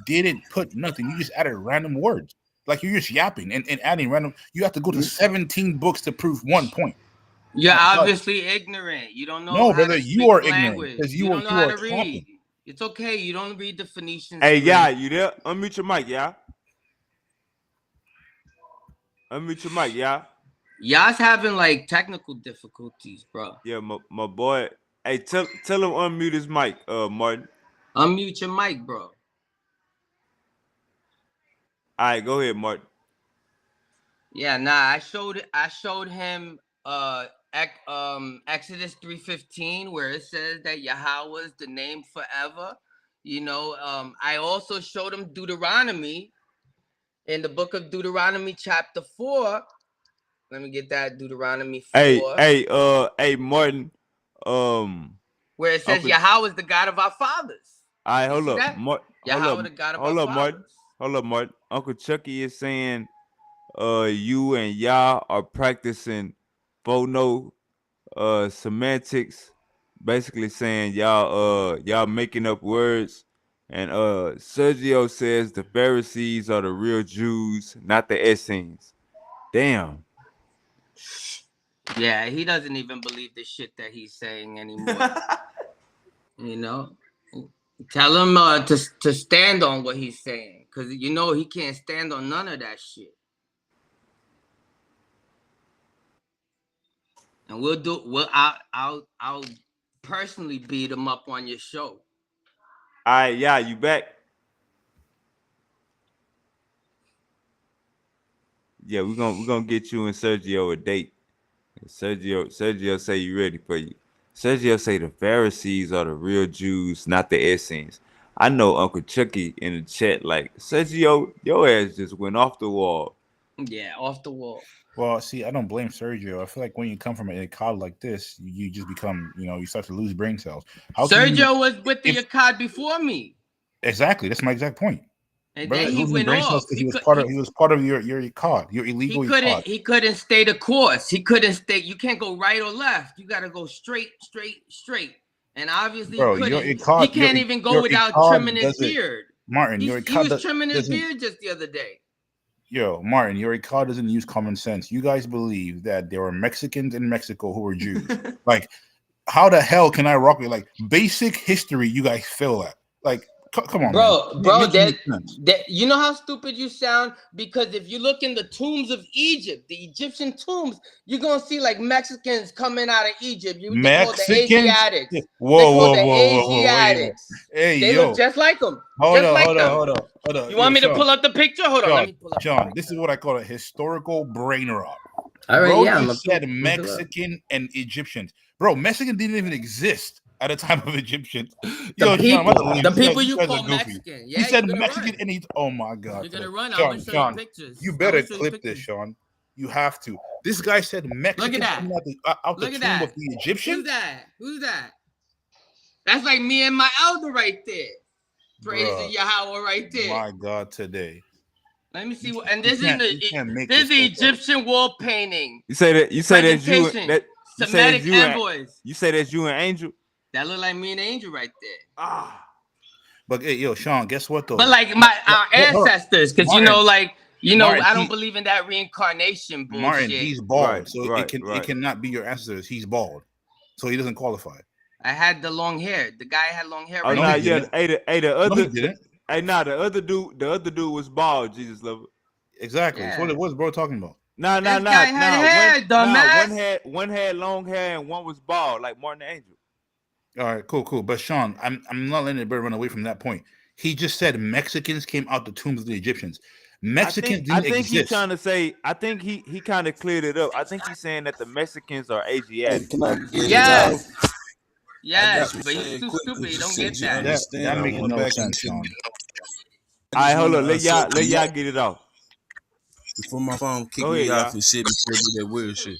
didn't put nothing. You just added random words. Like you're just yapping and adding random. You have to go to 17 books to prove one point. You're obviously ignorant. You don't know No, how brother, to you speak are ignorant language. because You don't know you how are to read. talking. It's okay. You don't read the Phoenician Hey, script. yeah, you there? Unmute your mic, yeah. Unmute your mic, yeah. Y'all's having like technical difficulties, bro. Yeah, my boy. Hey, tell him unmute his mic, Martin. Unmute your mic, bro. All right, go ahead, Martin. Yeah, nah, I showed him Exodus 3:15 where it says that Yahweh is the name forever. You know, I also showed him Deuteronomy in the book of Deuteronomy chapter 4. Let me get that Deuteronomy 4. Hey, Martin. Where it says Yahweh is the God of our fathers. All right, hold up. Yahweh, the God of our fathers. Martin. Hold up, Martin. Uncle Chucky is saying you and Yah are practicing phono semantics, basically saying y'all making up words. And Sergio says the Pharisees are the real Jews, not the Essenes. Damn. Yeah, he doesn't even believe the shit that he's saying anymore. You know, tell him to stand on what he's saying, because you know he can't stand on none of that shit. And I'll personally beat him up on your show. All right, yeah, you back? Yeah, we're gonna get you and Sergio a date. Sergio say you ready for you. Sergio say the Pharisees are the real Jews, not the Essenes. I know Uncle Chucky in the chat like, Sergio, your ass just went off the wall. Yeah, off the wall. Well, see, I don't blame Sergio. I feel like when you come from a Akkad like this, you just become, you start to lose brain cells. Sergio was with the Akkad before me. Exactly, that's my exact point. And then he went off. He was part of your Akkad, your illegal Akkad. He couldn't stay the course. He couldn't stay. You can't go right or left. You got to go straight. And obviously, he can't even go without trimming his beard. Martin, he was trimming his beard just the other day. Yo, Martin, your Akkad doesn't use common sense. You guys believe that there were Mexicans in Mexico who were Jews. Like, how the hell can I rock with like basic history? You guys fail at like. Come on, bro. Man. You know how stupid you sound? Because if you look in the tombs of Egypt, the Egyptian tombs, you're gonna see like Mexicans coming out of Egypt. They call the Asiatics. Whoa. Hey, they look just like them. Hold on. You want me to pull up the picture? Hold on. Let me pull up. John, this is what I call a historical brain rot. All right, Bro, said Mexican and Egyptians. Bro, Mexican didn't even exist at the time of Egyptians. The people you call Mexican. Yeah, he said Mexican and he. Oh my God! You're gonna run. Sean, you better clip this, Sean. You have to. This guy said Mexican. Look at that. Out the tomb of the Egyptians. Who's that? That's like me and my elder right there. Praise Yahweh right there. My God, today. Let me see what. And this is the Egyptian wall painting. You say that you Semitic envoys. You say that's you and Angel? That look like me and Angel right there. But hey, yo, Sean, guess what though? But like our ancestors, because Martin, Martin, I don't believe in that reincarnation bullshit. Martin, he's bald, so it cannot be your ancestors. He's bald, so he doesn't qualify. I had the long hair. The guy had long hair. Oh no, yeah. The other. No, he didn't. Hey, the other dude was bald. Jesus love it. Exactly. Yeah. So what was bro talking about? Nah. One had long hair and one was bald, like Martin the Angel. All right, cool. But Sean, I'm not letting the bird run away from that point. He just said Mexicans came out the tombs of the Egyptians. Mexicans I didn't think he's exist. trying to say. I think he kind of cleared it up. I think he's saying that the Mexicans are Hey, Asiatic. can I get it out? Yes, I yes, got you but he's said too quick stupid. because He you don't said get you that. understand. That I makes went no back sense, into. Sean. All I right, just hold want on. to Let y'all get it off. before my phone kick Go me ahead, off y'all. and shit before I do that weird shit.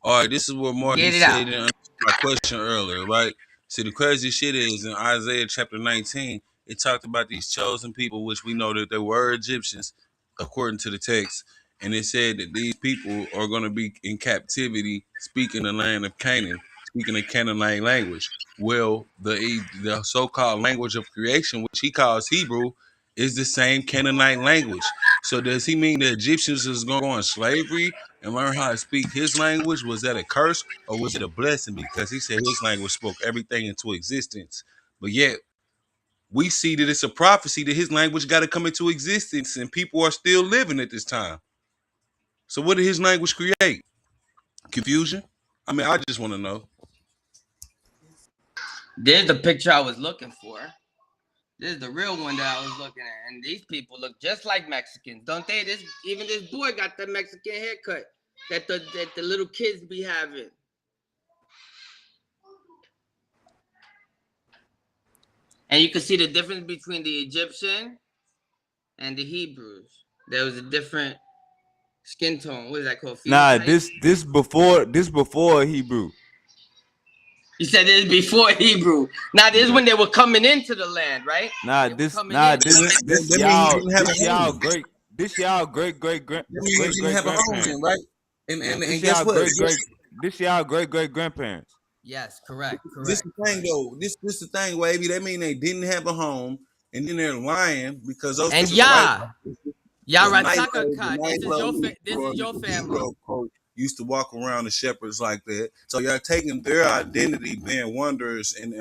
All right, this is what Marty Get it said out. in answer to my question earlier, right? See, the crazy shit is in Isaiah chapter 19, it talked about these chosen people, which we know that they were Egyptians, according to the text. And it said that these people are going to be in captivity, speaking the land of Canaan, speaking the Canaanite language. Well, the so-called language of creation, which he calls Hebrew, is the same Canaanite language. So does he mean the Egyptians is going to go in slavery and learn how to speak his language? Was that a curse or was it a blessing? Because he said his language spoke everything into existence. But yet we see that it's a prophecy that his language got to come into existence and people are still living at this time. So what did his language create? Confusion? I mean, I just want to know. There's the picture I was looking for. This is the real one that I was looking at, and these people look just like Mexicans, don't they? Even this boy got the Mexican haircut that the little kids be having. And you can see the difference between the Egyptian and the Hebrews. There was a different skin tone. What is that called? Nah, Phenotype? this before Hebrew. You said this before Hebrew. Now this is when they were coming into the land, right? Nah, They were this coming nah in. this That means he didn't have a home. this y'all great great That means he didn't have a home then, grandparents. right? And This guess y'all what? this y'all great grandparents. Yes, correct. This the thing though. This the thing, Wavy. That mean they didn't have a home, and then they're lying because those And Israelites, the this is your family. used to walk around the shepherds like that. So y'all taking their identity, being wanderers and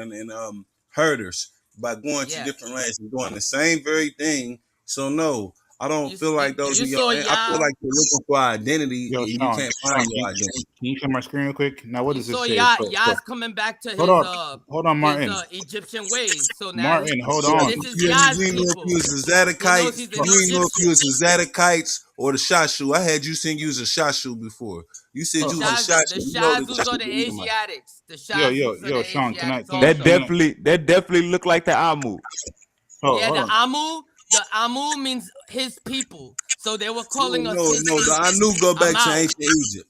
herders by going to Yeah. different lands and doing the same very thing. So no, I don't feel like those You are your. saw I feel y'all. like you're looking for identity Yo, and you Sean, can't Sean, find can your identity. you share my screen real quick? Now, what You does this saw say? Yah's coming back to Hold on, Martin. Egyptian ways. So now Martin, hold Yeah, on. this is you Yah's didn't know if people. you was the He knows Zadokites. he's You an didn't know if you Egyptian. was the Zadokites or the Shashu. I had you sing you was a Shashu before. You said you was a Shashu. The You know Shazus are the Edomite. Asiatics. The Yo, Shazus are the Sean, can I? Asiatics Can I? That also. definitely look like the Amu. Oh, Yeah, hold on. the Amu means his people. So they were calling us No, his people. the Anu go back to Amau. ancient Egypt.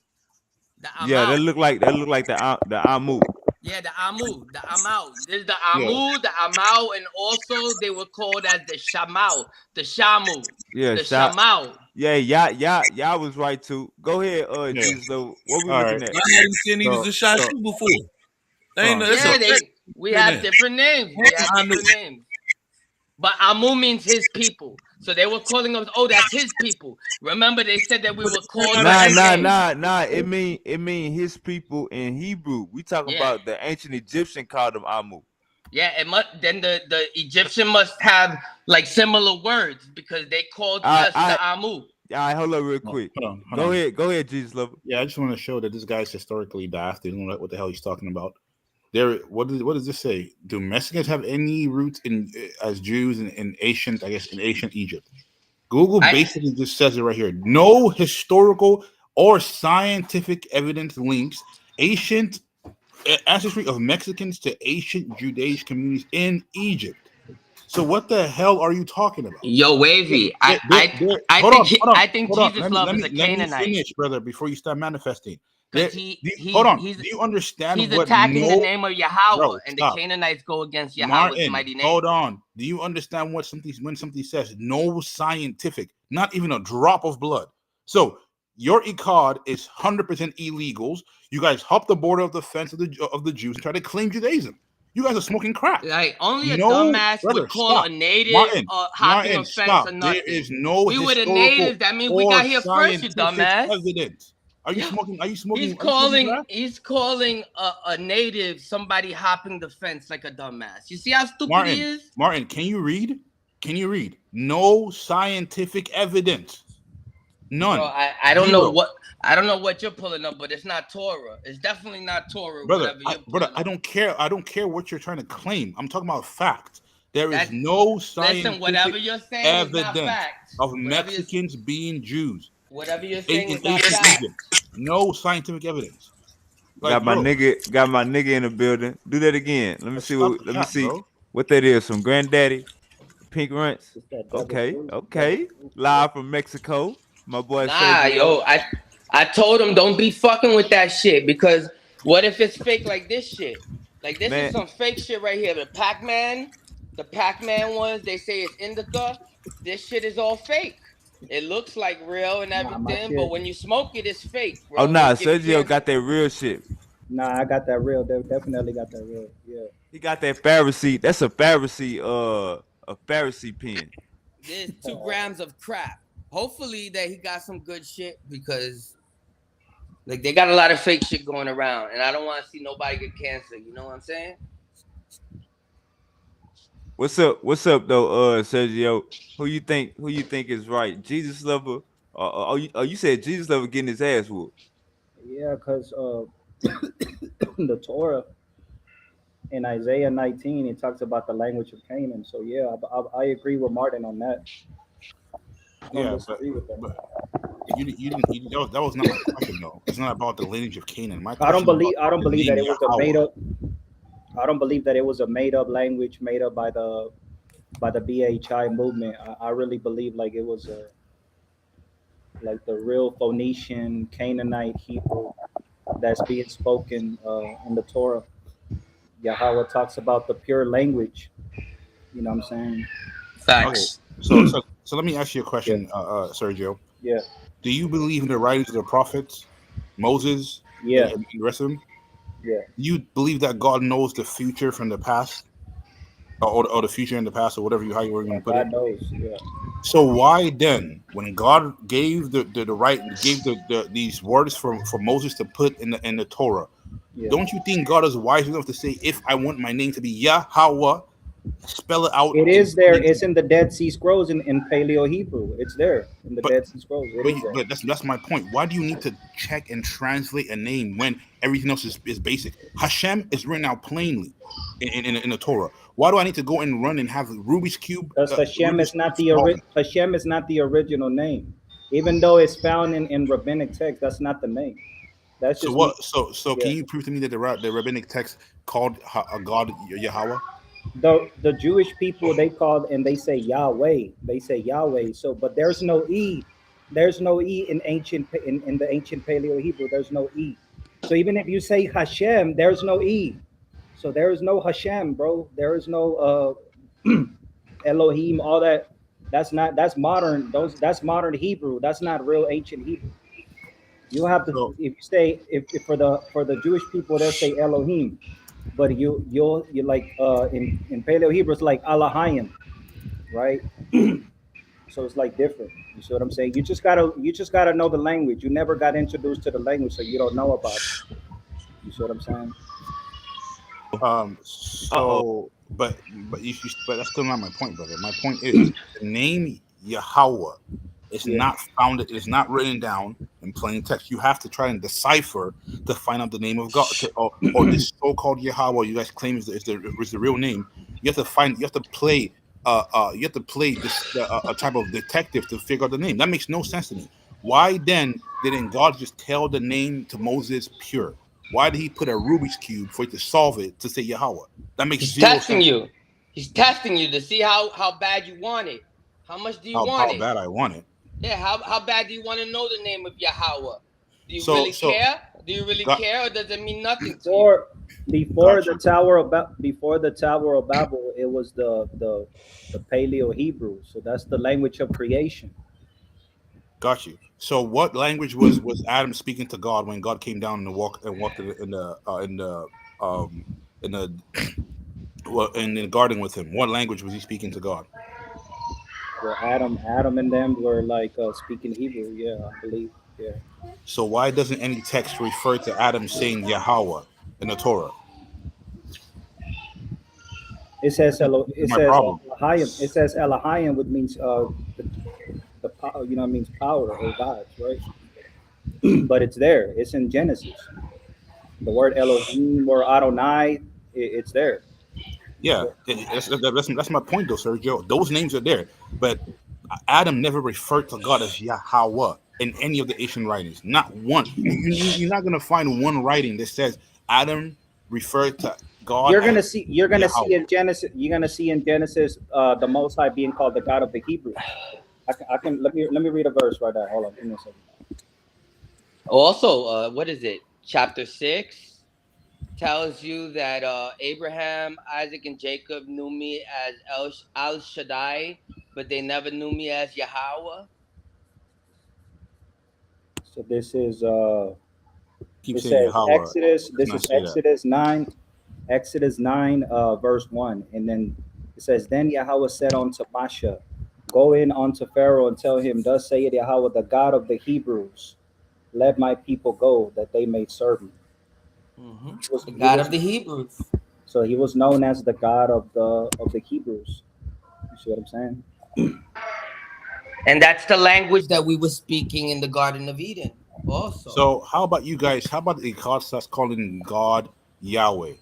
The Yeah, Amau. that look like the Amu. Yeah, the Amu, the Amau. There's the Yeah. Amu, the Amau, and also they were called as the Shamau, the Shamu, Yeah, the shot. Shamau. Yeah, y'all was right too. Go ahead, Yeah. Jesus. Though, what we All looking right. at? I had you saying he was a So, Shashu before. They ain't hold on. it's Yeah, okay. we have different names. We have I knew. different names. But Amu means his people. So they were calling us, oh, that's his people. Remember, they said that we were called Nah. names. It mean his people in Hebrew. We talking Yeah. about the ancient Egyptian called them Amu. Yeah, it must. Then the Egyptian must have like similar words because they called us the Amu. All right, hold up real quick. Hold on. Go ahead, Jesus lover. Yeah, I just want to show that this guy's historically daft. He doesn't know what the hell he's talking about. What does this say? Do Mexicans have any roots in as Jews in ancient Egypt? Google basically just says it right here. No historical or scientific evidence links ancient ancestry of Mexicans to ancient Jewish communities in Egypt. So what the hell are you talking about? Yo, Wavy, I think Jesus Love is a Canaanite. Let me finish, brother, before you start manifesting. Because Do you understand he's what attacking the name of Yahweh, Bro, and stop. the Canaanites go against Yahweh's Martin, mighty name. hold on. Do you understand when something says no scientific, not even a drop of blood? So your Echad is 100% illegals. You guys hop the border of the fence of the Jews and try to claim Judaism. You guys are smoking crack. Like only a dumbass would call a native hopping a fence a nothing. There is no we were the natives. That means we got here first, you dumbass. Evidence. Are you smoking? He's calling a native somebody hopping the fence like a dumbass. You see how stupid he is? Martin, can you read? No scientific evidence. None. Bro, I don't know what you're pulling up, but it's not Torah. It's definitely not Torah. Brother, I don't care. I don't care what you're trying to claim. I'm talking about facts. There is That's no listen. Whatever scientific you're saying is not evidence fact. of Whatever you Mexicans being Jews whatever you're saying in is not ancient fact. Egypt. No scientific evidence. Like, Got my bro, nigga, got my nigga in the building. Do that again. Let me see stop what. the Let me cap, see bro. what that is. Some granddaddy pink runts. It's that devil Okay, fruit. Devil okay. fruit. Yeah. Live from Mexico. My boy Nah, Sergio. yo, I told him don't be fucking with that shit because what if it's fake like this shit? Like this is Man, some fake shit right here. The Pac-Man ones, they say it's indica. This shit is all fake. It looks like real and Nah, my everything, but shit. when you smoke it, it's fake, oh bro. nah, It'll give you Sergio cancer. got that real shit. Nah, I got that real. Definitely got that real. Yeah. He got that Pharisee. That's a Pharisee pen. There's 2 grams of crap. Hopefully that he got some good shit because like they got a lot of fake shit going around, and I don't want to see nobody get cancer. You know what I'm saying? What's up? What's up though, Sergio? Who you think is right? Jesus lover? You said Jesus lover getting his ass whooped. Yeah, because the Torah in Isaiah 19, it talks about the language of Canaan. So yeah, I agree with Martin on that. I don't Yeah, disagree with but that. you didn't. That was not my question though. It's not about the lineage of Canaan. My I don't question is about believe. I don't the believe name that it was a made Yahweh. up. I don't believe that it was a made up language made up by the BHI movement. I really believe like it was a like the real Phoenician Canaanite Hebrew that's being spoken in the Torah. Yahweh talks about the pure language. You know what I'm saying? Okay, Facts. so let me ask you a Yeah, question, Sergio. yeah, Do you believe in the writings of the prophets, Moses, yeah, and the rest of them? yeah. Do you believe that God knows the future from the past, or the future in the past, or whatever how you were going Yeah, to put it? God knows. Yeah, So why then, when God gave the right, gave these words for Moses to put in the Torah, yeah. don't you think God is wise enough to say, if I want my name to be Yahweh, spell it out It in is there. plain It's English? in the Dead Sea Scrolls in Paleo Hebrew. It's there in the But Dead Sea Scrolls. It is there. but that's my point. Why do you need to check and translate a name when everything else is basic? Hashem is written out plainly in the Torah. Why do I need to go and run and have Because Rubik's cube spelling? Hashem is not the original name, even though it's found in rabbinic text. That's not the name. That's So just me. what? So Yeah. can you prove to me that the rabbinic text called a God Yahweh? The Jewish people they call and they say Yahweh. They say Yahweh. So, but there's no e. There's no e in the ancient Paleo Hebrew. There's no e. So even if you say Hashem, there's no e. So there is no Hashem, bro. There is no Elohim. All that. That's modern. That's modern Hebrew. That's not real ancient Hebrew. You have to So if you say if for the Jewish people they'll say Elohim, but you like in Paleo Hebrew it's like Alahayim, right? So it's like different. You see what I'm saying? You just gotta know the language. You never got introduced to the language, so you don't know about it. You see what I'm saying? Uh oh. but that's still not my point, brother. My point is the name Yahweh is Yeah. not founded. It is not written down in plain text. You have to try and decipher to find out the name of God, or this so-called Yahweh you guys claim is the real name. You have to find. You have to play. You have to play this a type of detective to figure out the name. That makes no sense to me. Why then didn't God just tell the name to Moses pure? Why did he put a Rubik's cube for you to solve it to say Yahweh? That makes He's zero testing sense. you. He's testing you to see how bad you want it. How much do you want How it? bad I want it. Yeah, how bad do you want to know the name of Yahweh? Do you So really so care? Do you really got care, or does it mean nothing to you? Before before got the you, Tower of Babel, it was the Paleo Hebrew. So that's the language of creation. got you. So what language was Adam speaking to God when God came down and walked um in the in the garden with him? What language was he speaking to God? Well, Adam and them were like speaking Hebrew. Yeah, I believe. Yeah, So why doesn't any text refer to Adam saying Yahweh in the Torah? it says This is It my says problem. Elohim. It says Elohim, which means the you know it means power or gods, right? But it's there. It's in Genesis. The word Elohim or Adonai, it's there. Yeah, that's my point, though, Sergio. Those names are there, but Adam never referred to God as Yahweh in any of the Asian writings. Not one. You're not gonna find one writing that says Adam referred to God You're as gonna see. You're gonna see Yahweh. in Genesis. You're gonna see in Genesis the Most High being called the God of the Hebrews. I can let me read a verse right there. Hold on, give me a second. Also, what is it? Chapter 6 tells you that Abraham, Isaac, and Jacob knew me as El Shaddai, but they never knew me as Yahweh. So this is Keep it saying says Yahweh. Exodus. Let's This not is say that. Exodus 9, verse 1. And then it says, Then Yahweh said unto Masha, Go in unto Pharaoh and tell him, Thus saith Yahweh, the God of the Hebrews, let my people go, that they may serve me. The He God was of the Hebrews. so he was known as the God of the Hebrews. You see what I'm saying? And that's the language that we were speaking in the Garden of Eden also. So how about you guys? How about the call us calling God Yahweh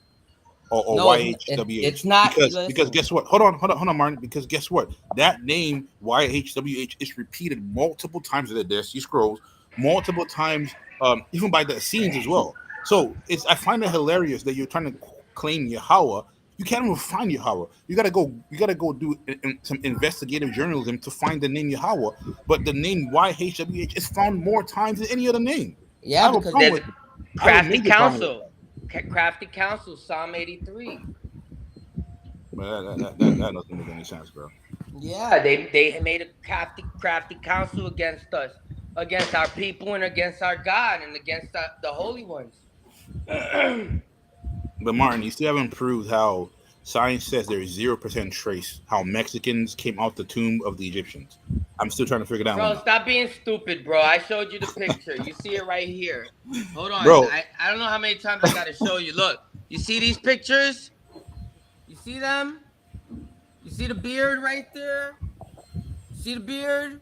or No, it's YHWH? not. Because Listen. guess what? Hold on, Martin. Because guess what? That name YHWH is repeated multiple times in the Dead Sea Scrolls, multiple times, even by the Essenes as well. So I find it hilarious that you're trying to claim Yahweh. You can't even find Yahweh. You gotta go. You gotta go do some investigative journalism to find the name Yahweh. But the name YHWH is found more times than any other name. I Yeah, have a because problem there's with it. I have a crafty major problem with counsel. that. Crafty counsel, Psalm 83. But that doesn't make any sense, bro. Yeah, they made a crafty counsel against us, against our people, and against our God, and against the holy ones. But Martin, you still haven't proved how science says there is 0% trace how Mexicans came out the tomb of the Egyptians. I'm still trying to figure that one Bro, out, stop being stupid, bro. I showed you the picture. You see it right here. Hold on. bro. I don't know how many times I gotta show you. Look, you see these pictures? You see them? You see the beard right there? You see the beard?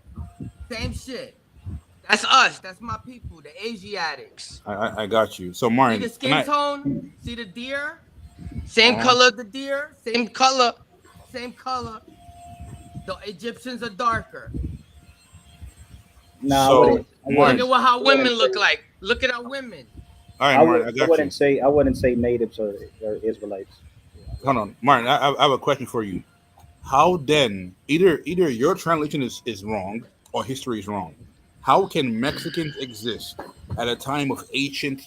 Same shit. That's us. That's my people, the Asiatics. I got you. So See the Martin, can skin I? tone? See the deer? Same Uh-huh. color of the deer? Same color. Same color. The Egyptians are darker. No, I So wouldn't. I Look wouldn't. at Martin, how I wouldn't women say. look like. Look at our women. all right, Martin, I I got you. wouldn't say. I wouldn't say natives or Israelites. Hold on, Martin. I have a question for you. How then either your translation is wrong or history is wrong. How can Mexicans exist at a time of ancient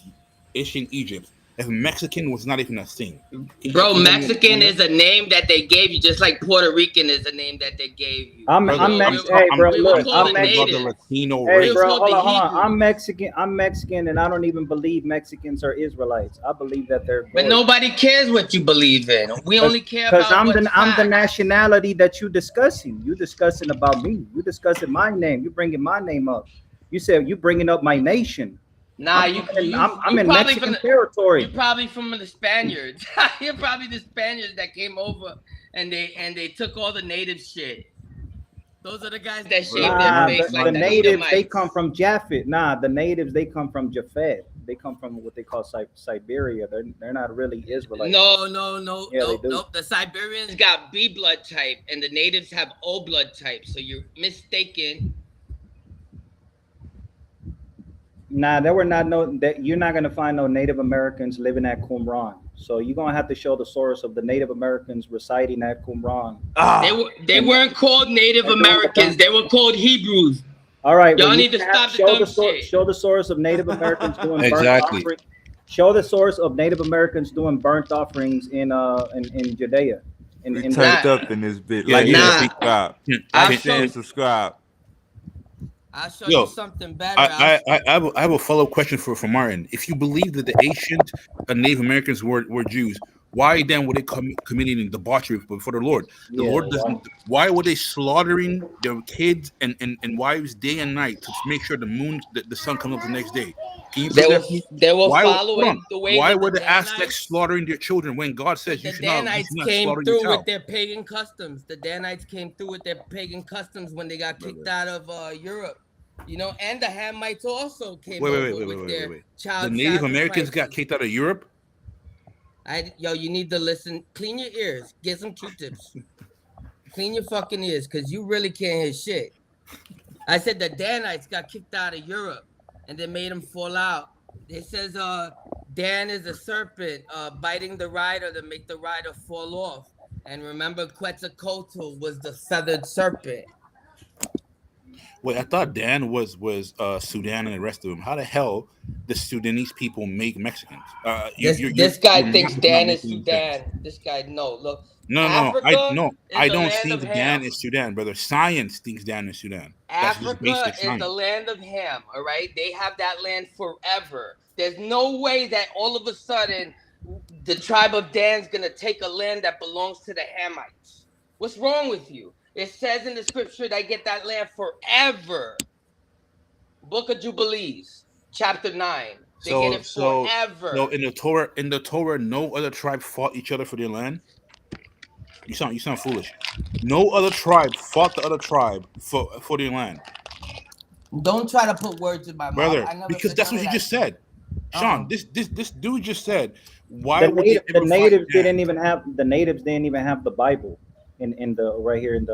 Egypt if Mexican was not even a thing? Bro, Can you help me Mexican understand that? is a name that they gave you, just like Puerto Rican is a name that they gave you. Brother, Hey, bro. We were Look, I'm called the talking about the natives. Latino We Hey, were race. bro. called the Hold on. Hebrews. I'm Mexican, and I don't even believe Mexicans are Israelites. I believe that they're But goy. nobody cares what you believe in. We only care Because about what's I'm the fact. nationality that you discussing. You discussing about me. You discussing my name. You bringing my name up. You said you bringing up my nation. Nah, I'm you in probably from Mexican territory. the Spaniards. You're probably the Spaniards that came over and they took all the native shit. Those are the guys that shaved their Nah, face the like the natives they come Edomites. from Japhet. Nah, the natives they come from Japhet. They come from what they call Siberia. They're not really Israelites. Yeah, they do. No. The Siberians got B blood type and the natives have O blood type. So you're mistaken. Nah, there were not no that you're not gonna find no Native Americans living at Qumran. So you're gonna have to show the source of the Native Americans residing at Qumran. Ah, They And weren't called Native and doing the Americans. They were called Hebrews. all right, well Y'all you need to can have stop the dumb shit. show the source of Native Americans doing burnt Exactly. offering. Show the source of Native Americans doing burnt offerings in Judea. we In the turned Nah, up in this bit. Yeah, Like yeah. and nah. subscribe. I'll Like, Can, show share, and can, subscribe. I'll show you yo, something better. I have a follow up question for Martin. If you believe that the ancient Native Americans were Jews, why then were they committing debauchery before the Lord? The yeah, Lord doesn't. Why were they slaughtering their kids and wives day and night to make sure the sun comes up the next day? Can you prove that to me? They were Hold on. following the way Why that the were the Aztecs Danites. slaughtering their children when God says The you Danites should not came slaughter your through with child? their pagan customs. The Danites came through with their pagan customs when they got kicked Brother. out of Europe. You know, and the Hamites also came Wait, wait, wait, over wait, with wait, wait, their wait. The child Native Americans got sacrifices. kicked out of Europe. Yo, you need to listen. Clean your ears. Get some Q-tips. Clean your fucking ears, cause you really can't hear shit. I said the Danites got kicked out of Europe, and they made them fall out. It says, Dan is a serpent, biting the rider to make the rider fall off. And remember, Quetzalcoatl was the feathered serpent. Wait, I thought Dan was Sudan and the rest of them. How the hell the Sudanese people make Mexicans? This guy Your thinks math is not Dan is making any sense. Sudan. This guy, no, look. No, Africa is I the don't land of think Dan Ham. is Sudan, brother. Science thinks Dan is Sudan. That's just Africa basic is science. the land of Ham, all right? They have that land forever. There's no way that all of a sudden the tribe of Dan's going to take a land that belongs to the Hamites. What's wrong with you? It says in the scripture they get that land forever. Book of Jubilees, chapter 9. They get it forever. So in the Torah, no other tribe fought each other for their land. You sound foolish. No other tribe fought the other tribe for their land. Don't try to put words in my mouth. Brother, I never because said that's none what of you that just shit. said. Sean, this dude just said, why The would native, they the ever natives fight Dan? didn't even have the natives didn't even have the Bible in the right here in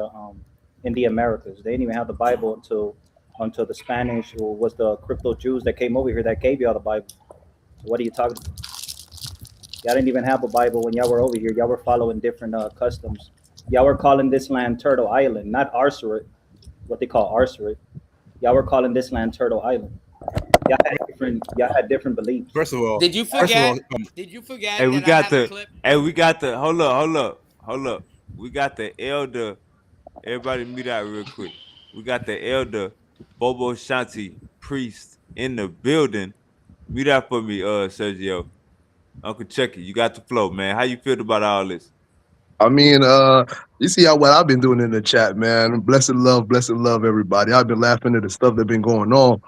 the Americas. They didn't even have the Bible until the Spanish or was the crypto Jews that came over here that gave y'all the Bible. What are you talking about? Y'all didn't even have a Bible when y'all were over here. Y'all were following different customs. Y'all were calling this land Turtle Island, not Arsurit, what they call Arsurit. Y'all were calling this land Turtle Island. Y'all had different beliefs. First of all, Did you forget? Did you forget Hey, we that I got have a the. clip? Hey, we got the. Hold up. We got the elder. Everybody mute out real quick. We got the elder Bobo Shanti priest in the building. Mute out for me, Sergio. Uncle Chucky, you got the flow, man. How you feel about all this? I mean, you see how what I've been doing in the chat, man. Blessed love, everybody. I've been laughing at the stuff that's been going on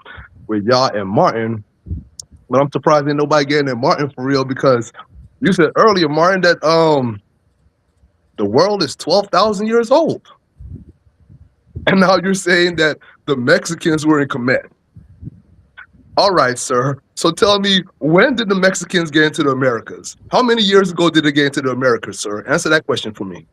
with y'all and Martin, but I'm surprised ain't nobody getting at Martin for real because you said earlier, Martin, that the world is 12,000 years old, and now you're saying that the Mexicans were in command. All right, sir. So tell me, when did the Mexicans get into the Americas? How many years ago did they get into the Americas, sir? Answer that question for me.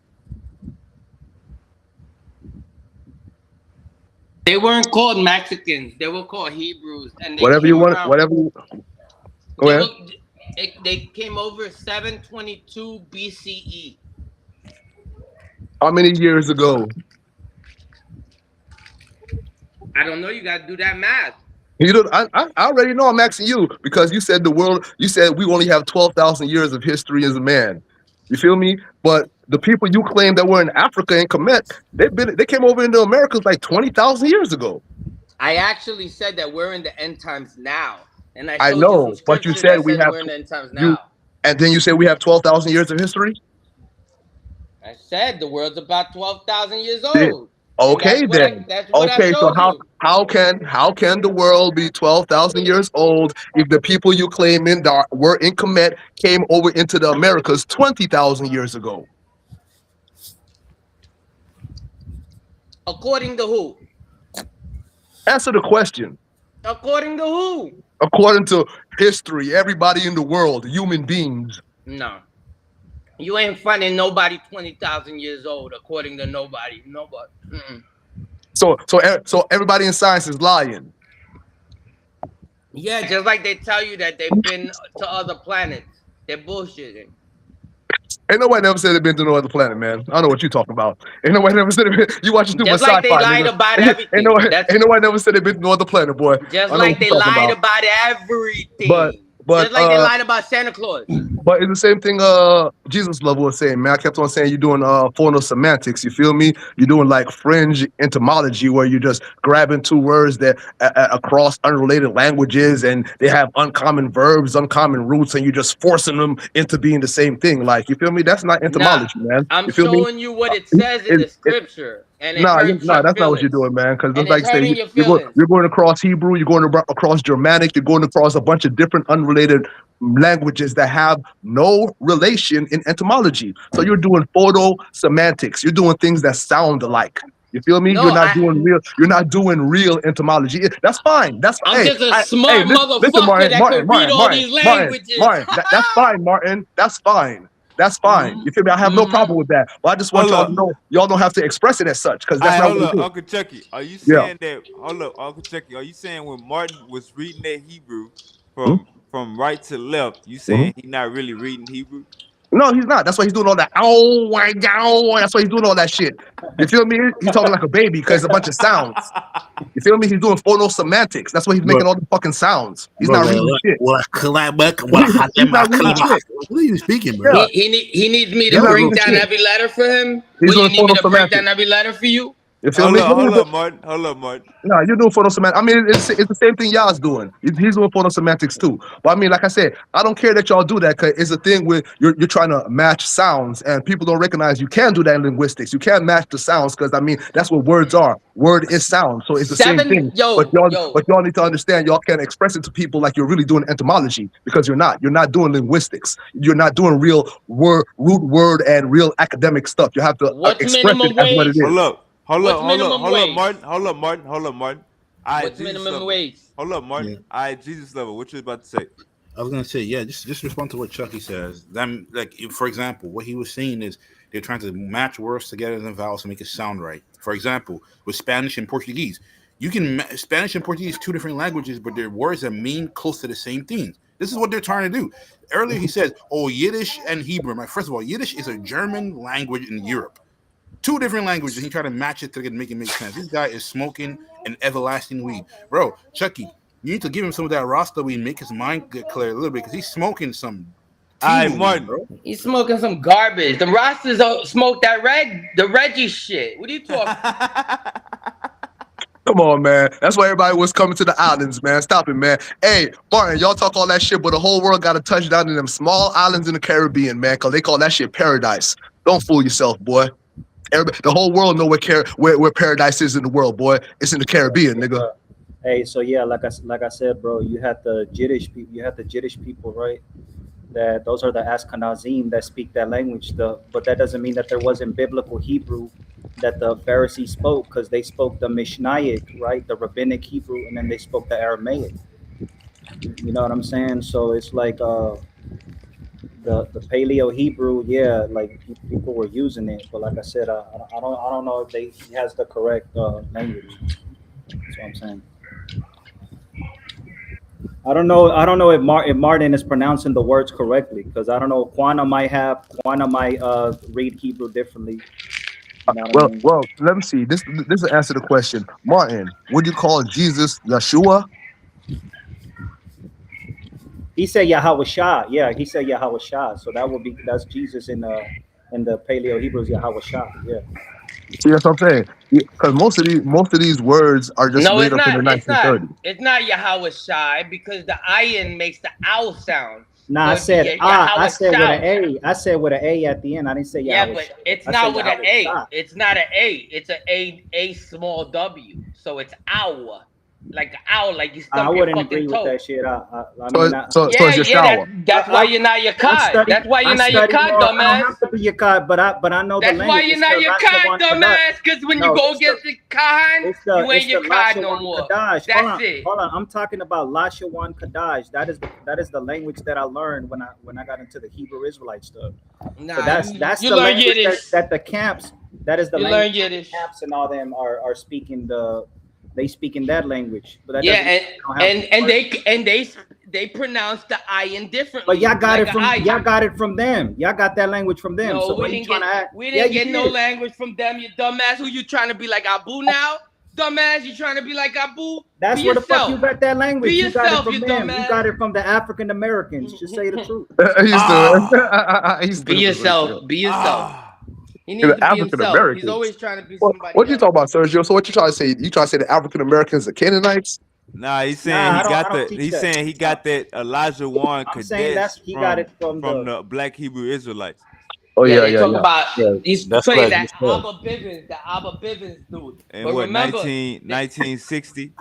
They weren't called Mexicans. They were called Hebrews, and they Whatever you came want, around. whatever you go ahead. They came over 722 BCE. How many years ago? I don't know. You got to do that math. You don't, I already know I'm asking you because you said the world, you said we only have 12,000 years of history as a man. You feel me? But the people you claim that were in Africa and Kemet, they came over into America like 20,000 years ago. I actually said that we're in the end times now. And I I showed you some know, but you scripture said that we says have we're in the end times you, now. and then you said we have 12,000 years of history. I said the world's about 12,000 years Yeah. old. Okay, then. That's what I Okay, so showed you. how can the world be 12,000 years old if the people you claim were in Kemet came over into the Americas 20,000 years ago? According to who? Answer the question. According to who? According to history, everybody in the world, human beings. No. You ain't finding nobody 20,000 years old, according to nobody. Nobody. Mm-mm. So everybody in science is lying. Yeah, just like they tell you that they've been to other planets. They're bullshitting. Ain't nobody never said they've been to no other planet, man. I don't know what you talking about. Ain't nobody never said it. You watching too much Just like sci-fi, they lied nigga. about everything. Ain't nobody never said they've been to no other planet, boy. Just I know like what you they talking lied about. about everything. But just like they lied about Santa Claus. But it's the same thing Jesus Love was saying, man. I kept on saying you're doing phonosemantics, you feel me? You're doing like fringe entomology where you're just grabbing two words that across unrelated languages and they have uncommon verbs, uncommon roots, and you're just forcing them into being the same thing. Like, you feel me? That's not entomology, man. I'm You feel me? showing you what it says in the scripture, and it Nah, hurts your that's not what you're feelings. doing, man. Because And like it's I say, hurting your feelings. you're going across Hebrew, you're going across Germanic, you're going across a bunch of different unrelated languages that have no relation in entomology. So you're doing photo semantics. You're doing things that sound alike. You feel me? No, You're not doing real. You're not doing real entomology. That's fine. That's I'm hey. just a Hey, smart listen, motherfucker Martin. that could read all these languages. That's fine, Martin. That's fine. That's fine. You feel me? I have no problem with that. But I just want Hold y'all to up. know y'all don't have to express it as such because All that's right, not hold what we up, do. Uncle Chucky. Are you Yeah. saying that? Hold up, Uncle Chucky. Are you saying when Martin was reading that Hebrew Hmm? from right to left, you Mhm. saying he not really reading Hebrew? No, he's not. That's why he's doing all that. Oh, that's why he's doing all that shit. You feel me? He's talking like a baby because a bunch of sounds. You feel me? He's doing phonosemantics. That's why he's making all the fucking sounds. He's not reading shit. He's not reading shit. What are you speaking, bro? Yeah, He needs me he's to not break reading down shit. every letter for him. He's What, you doing need me to break down phonosemantics. every letter for you? You feel me? Hold up, Martin. Hold up, Martin. No, you're doing phonosemantics. I mean, it's the same thing y'all's doing. He's doing phonosemantics too. But I mean, like I said, I don't care that y'all do that because it's a thing where you're trying to match sounds and people don't recognize you can do that in linguistics. You can't match the sounds because I mean that's what words are. Word is sound, so it's the same thing. But y'all need to understand y'all can't express it to people like you're really doing entomology because you're not. You're not doing linguistics. You're not doing real root word and real academic stuff. You have to What's express it minimum as what it wage? is. What's minimum wage? Martin. Hold up, Martin. All right, What's Jesus minimum level. wage? Hold up, Martin. Yeah. All right, Jesus level. What you about to say? I was gonna say, yeah, just respond to what Chucky says. Them, like, for example, what he was saying is they're trying to match words together and vowels to make it sound right. For example, with Spanish and Portuguese, you can Spanish and Portuguese, two different languages, but they're words that mean close to the same thing. This is what they're trying to do. Earlier, he said, "Oh, Yiddish and Hebrew." First of all, Yiddish is a German language in Europe. Two different languages. He tried to match it to make it make sense. This guy is smoking an everlasting weed, bro. Chucky, you need to give him some of that Rasta weed, make his mind get clear a little bit, because he's smoking some All right, teen weed, Martin. bro. He's smoking some garbage. The Rastas don't smoke that the Reggie shit. What are you talking? Come on, man. That's why everybody was coming to the islands, man. Stop it, man. Hey, Martin, y'all talk all that shit, but the whole world got to touch down in them small islands in the Caribbean, man, because they call that shit paradise. Don't fool yourself, boy. The whole world know where paradise is in the world, boy. It's in the Caribbean, nigga. Hey, so yeah, like I said, bro, you had the Jiddish people. You had the Jiddish people, right? That those are the Ashkenazim that speak that language. But that doesn't mean that there wasn't biblical Hebrew that the Pharisees spoke, because they spoke the Mishnaic, right, the rabbinic Hebrew, and then they spoke the Aramaic. You know what I'm saying? So it's like the Paleo Hebrew, yeah, like people were using it, but like I said, I don't know if he has the correct language. That's what I'm saying. I don't know. I don't know if Martin is pronouncing the words correctly, because I don't know. Quana might read Hebrew differently. You know what I mean? Well, let me see. This will answer the question. Martin, would you call Jesus Yeshua? He said Yahweh Shah. Yeah, he said Yahweh Shah. So that's Jesus in the Paleo Hebrews, Yahweh Shah. Yeah. See, that's what I'm saying. Because most of these words are just No, made it's up in not. the It's not. 1930s. It's not Yahweh Shai, because the ayin makes the owl sound. Nah, So I it'd be said I Yahweh said with an Shai. A. I said with an A at the end. I didn't say Yeah, Yahweh but Shah. it's I said not with an Yahweh A. Shah. It's not an A. It's a small W. So it's owl, like an owl, like you I stump your wouldn't fucking agree with toe. that shit. I So, mean, so it's Yeah, yeah. Yeshua. That's why you're not your cod. That's why I you're not your study cod, more. I don't dumbass. have to be your cod, but I know the That's why language. you're It's not the your cod, Lashawan Kadash. dumbass. Because when you No, go it's the against the Khan, you it's ain't the your cod no Lashawan more. Kadash. That's it. Hold on. I'm talking about Lashawan Kadash. That is the language that I learned when I got into the Hebrew Israelite stuff. So Nah, that's you the learn language Yiddish. that the camps. That is the You language learn that the Yiddish. camps and all them are speaking they speak in that language. But that Yeah, doesn't mean they don't have they pronounce the iron But differently, like an iron. y'all got it from them. Y'all got that language from them. No, So what are you trying to act? we Yeah, didn't you get no did. language from them. You dumbass. Who you trying to be like Abu now? Dumbass, you trying to be like Abu? Be That's where the fuck you yourself. got that Be language. You got it yourself, from you them. You dumbass. got it from the African Americans. Just say the truth. He's Ah, stupid. He's Be stupid. yourself. Be yourself. ah. He needs The to be African himself. He's Americans. always trying to be What somebody you else. talking about, Sergio? So what you trying to say? You trying to say the African Americans are Canaanites? Nah, he's saying Nah, he I got don't the. teach He's that. saying he Nah, got that Elijah Wan I'm saying that's Kadesh he got it from the Black Hebrew Israelites Oh Yeah, yeah, they yeah, talk yeah. about Yeah, he's that's playing correct. that Abba Bivens dude. in But what remember, 1960.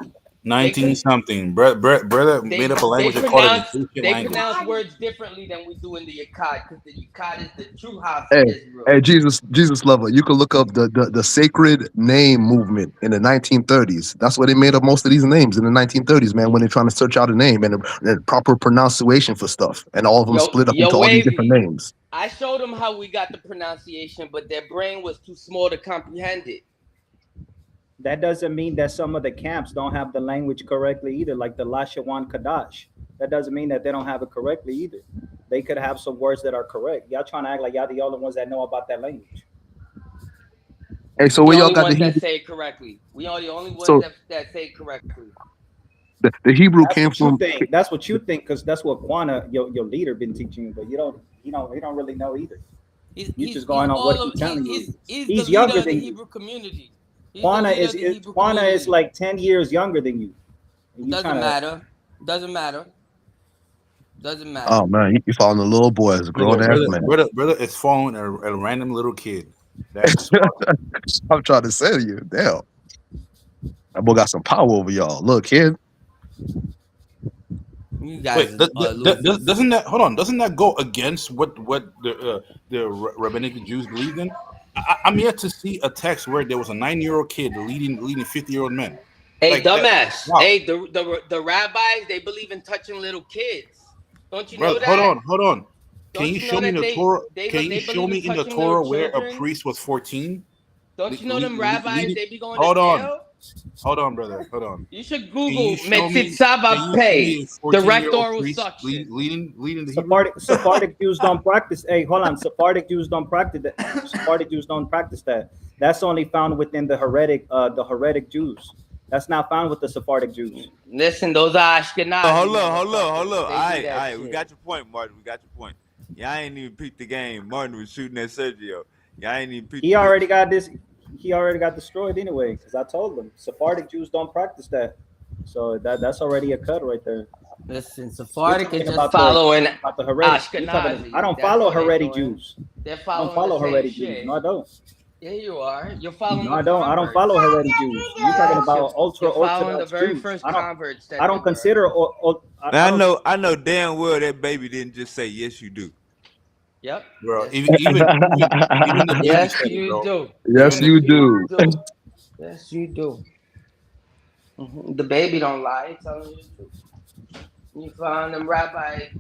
19 something. Brother made up a language and called it the Egyptian they language. pronounce words differently than we do in the Akkad, because the Akkad is the true house of Hey, Israel. hey, Jesus lover, you can look up the sacred name movement in the 1930s. That's where they made up most of these names in the 1930s, man. When they're trying to search out a name and a proper pronunciation for stuff, and all of them split up into all these different Wavy, names. I showed them how we got the pronunciation, but their brain was too small to comprehend it. That doesn't mean that some of the camps don't have the language correctly either, like the Lashawan Kadash. That doesn't mean that they don't have it correctly either. They could have some words that are correct. Y'all trying to act like y'all the only ones that know about that language. Hey, so The where y'all only got the ones that Hebrew? say it correctly. We are the only ones So that say it correctly. the Hebrew That's came what you from. think. That's what you think, because that's what Quana, your leader, been teaching you. But you don't. He don't really know either. He's just going on what he's telling you. He's He's the younger leader of the than you. Hebrew community. Quana is like 10 years younger than you. Doesn't matter. Doesn't matter. Doesn't matter. Oh man, you following the little boy as a grown ass man. Brother is following a random little kid. That's I'm trying to say to you, damn, that boy got some power over y'all. Look, kid. You guys wait. are losers. Doesn't that hold on? Doesn't that go against what the rabbinic Jews believed in? I'm yet to see a text where there was a 9-year-old kid leading 50-year-old men. Hey, Like dumbass. wow. Hey, the rabbis, they believe in touching little kids. Don't you know Brother, that? hold on. Don't Can you know show me in that the they Torah? they Can you show believe me in in the touching little Torah where a children? priest was 14? Don't you know them rabbis? They be going Hold to on. jail. Hold on, brother. Hold on. You should Can Google you show me? Can Metzitzava you show Pay, me a direct 14-year-old oral priest suction. leading the Hebrew? Sephardic Jews don't practice. Hey, hold on. Sephardic Jews don't practice that. Sephardic Jews don't practice that. That's only found within the heretic Jews. That's not found with the Sephardic Jews. Listen, those are Ashkenazi. Hold up. motherfuckers. All They do that right. shit. We got your point, Martin. We got your point. Y'all ain't even peeped the game. Martin was shooting at Sergio. Y'all ain't even peeped. He already got this. He already got destroyed anyway, because I told him Sephardic Jews don't practice that. So that's already a cut right there. Listen, Sephardic is just about following the heretic. Ashkenazi. I don't That's follow all they're heretic doing. Jews. They're I following don't follow the same heretic shit. Jews. No, I don't. Yeah, you are. You're following No, the I don't. I don't converts. follow heretic Jews. You're talking about ultra You're following orthodox the very Jews. first I don't. converts that I don't they consider. I know damn well that baby didn't just say yes, you do. Yep. Bro, Yes. even the baby Yes, said it, you bro. do. Yes, you do. Yes, you do. The baby don't lie. It's telling you the truth. You find them rabbis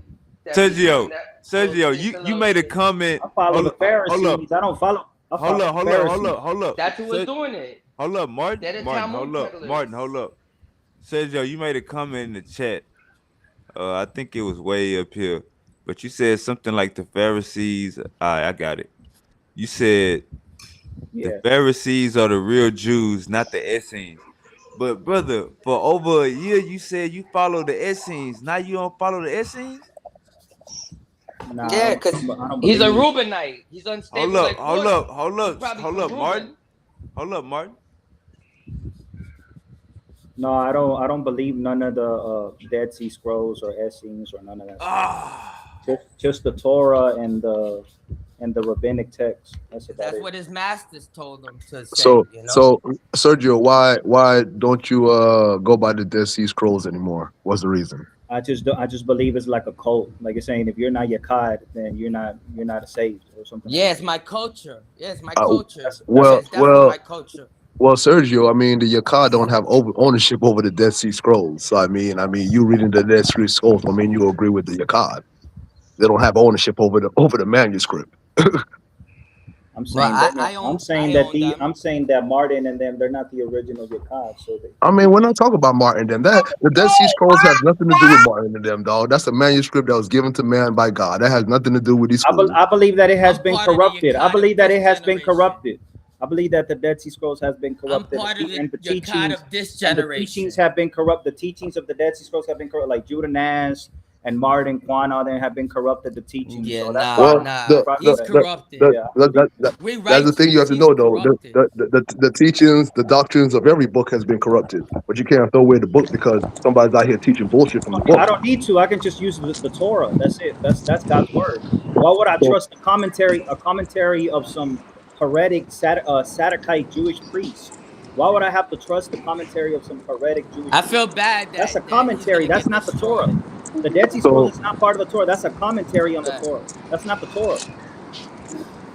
that be Sergio, saying that. you made a comment. I follow the Pharisees. Hold up. I don't follow. I follow the Pharisees. Hold up. That's who was doing it. Hold up, Martin. They're the Martin, Talmud peddlers. hold up. Sergio, you made a comment in the chat. I think it was way up here, but you said something like the Pharisees. I got it. You said the Pharisees are the real Jews, not the Essenes. But brother, for over a year, you said you follow the Essenes. Now you don't follow the Essenes? Nah, Yeah, because I don't he's a believe. Reubenite. He's unstable like water. Hold up, Martin. Hold up, Martin. No, I don't. I don't believe none of the Dead Sea Scrolls or Essenes or none of that. Just the Torah and the rabbinic text. That's about That's it. what his masters told him to say. So, you know? so Sergio, why don't you go by the Dead Sea Scrolls anymore? What's the reason? I just believe it's like a cult. Like it's saying, if you're not Yakad, then you're not saved or something. Yeah, it's my culture. Yeah, it's my culture. Well, it's definitely my culture. Well, Sergio, I mean, the Yakad don't have ownership over the Dead Sea Scrolls. So I mean, you reading the Dead Sea Scrolls, I mean, you agree with the Yakad. They don't have ownership over the manuscript. I'm saying I'm saying that Martin and them, they're not the original Yakad. So I mean, we're not talking about Martin and them. The Dead Sea Scrolls has nothing to do with Martin and them, dog. That's a manuscript that was given to man by God. That has nothing to do with these schools. I believe that it has been corrupted. I believe that it has been corrupted. I believe that the Dead Sea Scrolls has been corrupted. And the teachings of this generation. The teachings have been corrupt. The teachings of the Dead Sea Scrolls have been corrupt. Like Judah Nash and Martin, Quan, all them have been corrupted. The teachings. Yeah, so he's corrupted. That's the thing you have to know, though. The teachings, the doctrines of every book has been corrupted. But you can't throw away the book because somebody's out here teaching bullshit from the book. I don't need to. I can just use the Torah. That's it. That's God's word. Why would I trust a commentary of some heretic Sadducite Jewish priest Why would I have to trust the commentary of some heretic Jewish I people? feel bad That's a that he's commentary. gonna That's get not the Torah. destroyed. The Dead Sea Scrolls So is not part of the Torah. That's a commentary on the Right. Torah. That's not the Torah.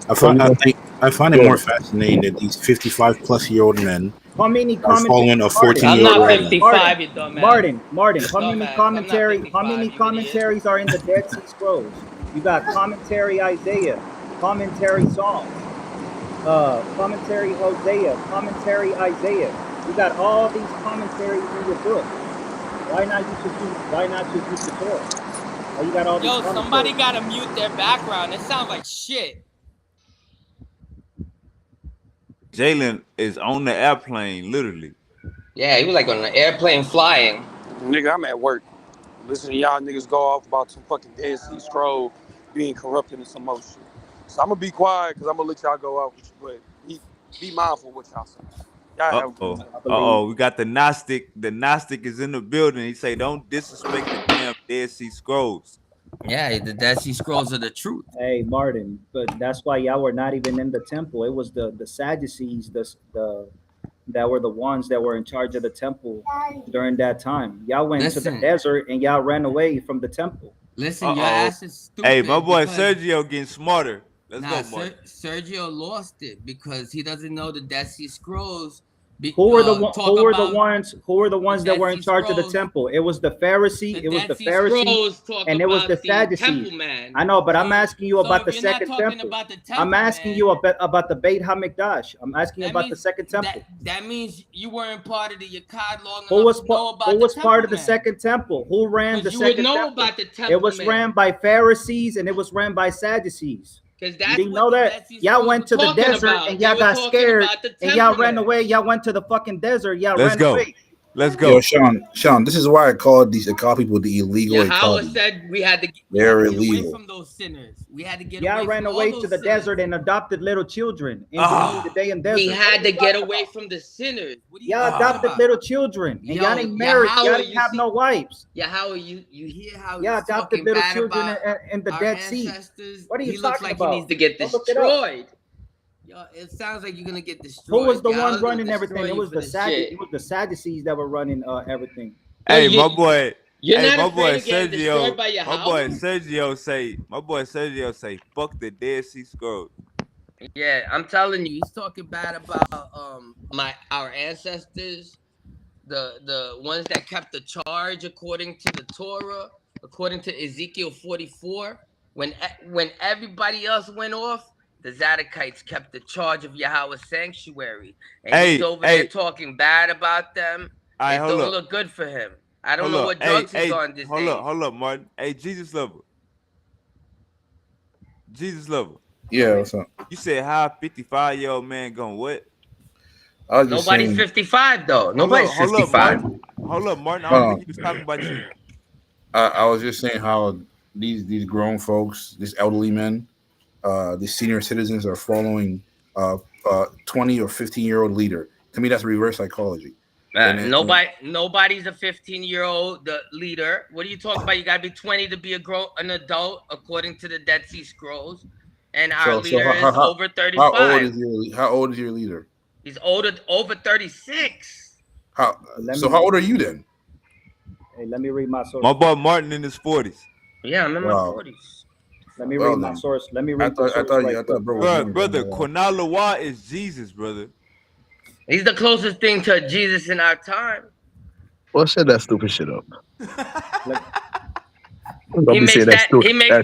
I so find we I gonna think I find it go more ahead. fascinating that these 55-plus-year-old men How many are commentaries, following a Martin? I'm 14-year-old not Martin, rabbi. 55, you dumbass. Martin. How many Dumbass. I'm not commentary? How 55, many you idiot. commentaries are in the Dead Sea Scrolls? You got commentary Isaiah, commentary Psalms, commentary Hosea, commentary Isaiah. You got all these commentaries in your book. Why not just use the Torah? Why you got all these Yo, somebody commentaries? gotta mute their background. It sounds like shit. Jalen is on the airplane, literally. Yeah, he was like on an airplane flying. Nigga, I'm at work. Listen to y'all niggas go off about some fucking Dead Sea Scroll being corrupted and some more shit. So I'm gonna be quiet because I'm gonna let y'all go off with you, but be mindful of what y'all say. Y'all have a good time. I believe. We got the Gnostic. The Gnostic is in the building. He say, "Don't disrespect the damn Dead Sea Scrolls." Yeah, the Dead Sea Scrolls are the truth. Hey Martin, but that's why y'all were not even in the temple. It was the Sadducees, the that were the ones that were in charge of the temple during that time. Y'all went to the Listen. desert and y'all ran away from the temple. Listen, your ass is stupid. Hey, my boy because- Sergio getting smarter. Let's Nah, go, Martin. Sergio lost it because he doesn't know the Dead Sea Scrolls. Who were the talk who were the about ones who were the ones that Dead were in Sea charge of the Scrolls. temple? It was the Pharisee, The it was Dead the Sea Pharisee, Scrolls talk and it was the about Sadducees. temple man. I know, but I'm So- asking you so about the if you're not second talking temple. about the temple, I'm asking man, you about the Beit HaMikdash. I'm asking you that about the means second temple. That means you weren't part of the Yakad long Who enough was to know about who the was temple part of the man. second temple? Who ran the Because you would second know temple? about the temple It was man. ran by Pharisees and it was ran by Sadducees. Because You that's didn't what know the that? Dead Sea Y'all Scrolls went were to the talking desert about. and They y'all were got talking scared about the and y'all temple ran man. away. Y'all went to the fucking desert. Y'all Let's ran go. away. Let's Yo, go. Sean, this is why I call people the illegal Yahweh Ecology. said we had to get They're away illegal. from those sinners. We had to get Y'all away ran from away all to those the sinners. desert and adopted little children in Ah. the Judean desert. We had What to are you get talking away about? from the sinners. What are you Y'all talking adopted about? little children and Yo, y'all ain't married. Yahweh, Y'all didn't you have see- no wives. Yahweh, you hear how Y'all he's adopted talking little bad children about in the our Dead Sea. ancestors? What are you He looks talking like about? he needs to get Go look it up. destroyed. Yo, it sounds like you're gonna get destroyed. Who was the Yahweh's one gonna running everything? destroy It you was for the this shit. It was the Sadducees that were running everything. Yo, Hey, you- my boy. You're Hey, not my afraid boy of getting destroyed Sergio. by My boy Yahweh? Sergio say, fuck the Dead Sea Scrolls. Yeah, I'm telling you, he's talking bad about our ancestors, the ones that kept the charge according to the Torah, according to Ezekiel 44. When everybody else went off, the Zadokites kept the charge of Yahweh's sanctuary, and he's over there talking bad about them. All right, It hold don't up. look good for him. I don't Hold know up. what drugs he's Hey, on this hold day. up, Martin. Hey, Jesus lover. Jesus lover. Yeah, what's up? You said how a 55-year-old man gonna what? I was just Nobody's saying. 55 though. Nobody's Hold up, 55. Martin. Hold up, Martin. I Hold don't on. think he was talking about you. I was just saying how these grown folks, these elderly men, these senior citizens are following 20 or 15-year-old leader. To me, that's reverse psychology. Nobody's a 15-year-old leader. What are you talking about? You gotta be 20 to be an adult, according to the Dead Sea Scrolls. And our leader is over 35. How old is your leader? He's over 36. How old are you then? Hey, let me read my source. My boy Martin in his 40s. Yeah, I'm in my 40s. Let me read my source. Let me read the source right quick. bro was younger. Brother, Cornalawa is Jesus, brother. He's the closest thing to Jesus in our time. Well, shut that stupid shit up. He makes that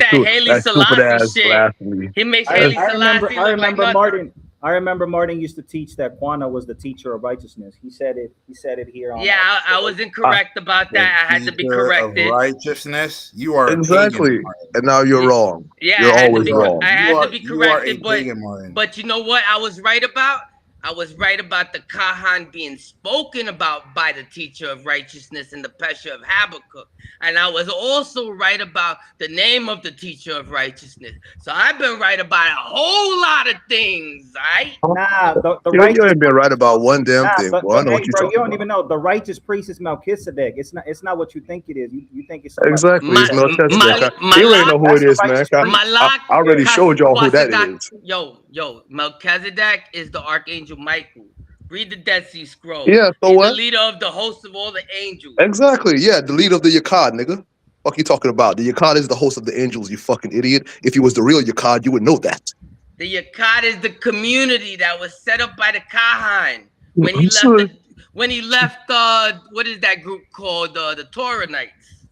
Haile Selassie shit. Blasphemy. He makes Haile Selassie look like nothing. I remember Martin used to teach that Quana was the teacher of righteousness. He said it here on. Yeah, I was incorrect about that. I had to be corrected. Of righteousness, you are exactly, a pagan, and now you're wrong. Yeah, you're always wrong. I had to be corrected, pagan, but you know what? I was right about. I was right about the Kahan being spoken about by the teacher of righteousness in the Pesha of Habakkuk. And I was also right about the name of the teacher of righteousness. So I've been right about a whole lot of things, right? Nah, you ain't been right about one damn thing. But, I know what hey, you're bro, talking you don't about. even know. The righteous priest is Melchizedek. It's not what you think it is. You think it's exactly. It's Melchizedek. You already know who it is, man. I already showed y'all who that is. Yo, Melchizedek is the Archangel Michael. Read the Dead Sea Scrolls. Yeah, so He's the what? leader of the host of all the angels. Exactly. Yeah, the leader of the Yakad, nigga. Fuck you talking about? The Yakad is the host of the angels, you fucking idiot. If he was the real Yakad, you would know that. The Yakad is the community that was set up by the Kahan when he I'm left. sure. When he left, what is that group called? The Torah Knights.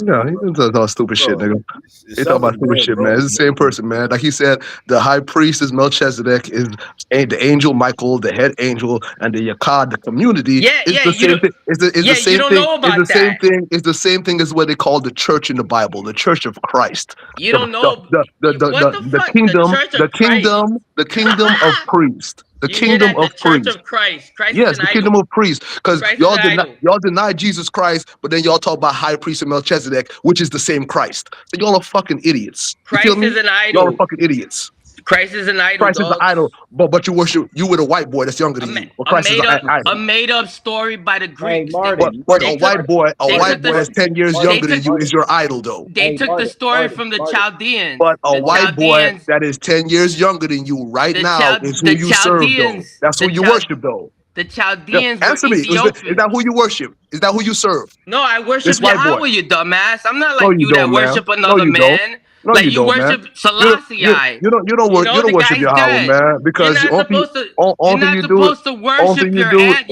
Yeah, he does all stupid shit, Bro, nigga. it They talk sounds about like stupid bro, shit, man. It's the same person, man. Like he said, the high priest is Melchizedek, is the angel Michael, the head angel, and the Yakad, the community, Yeah, is yeah, the you same don't. thing. Is the Yeah, you same don't thing. know Is the about same that. thing. Is the same thing as what they call the church in the Bible, the Church of Christ, You don't know what the the fuck. The kingdom, Church of Christ. the kingdom of priest, the You hear kingdom that? The of Church priest. of Christ. Christ is Yes, an the kingdom idol. of priests. Because Christ is an idol. y'all deny Jesus Christ, but then y'all talk about high priest and Melchizedek, which is the same Christ. So y'all are fucking idiots. You feel Christ me? is an Y'all are idol. fucking idiots. Christ is an idol, Christ is the dog. idol, but you worship you with a white boy that's younger than you. But Christ is the A idol. made up story by the Hey, Greeks. Martin. But They a took white boy they took that's the 10 years they younger took than you is your idol, though. they Hey, took the story from the Martin. Chaldeans. But a The white boy Chaldeans. that is 10 years younger than you right now is who The you serve, though. Chaldeans. That's who you worship, though. The Yeah, Chaldeans were answer me. Is Ethiopians. that who you worship? Is that who you serve? No, I This worship white boy. Yahweh, you dumbass. I'm not No, like you you that don't, man. worship No, another you don't. man. No, Like you you don't, man. worship Selassie. You don't The worship guy's Yahweh, dead. man, because You're not supposed to. You're only thing not you do, supposed to worship your dead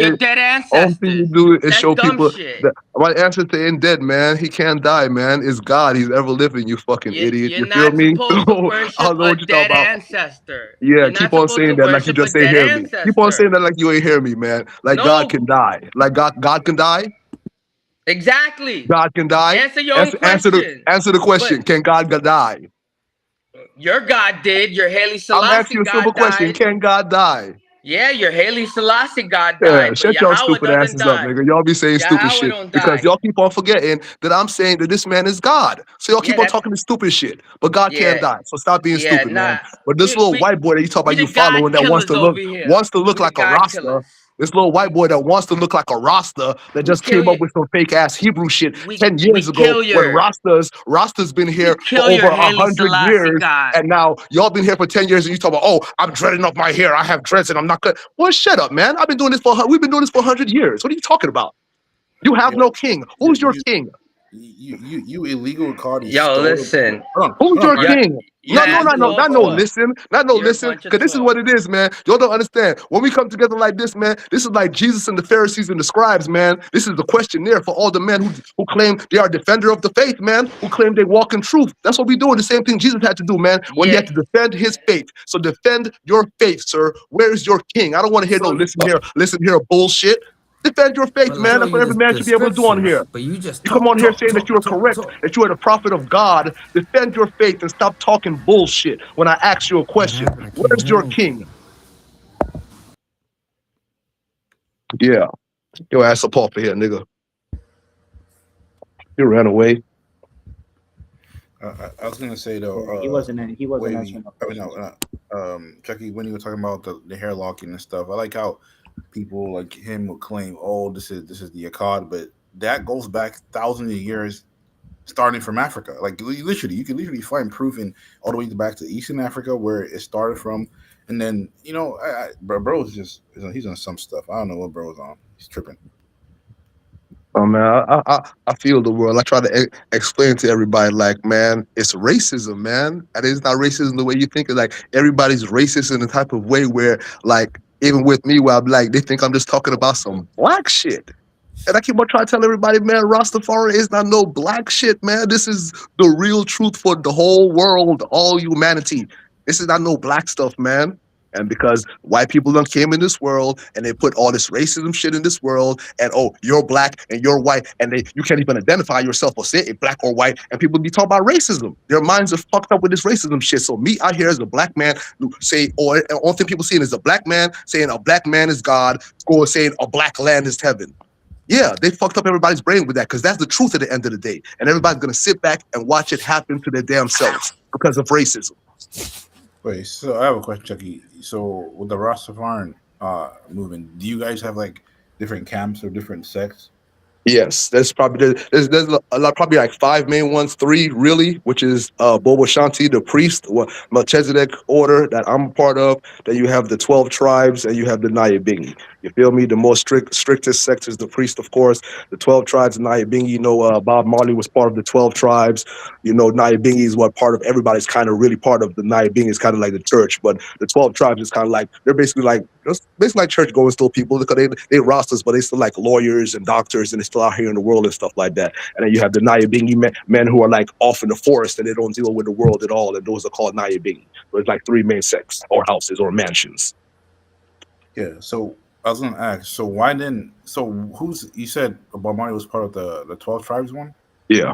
only thing you ancestors. do is That's show dumb people shit. that my ancestor ain't dead, man. He can't die, man. It's God. He's ever living. You fucking idiot. You're You feel not me? supposed to I worship don't know a what you're talking dead about. ancestor. Yeah, You're keep not on supposed to saying that like you worship a just ain't dead hear me. Keep on saying ancestor. that like you ain't hear me, man. Like God No, can die. Like God can die. exactly. God can die. Answer your own question. Answer the But question. Can God die? your God did. Your Haile I'm asking Selassie you a simple God question. died. Can God die? Yeah, your Haile Selassie God Yeah, died, but shut y'all Yahweh stupid doesn't asses up, die. nigga. Y'all be saying stupid Yahweh shit don't because die. y'all keep on forgetting that I'm saying that this man is God. So y'all Yeah, keep on that's talking this stupid shit. But God can't yeah, die. So stop being yeah. stupid, Nah, man. But this little white boy that you talk we about the you God following that killers over here. wants to look We the like a God Rasta. killers. This little white boy that wants to look like a Rasta that We just kill came up you. with some fake ass Hebrew shit We 10 we years ago kill when your Rasta's been we here for kill over your Haile 100 years. Selassie God. And now y'all been here for 10 years and you talk about, oh, I'm dreading up my hair. I have dreads and I'm not good. Well, shut up, man. We've been doing this for 100 years. What are you talking about? You have no king. Who's your king? You illegal Cardi Yo, stole. listen. Who's Hold on, your You're, Cardi. king? you're asking all Not no talk. listen. Not no You're a listen. bunch of Because this is what talk. it is, man. Y'all don't understand. When we come together like this, man, this is like Jesus and the Pharisees and the scribes, man. This is the questionnaire for all the men who claim they are defender of the faith, man, who claim they walk in truth. That's what we doing. The same thing Jesus had to do, man, when he Yeah, had to defend his faith. So defend your faith, sir. Where is your king? I don't want to hear no listen here bullshit. Defend your faith, man. That's what every man should be able to do on here. You come on here saying that you are correct, that you are the prophet of God. Defend your faith and stop talking bullshit when I ask you a question. Where's your king? Yeah, your ass up off of here, nigga. You ran away. I was gonna say though, Yeah, he wasn't answering the I mean, questions. Chucky, when you were talking about the hair locking and stuff, I like how people like him will claim, "Oh, this is the Akkad," but that goes back thousands of years, starting from Africa. Like literally, you can literally find proof in all the way back to Eastern Africa where it started from, and then bro's just he's on some stuff. I don't know what bro's on. He's tripping. Oh man, I feel the world. I try to explain to everybody, like, man, it's racism, man. And it's not racism the way you think. It's like everybody's racist in a type of way where, like, even with me, where I'm like, they think I'm just talking about some black shit. And I keep on trying to tell everybody, man, Rastafari is not no black shit, man. This is the real truth for the whole world, all humanity. This is not no black stuff, man. And because white people done came in this world and they put all this racism shit in this world, and oh, you're black and you're white, and you can't even identify yourself or say it black or white, and people be talking about racism. Their minds are fucked up with this racism shit. So me out here as a black man say, or all thing people seeing is a black man saying a black man is God, or saying a black land is heaven. Yeah, they fucked up everybody's brain with that because that's the truth at the end of the day. And everybody's going to sit back and watch it happen to their damn selves because of racism. Wait, so I have a question, Chucky. So with the Rastafarian movement, do you guys have like different camps or different sects? Yes, there's a lot, probably like five main ones, three really, which is Bobo Shanti, the priest, Melchizedek order that I'm a part of. Then you have the 12 tribes, and you have the Nyabingi. You feel me? The most strictest sect is the priest, of course. The 12 tribes of Nyabingi. You know, Bob Marley was part of the 12 tribes. You know, Nyabingi is what part of everybody's kind of really part of the Nyabingi is kind of like the church, but the 12 tribes is kind of like they're basically like just basically like church going still people because they rosters, but they still like lawyers and doctors and they're still out here in the world and stuff like that. And then you have the Nyabingi men who are like off in the forest and they don't deal with the world at all, and those are called Nyabingi. So it's like three main sects or houses or mansions. Yeah. So I was gonna ask. So why didn't? So who's you said Bob Marley was part of the 12 tribes one? Yeah.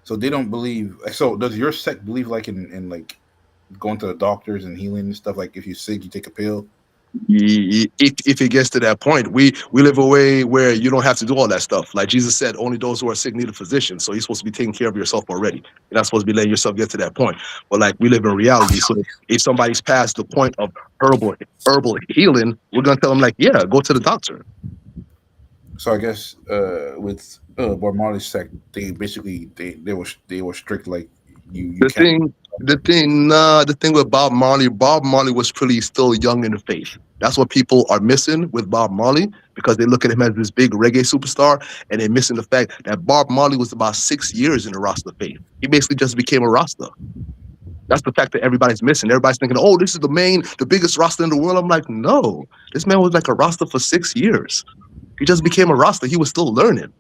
So they don't believe. So does your sect believe like in like going to the doctors and healing and stuff? Like if you're sick, you take a pill. If it gets to that point, we live a way where you don't have to do all that stuff. Like Jesus said, only those who are sick need a physician. So you're supposed to be taking care of yourself already. You're not supposed to be letting yourself get to that point. But like we live in reality. So if somebody's past the point of herbal healing, we're gonna tell them like, yeah, go to the doctor. So I guess with Bob Marley's sect, they basically they were strict. Like you The can't. thing, the thing with Bob Marley was pretty still young in the faith. That's what people are missing with Bob Marley because they look at him as this big reggae superstar, and they're missing the fact that Bob Marley was about 6 years in the Rasta faith. He basically just became a Rasta. That's the fact that everybody's missing. Everybody's thinking, "Oh, this is the biggest Rasta in the world." I'm like, no, this man was like a Rasta for 6 years. He just became a Rasta. He was still learning.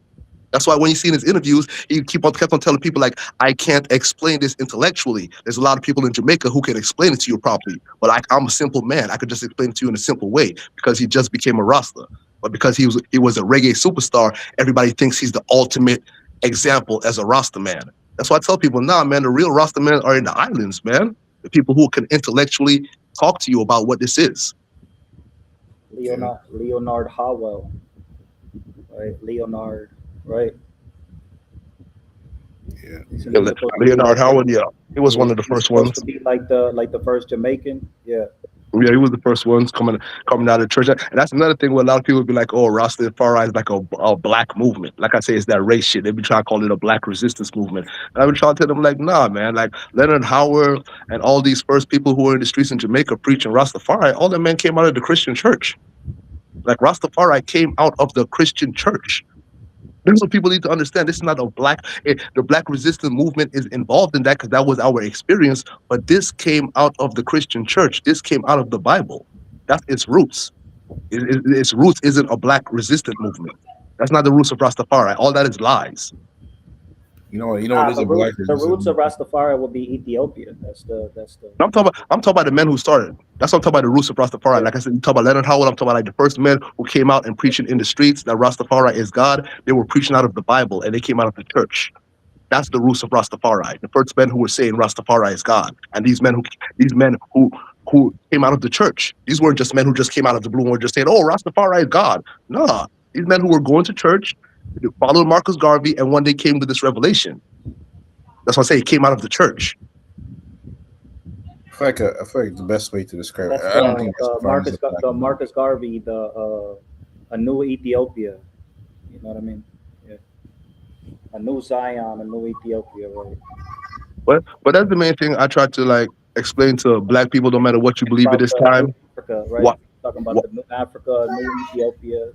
That's why when you see in his interviews, he kept on telling people like, I can't explain this intellectually. There's a lot of people in Jamaica who can explain it to you properly, but I'm a simple man. I could just explain it to you in a simple way because he just became a Rasta. But because he was a reggae superstar, everybody thinks he's the ultimate example as a Rasta man. That's why I tell people, nah, man, the real Rasta men are in the islands, man. The people who can intellectually talk to you about what this is. Leonard Howell, right? Leonard, right? Yeah. Isn't he supposed to be Leonard like Howard, yeah, he was one of the he's first supposed ones. to be like the first Jamaican? Yeah. Yeah, he was the first ones coming out of church, and that's another thing where a lot of people be like, "Oh, Rastafari is like a black movement." Like I say, it's that race shit. They be trying to call it a black resistance movement. And I been trying to tell them like, "Nah, man. Like Leonard Howard and all these first people who were in the streets in Jamaica preaching Rastafari, all the men came out of the Christian church. Like Rastafari came out of the Christian church. This is what people need to understand. This is not a the black resistance movement is involved in that because that was our experience. But this came out of the Christian church. This came out of the Bible. That's its roots. Its roots isn't a black resistant movement. That's not the roots of Rastafari. All that is lies. You know, it is a black The roots of resistance. Rastafari will be Ethiopia. That's the I'm talking about the men who started. That's what I'm talking about, the roots of Rastafari. yeah. Like I said, you talk about Leonard Howard, I'm talking about like the first men who came out and preaching in the streets that Rastafari is God. They were preaching out of the Bible and they came out of the church. That's the roots of Rastafari. The first men who were saying Rastafari is God, and these men who came out of the church. These weren't just men who just came out of the blue and were just saying, "Oh, Rastafari is God." No, these men who were going to church, followed Marcus Garvey, and one day came to this revelation. That's why I say it came out of the church. I feel like the best way to describe it. That's I don't think Rastafari is a black The movement. Marcus Garvey, a new Ethiopia. You know what I mean? Yeah. A new Zion, a new Ethiopia, right? But that's the main thing I try to like explain to black people, no matter what you believe at About this the new time. Africa, right? What Talking about the new Africa, new Ethiopia.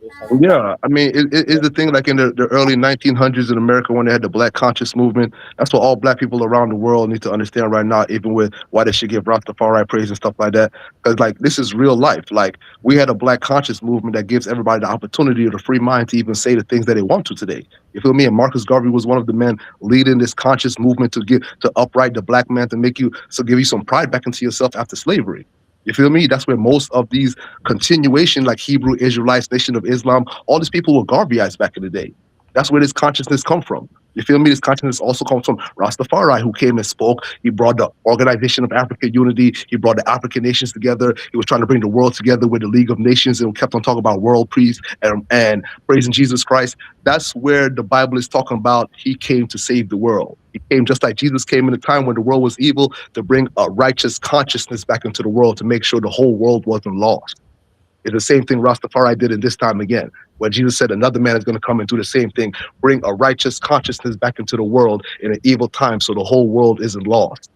We're talking about Yeah, I mean, it's yeah. the thing like in the early 1900s in America when they had the Black Conscious Movement. That's what all black people around the world need to understand right now, even with why they should give Rastafari praise and stuff like that. Because like this is real life. Like we had a Black Conscious Movement that gives everybody the opportunity or the free mind to even say the things that they want to today. You feel me? And Marcus Garvey was one of the men leading this conscious movement to upright the black man to make you give you some pride back into yourself after slavery. You feel me? That's where most of these continuation, like Hebrew Israelites, Nation of Islam, all these people were Garveyites back in the day. That's where this consciousness come from. You feel me? This consciousness also comes from Rastafari, who came and spoke. He brought the Organization of African Unity. He brought the African nations together. He was trying to bring the world together with the League of Nations and kept on talking about world peace and praising Jesus Christ. That's where the Bible is talking about he came to save the world. He came just like Jesus came in a time when the world was evil to bring a righteous consciousness back into the world to make sure the whole world wasn't lost. It's the same thing Rastafari did in this time again, when Jesus said another man is going to come and do the same thing, bring a righteous consciousness back into the world in an evil time, so the whole world isn't lost.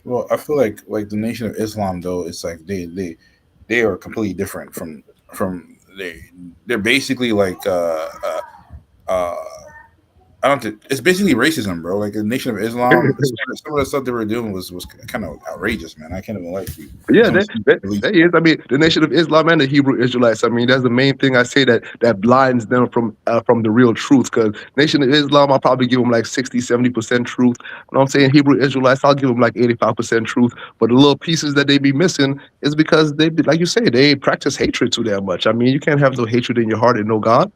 Well, I feel like the Nation of Islam though, it's like they are completely different from they're basically like uh I don't think it's basically racism, bro. Like the Nation of Islam, some of the stuff they were doing was kind of outrageous, man. I can't even lie to you. Yeah, Some of the stuff they released. that is. I mean, the Nation of Islam and the Hebrew Israelites. I mean, that's the main thing I say that blinds them from the real truth. Because Nation of Islam, I'll probably give them like 60, 70% truth. And I'm saying Hebrew Israelites, I'll give them like 85% truth. But the little pieces that they be missing is because they, like you say, they practice hatred too damn much. I mean, you can't have no hatred in your heart and no God.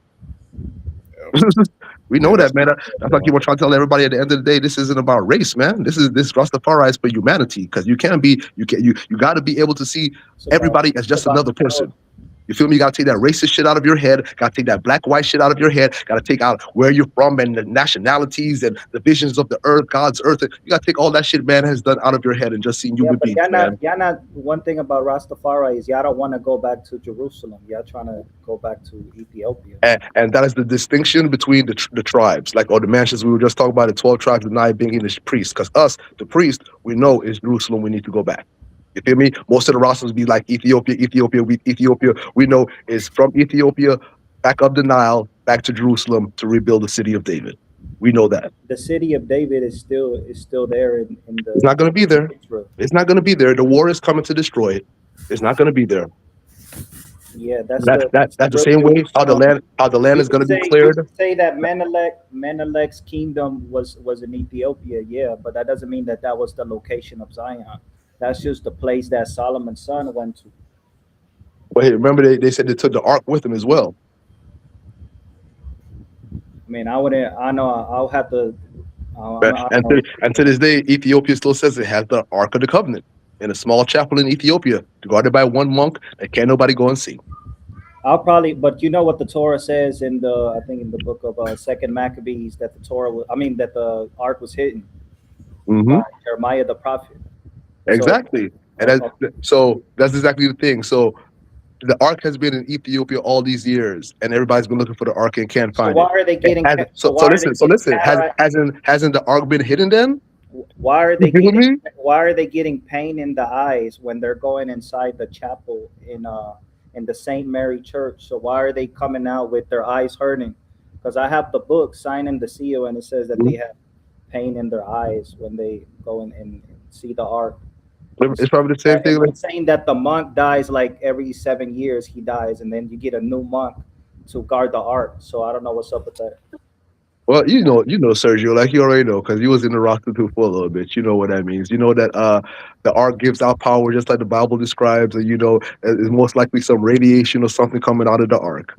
We know Yeah, that, man. That's why I keep on trying to tell everybody at the end of the day, this isn't about race, man. This Rastafari is for humanity. Because you got to be able to see It's about everybody as it's just about another person. You feel me? You got to take that racist shit out of your head. Got to take that black white shit out of your head. Got to take out where you're from and the nationalities and the visions of the earth, God's earth. You got to take all that shit man has done out of your head and just seen yeah, human but beings, man. y'all not. One thing about Rastafari is y'all don't want to go back to Jerusalem. Y'all trying to go back to Ethiopia. And that is the distinction between the tribes, like or the mansions we were just talking about. The 12 tribes deny being English priests, because us, the priest, we know is Jerusalem. We need to go back. You feel me? Most of the rosters be like Ethiopia, Ethiopia. Ethiopia, we know is from Ethiopia back up the Nile, back to Jerusalem to rebuild the city of David. We know that The city of David is still there in it's the not going to be there. Israel. It's not going to be there. The war is coming to destroy it. It's not going to be there. Yeah, That's that's the the real same way Jerusalem. how the land is going to be You cleared. could say that Menelek's kingdom was in Ethiopia, yeah, but that doesn't mean that that was the location of Zion. That's just the place that Solomon's son went to. But hey, remember they said they took the ark with them as well. I mean, I wouldn't. I know. I'll have to. I And don't know. to this day, Ethiopia still says it has the Ark of the Covenant in a small chapel in Ethiopia, guarded by one monk that can't nobody go and see. I'll probably, but you know what the Torah says in the, I think in the book of Second Maccabees that the Torah, I mean that the ark was hidden by Hmm. Jeremiah the prophet. So, Exactly. And uh, uh, so that's exactly the thing. So the Ark has been in Ethiopia all these years, and everybody's been looking for the Ark and can't so find why it. are they It getting? hasn't. So So why are they getting listen. Hasn't the Ark been hidden then? Why are You they feel getting? me? Why are they getting pain in the eyes when they're going inside the chapel in the Saint Mary Church? So why are they coming out with their eyes hurting? Because I have the book signing the seal, and it says that they have pain in their eyes when they go in and see the ark. It's probably the same thing. And it's saying that the monk dies like every 7 years. He dies, and then you get a new monk to guard the ark. So I don't know what's up with that. Well, you know, Sergio, like you already know, because you was in the roster too for a little bit. You know what that means. You know that the ark gives out power, just like the Bible describes, and you know it's most likely some radiation or something coming out of the ark,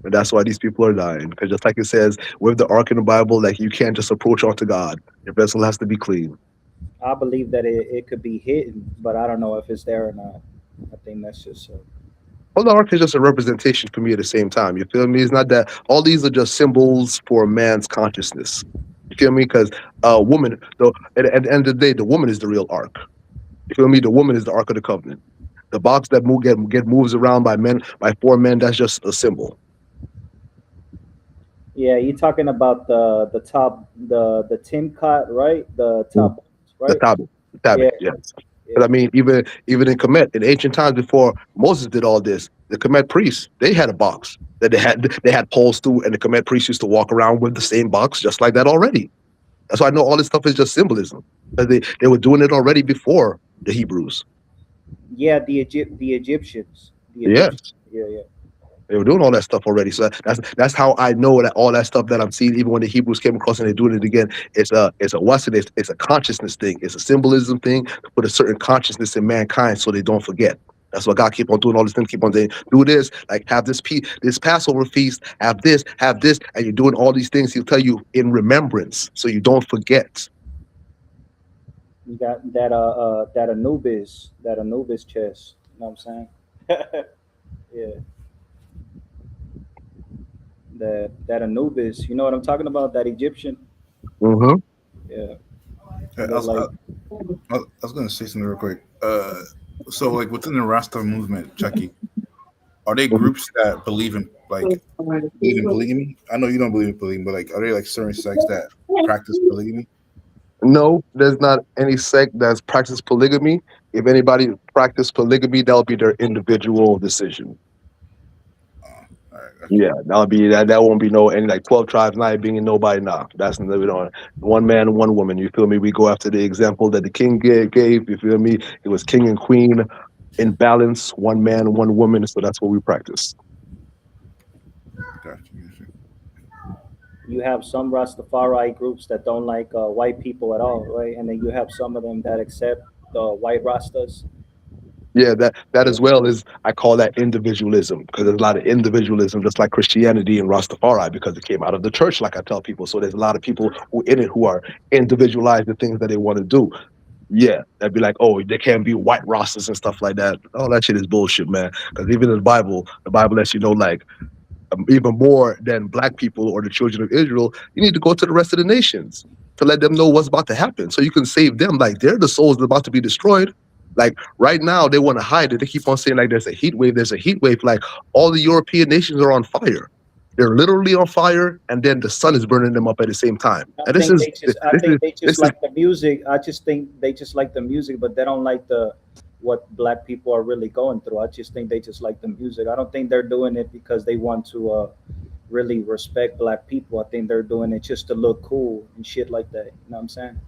and that's why these people are dying. Because just like it says with the ark in the Bible, like you can't just approach onto God. Your vessel has to be clean. I believe that it could be hidden, but I don't know if it's there or not. I think that's just Well, the ark is just a representation for me at the same time. You feel me? It's not that all these are just symbols for man's consciousness. You feel me? Because a woman, though, at the end of the day, the woman is the real ark. You feel me? The woman is the Ark of the Covenant. The box that get moves around by men, by four men, that's just a symbol. yeah. You're talking about the top the Tim cot, right? The Mm. top box, The right? tablet, Yeah, yes. But yeah. I mean, even in Kemet, in ancient times before Moses did all this, the Kemet priests they had a box that they had poles to, and the Kemet priests used to walk around with the same box just like that already. That's why I know all this stuff is just symbolism. 'Cause they were doing it already before the Hebrews. Yeah, the Egyptians, the Yes. Egyptians. Yeah, yeah. They were doing all that stuff already. So that's how I know that all that stuff that I'm seeing, even when the Hebrews came across and they're doing it again, it's a lesson, it's a consciousness thing, it's a symbolism thing to put a certain consciousness in mankind so they don't forget. That's why God keep on doing all this thing, keep on saying, do this, like have this Passover feast, have this, and you're doing all these things. He'll tell you in remembrance, so you don't forget. You got that Anubis chest. You know what I'm saying? Yeah, that Anubis. You know what I'm talking about? That Egyptian. Mm-hmm. Yeah, I but was, I, like I was gonna say something real quick. So like within the Rasta movement, Chucky, Are they groups that believe in polygamy? I know you don't believe in polygamy, but like, are there like certain sects that practice polygamy? No, there's not any sect that's practiced polygamy. If anybody practice polygamy, that'll be their individual decision. All right, got you. Yeah, that'll be that. That won't be no any like 12 tribes not being nobody. Nah, that's we don't. One man, one woman. You feel me? We go after the example that the king gave. You feel me? It was king and queen in balance. One man, one woman. So that's what we practice. Got you. Got you. You have some Rastafari groups that don't like white people at all, right? And then you have some of them that accept the white Rastas. Yeah, that as well is I call that individualism because there's a lot of individualism, just like Christianity and Rastafari, because it came out of the church, like I tell people. So there's a lot of people who in it who are individualized the things that they want to do. Yeah, they'd be like, oh, there can't be white Rastas and stuff like that. Oh, that shit is bullshit, man. Because even in the Bible lets you know, like, even more than black people or the children of Israel, you need to go to the rest of the nations to let them know what's about to happen so you can save them. Like, they're the souls that are about to be destroyed. Like, right now, they want to hide it. They keep on saying, like, there's a heat wave, there's a heat wave. Like, all the European nations are on fire. They're literally on fire, and then the sun is burning them up at the same time. And this is, I this is, think they just this is, like the music. I just think they just like the music, but they don't like the what black people are really going through. I just think they just like the music. I don't think they're doing it because they want to really respect black people. I think they're doing it just to look cool and shit like that. You know what I'm saying?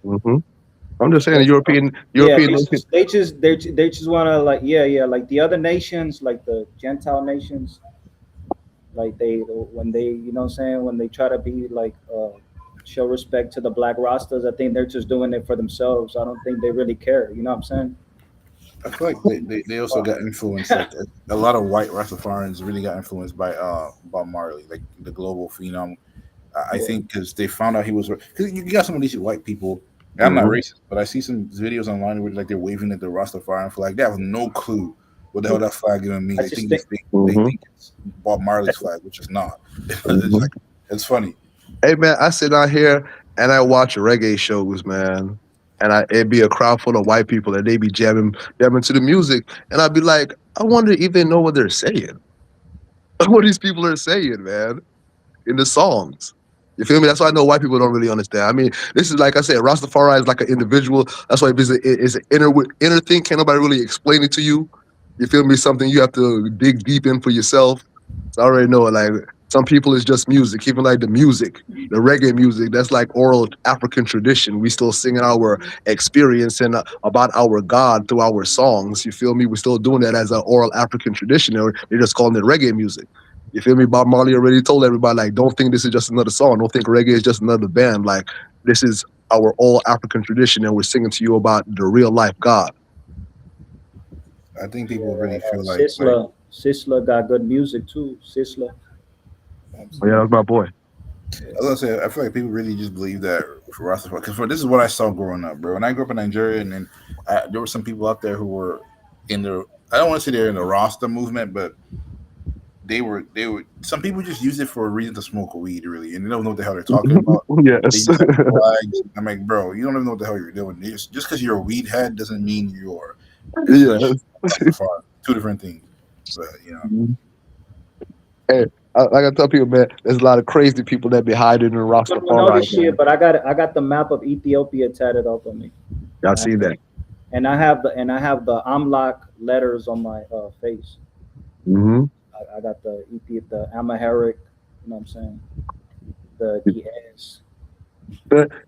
hmm I'm just saying, the Yeah, European nation. they just want to like like the other nations, like the Gentile nations, like they when they you know what I'm saying when they try to be like show respect to the black Rastas. I think they're just doing it for themselves. I don't think they really care. You know what I'm saying? I feel like they also got influenced. Like a lot of white Rastafarians really got influenced by Bob Marley, like the global phenom. I Yeah. think because they found out he was because you got some of these white people. And I'm not Mhm. racist, but I see some videos online where like they're waving at the Rastafarian flag. They have no clue what the hell that flag even means. I They just think think they Mhm. think it's Bob Marley's flag, which is not. It's Mhm. like it's funny. Hey man, I sit out here and I watch reggae shows, man. And it'd be a crowd full of white people and they be jamming to the music. And I'd be like, I wonder if they know what they're saying. What these people are saying, man, in the songs. You feel me? That's why I know white people don't really understand. I mean, this is like I said, Rastafari is like an individual. That's why it's an inner thing. Can't nobody really explain it to you. You feel me? Something you have to dig deep in for yourself. So I already know it. Like some people it's just music, even like the music, the reggae music. That's like oral African tradition. We still singing our experience and about our God through our songs. You feel me? We're still doing that as an oral African tradition. Or they're just calling it reggae music. You feel me? Bob Marley already told everybody, like, don't think this is just another song. Don't think reggae is just another band. Like, this is our all African tradition, and we're singing to you about the real life God. I think people yeah, really feel like Sisla got good music too. Sisla. Oh, yeah, that's my boy. as I said, I feel like people really just believe that for Rastafari. Because this is what I saw growing up, bro. When I grew up in Nigeria, and then there were some people out there who were in the I don't want to say they're in the Rasta movement, but they were some people just use it for a reason to smoke weed, really, and they don't know what the hell they're talking about. They Yes. use like flags. I'm like, bro, you don't even know what the hell you're doing. Just because you're a weed head doesn't mean you're Yes. essentially Rastafari. Two different things. But Hey, like I tell people, man, there's a lot of crazy people that be hiding in I don't know Rastafari, this shit, man. but I got the map of Ethiopia tatted up on me, Y'all see that? and I have the Amlak letters on my face. hmm I got the Amharic. You know what I'm saying? The Ge'ez.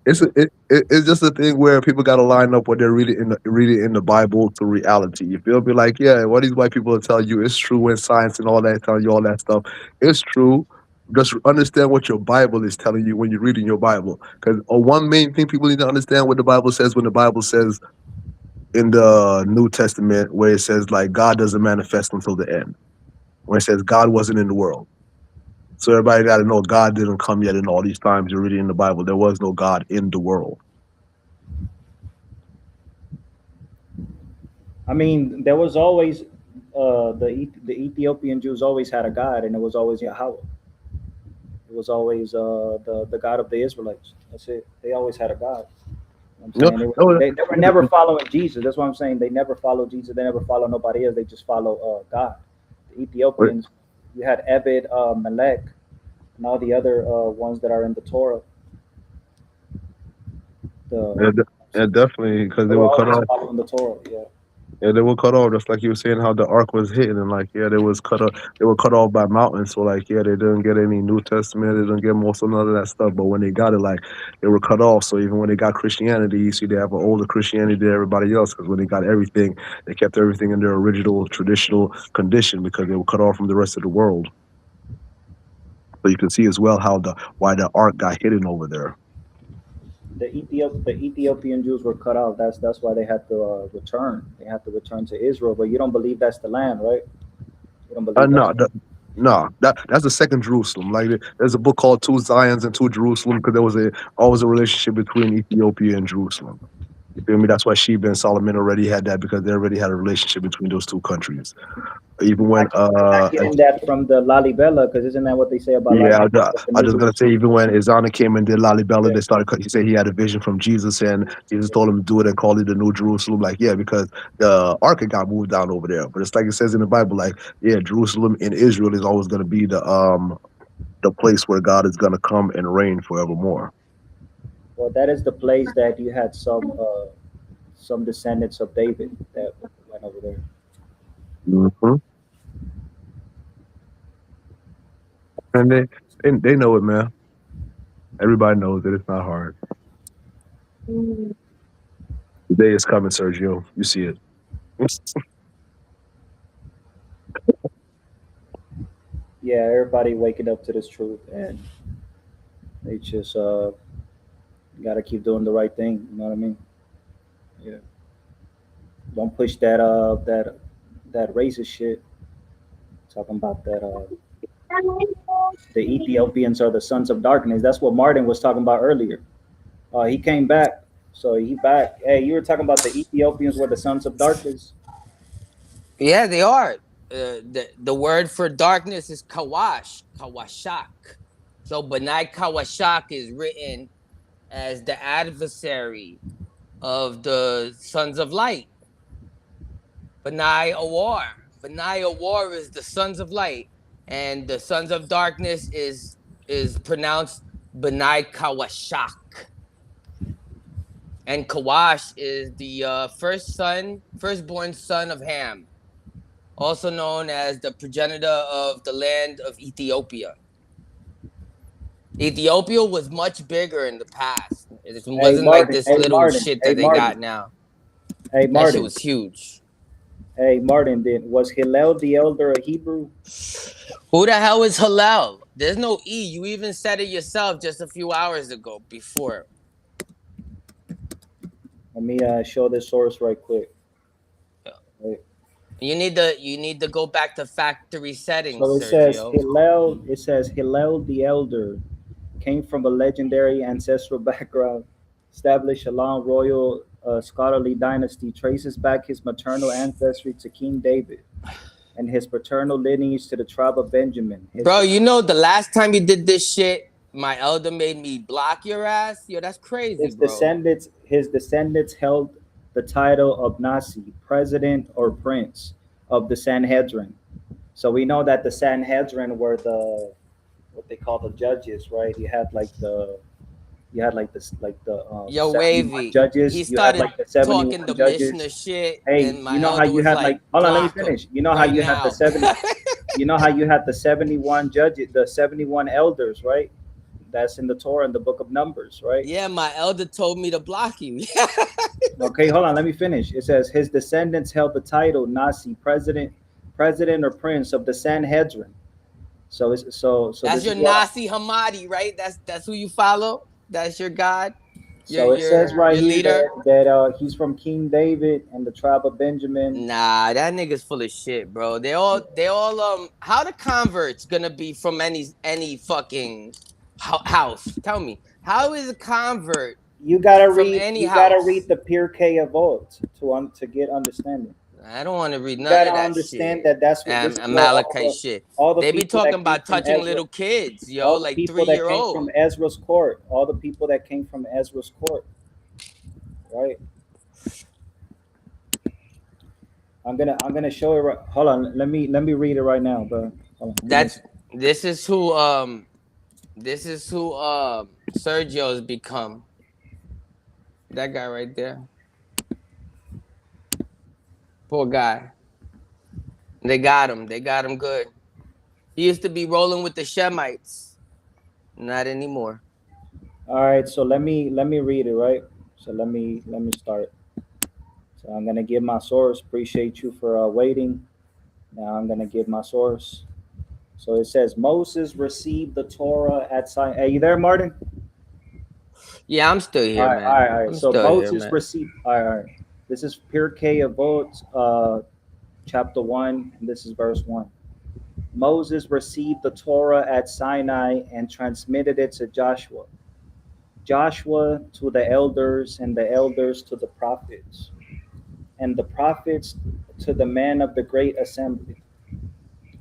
It's just a thing where people got to line up what they're reading in the Bible to reality. You feel me? Like, yeah, what these white people are telling you is true, and science and all that telling you all that stuff. It's true. Just understand what your Bible is telling you when you're reading your Bible. Because one main thing people need to understand what the Bible says when the Bible says in the New Testament, where it says like God doesn't manifest until the end. When it says God wasn't in the world. So everybody got to know God didn't come yet in all these times you're reading in the Bible. There was no God in the world. I mean, there was always the Ethiopian Jews always had a god, and it was always Yahweh. It was always the God of the Israelites. That's it. They always had a God. You know what I'm No, saying no, they were never following Jesus. That's what I'm saying. They never follow Jesus. They never follow nobody else. They just follow God. The Ethiopians. You had Ebed, Melech, and all the other ones that are in the Torah. Yeah, The yeah, definitely, because they they were were cut always off. following the Torah. Yeah. Yeah, they were cut off. Just like you were saying, how the ark was hidden, and like, yeah, they was cut off. They were cut off by mountains. So like, yeah, they didn't get any New Testament. They didn't get most of none of that stuff. But when they got it, like, they were cut off. So even when they got Christianity, you see, they have an older Christianity than everybody else. Because when they got everything, they kept everything in their original traditional condition because they were cut off from the rest of the world. So you can see as well how the why the ark got hidden over there. The Ethiopian Jews were cut off. That's why they had to return. They had to return to Israel. But you don't believe that's the land, right? You don't believe that's No, no, that's the second Jerusalem. Like there's a book called Two Zions and Two Jerusalem because there was always a relationship between Ethiopia and Jerusalem. You feel me? That's why Sheba and Solomon already had that because they already had a relationship between those two countries. Even when You're not getting that from the Lalibela, because isn't that what they say about yeah, Lalibela? The I New was gonna say Jerusalem? even when Izana came and did Lalibela, Yeah. they started. He said he had a vision from Jesus, and Jesus told him to do it and call it the New Jerusalem. Like yeah, because the Ark had got moved down over there. But it's like it says in the Bible, like yeah, Jerusalem in Israel is always gonna be the place where God is gonna come and reign forevermore. Well, that is the place that you had some descendants of David that went over there. Hmm. And they know it, man. Everybody knows it. It's not hard. The day is coming, Sergio. You see it. Yeah, everybody waking up to this truth, and they just gotta keep doing the right thing. You know what I mean? Yeah. Don't push that racist shit. Talking about that the Ethiopians are the sons of darkness. That's what Martin was talking about earlier. He came back, so he back. Hey, you were talking about the Ethiopians were the sons of darkness. Yeah, they are. The word for darkness is kawashak. So Benai Kawashak is written as the adversary of the sons of light. Benai Awar. Benai Awar is the sons of light, and the sons of darkness is pronounced Benai Kawashak. And Kawash is the firstborn son of Ham, also known as the progenitor of the land of Ethiopia. Ethiopia was much bigger in the past. It Hey wasn't like Martin, this hey little Martin, shit hey that they got Martin, now. hey That shit Martin, was huge. hey Martin. Then was Hillel the elder a Hebrew? Who the hell is Hillel? There's no E. You even said it yourself just a few hours ago before. Let me show this source right quick. Right. You need to go back to factory settings, So it says Sergio. Hillel. It says Hillel the elder came from a legendary ancestral background, established a long royal scholarly dynasty, traces back his maternal ancestry to King David, and his paternal lineage to the tribe of Benjamin. Bro, you know the last time you did this shit, my elder made me block your ass. Yo, that's crazy, bro. His descendants held the title of Nasi, president or prince of the Sanhedrin. So we know that the Sanhedrin were the what they call the judges, right? You had like this like the Yo, 71 Wavy, he judges. You had started like the talking 71 the judges. Mishnah shit, Hey, and you my know how elder you was had like, like hold on, let me block him finish. You know how right you had the now. 70 you know how you had the 71 judges, the 71 elders, right? That's in the Torah in the book of Numbers, right? Yeah, my elder told me to block you. Okay, hold on, let me finish. It says his descendants held the title Nasi, president or prince of the Sanhedrin. So it's so That's this your is what Nasi Hammadi, right? That's who you follow. That's your God, your so it says right your here leader. that he's from King David and the tribe of Benjamin. Nah, that nigga's full of shit, bro. They all how the converts gonna be from any fucking house? Tell me, how is a convert from any You gotta house? read the Pirkei Avot to get understanding. I don't want to read You none gotta of that understand shit. that that's what this is where Amalekite shit. all the They be people talking that came about from touching Ezra, little kids, yo, all the like people 3 that year came from old. Ezra's court, all the people that came from Ezra's court, right? I'm gonna show it. Right, hold on. Let me read it right now, bro. Hold on. Give me a second. This is who Sergio's become. That guy right there. Poor guy. They got him. They got him good. He used to be rolling with the Shemites. Not anymore. All right. So let me read it. Right. So let me start. So I'm gonna give my source. Appreciate you for waiting. Now I'm gonna give my source. So it says Moses received the Torah at Sinai. Are you there, Martin? Yeah, I'm still All here, right, all man. right, all right. I'm So still here, Moses man. received. All right, all right. This is Pirkei Avot, chapter 1, and this is verse 1. Moses received the Torah at Sinai and transmitted it to Joshua. Joshua to the elders, and the elders to the prophets, and the prophets to the men of the great assembly.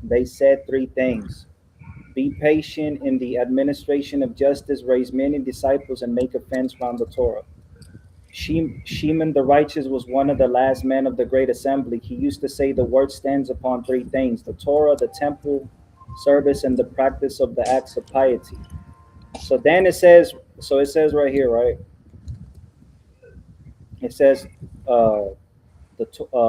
They said three things: be patient in the administration of justice, raise many disciples, and make a fence round the Torah. Shimon the righteous was one of the last men of the great assembly. He used to say the word stands upon three things: the Torah, the temple service, and the practice of the acts of piety. So then it says right here, right? It says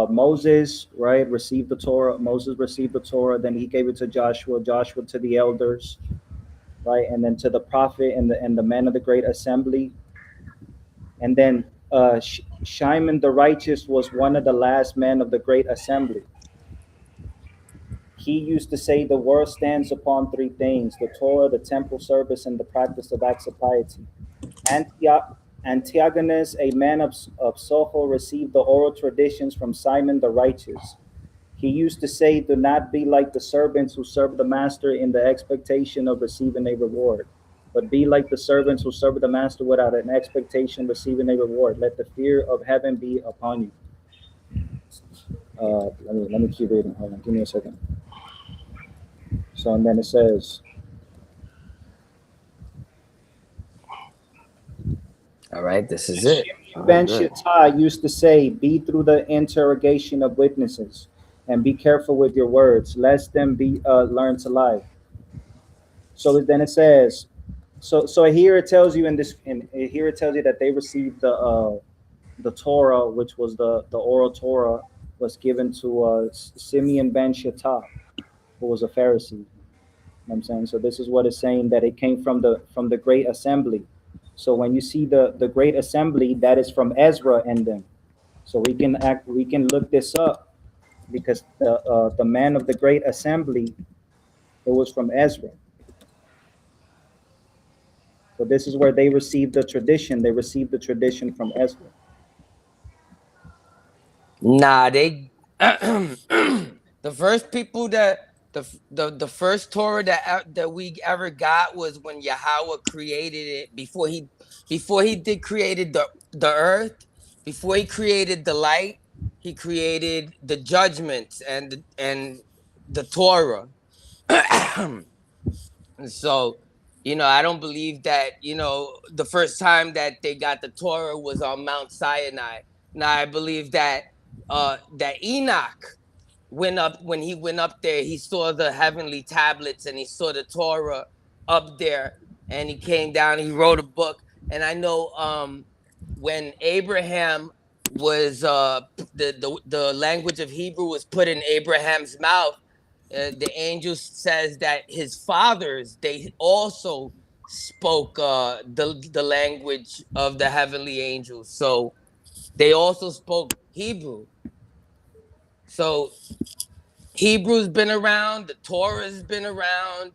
Moses, right, received the Torah. Moses received the Torah, then he gave it to Joshua, Joshua to the elders, right, and then to the prophet and the men of the great assembly. And then Shimon the righteous was one of the last men of the great assembly. He used to say the world stands upon three things: the Torah, the temple service, and the practice of acts of piety. Antigonus, a man of Soho, received the oral traditions from Simon the righteous. He used to say, do not be like the servants who serve the master in the expectation of receiving a reward, but be like the servants who serve the master without an expectation of receiving a reward. Let the fear of heaven be upon you. Let me keep reading. Hold on, give me a second. So and then it says, All right, this is it. Ben Shatta used to say, be through the interrogation of witnesses, and be careful with your words, lest them be learn to lie. So then it says, so here it tells you here it tells you that they received the Torah, which was the oral Torah, was given to Simeon ben Shatta, who was a Pharisee. You know what I'm saying? So this is what it's saying, that it came from the great assembly. So when you see the great assembly, that is from Ezra and them. So we can look this up, because the man of the great assembly, it was from Ezra. So this is where they received the tradition. They received the tradition from Ezra. Nah, they the first people that the first Torah that we ever got was when Yahweh created it, before he did created the earth, before he created the light, he created the judgments and the Torah. So, I don't believe that, the first time that they got the Torah was on Mount Sinai. Now, I believe that Enoch went up, when he went up there, he saw the heavenly tablets and he saw the Torah up there, and he came down, he wrote a book. And I know when Abraham was the language of Hebrew was put in Abraham's mouth, the angel says that his fathers, they also spoke the language of the heavenly angels, so they also spoke Hebrew. So Hebrew's been around, the Torah's been around,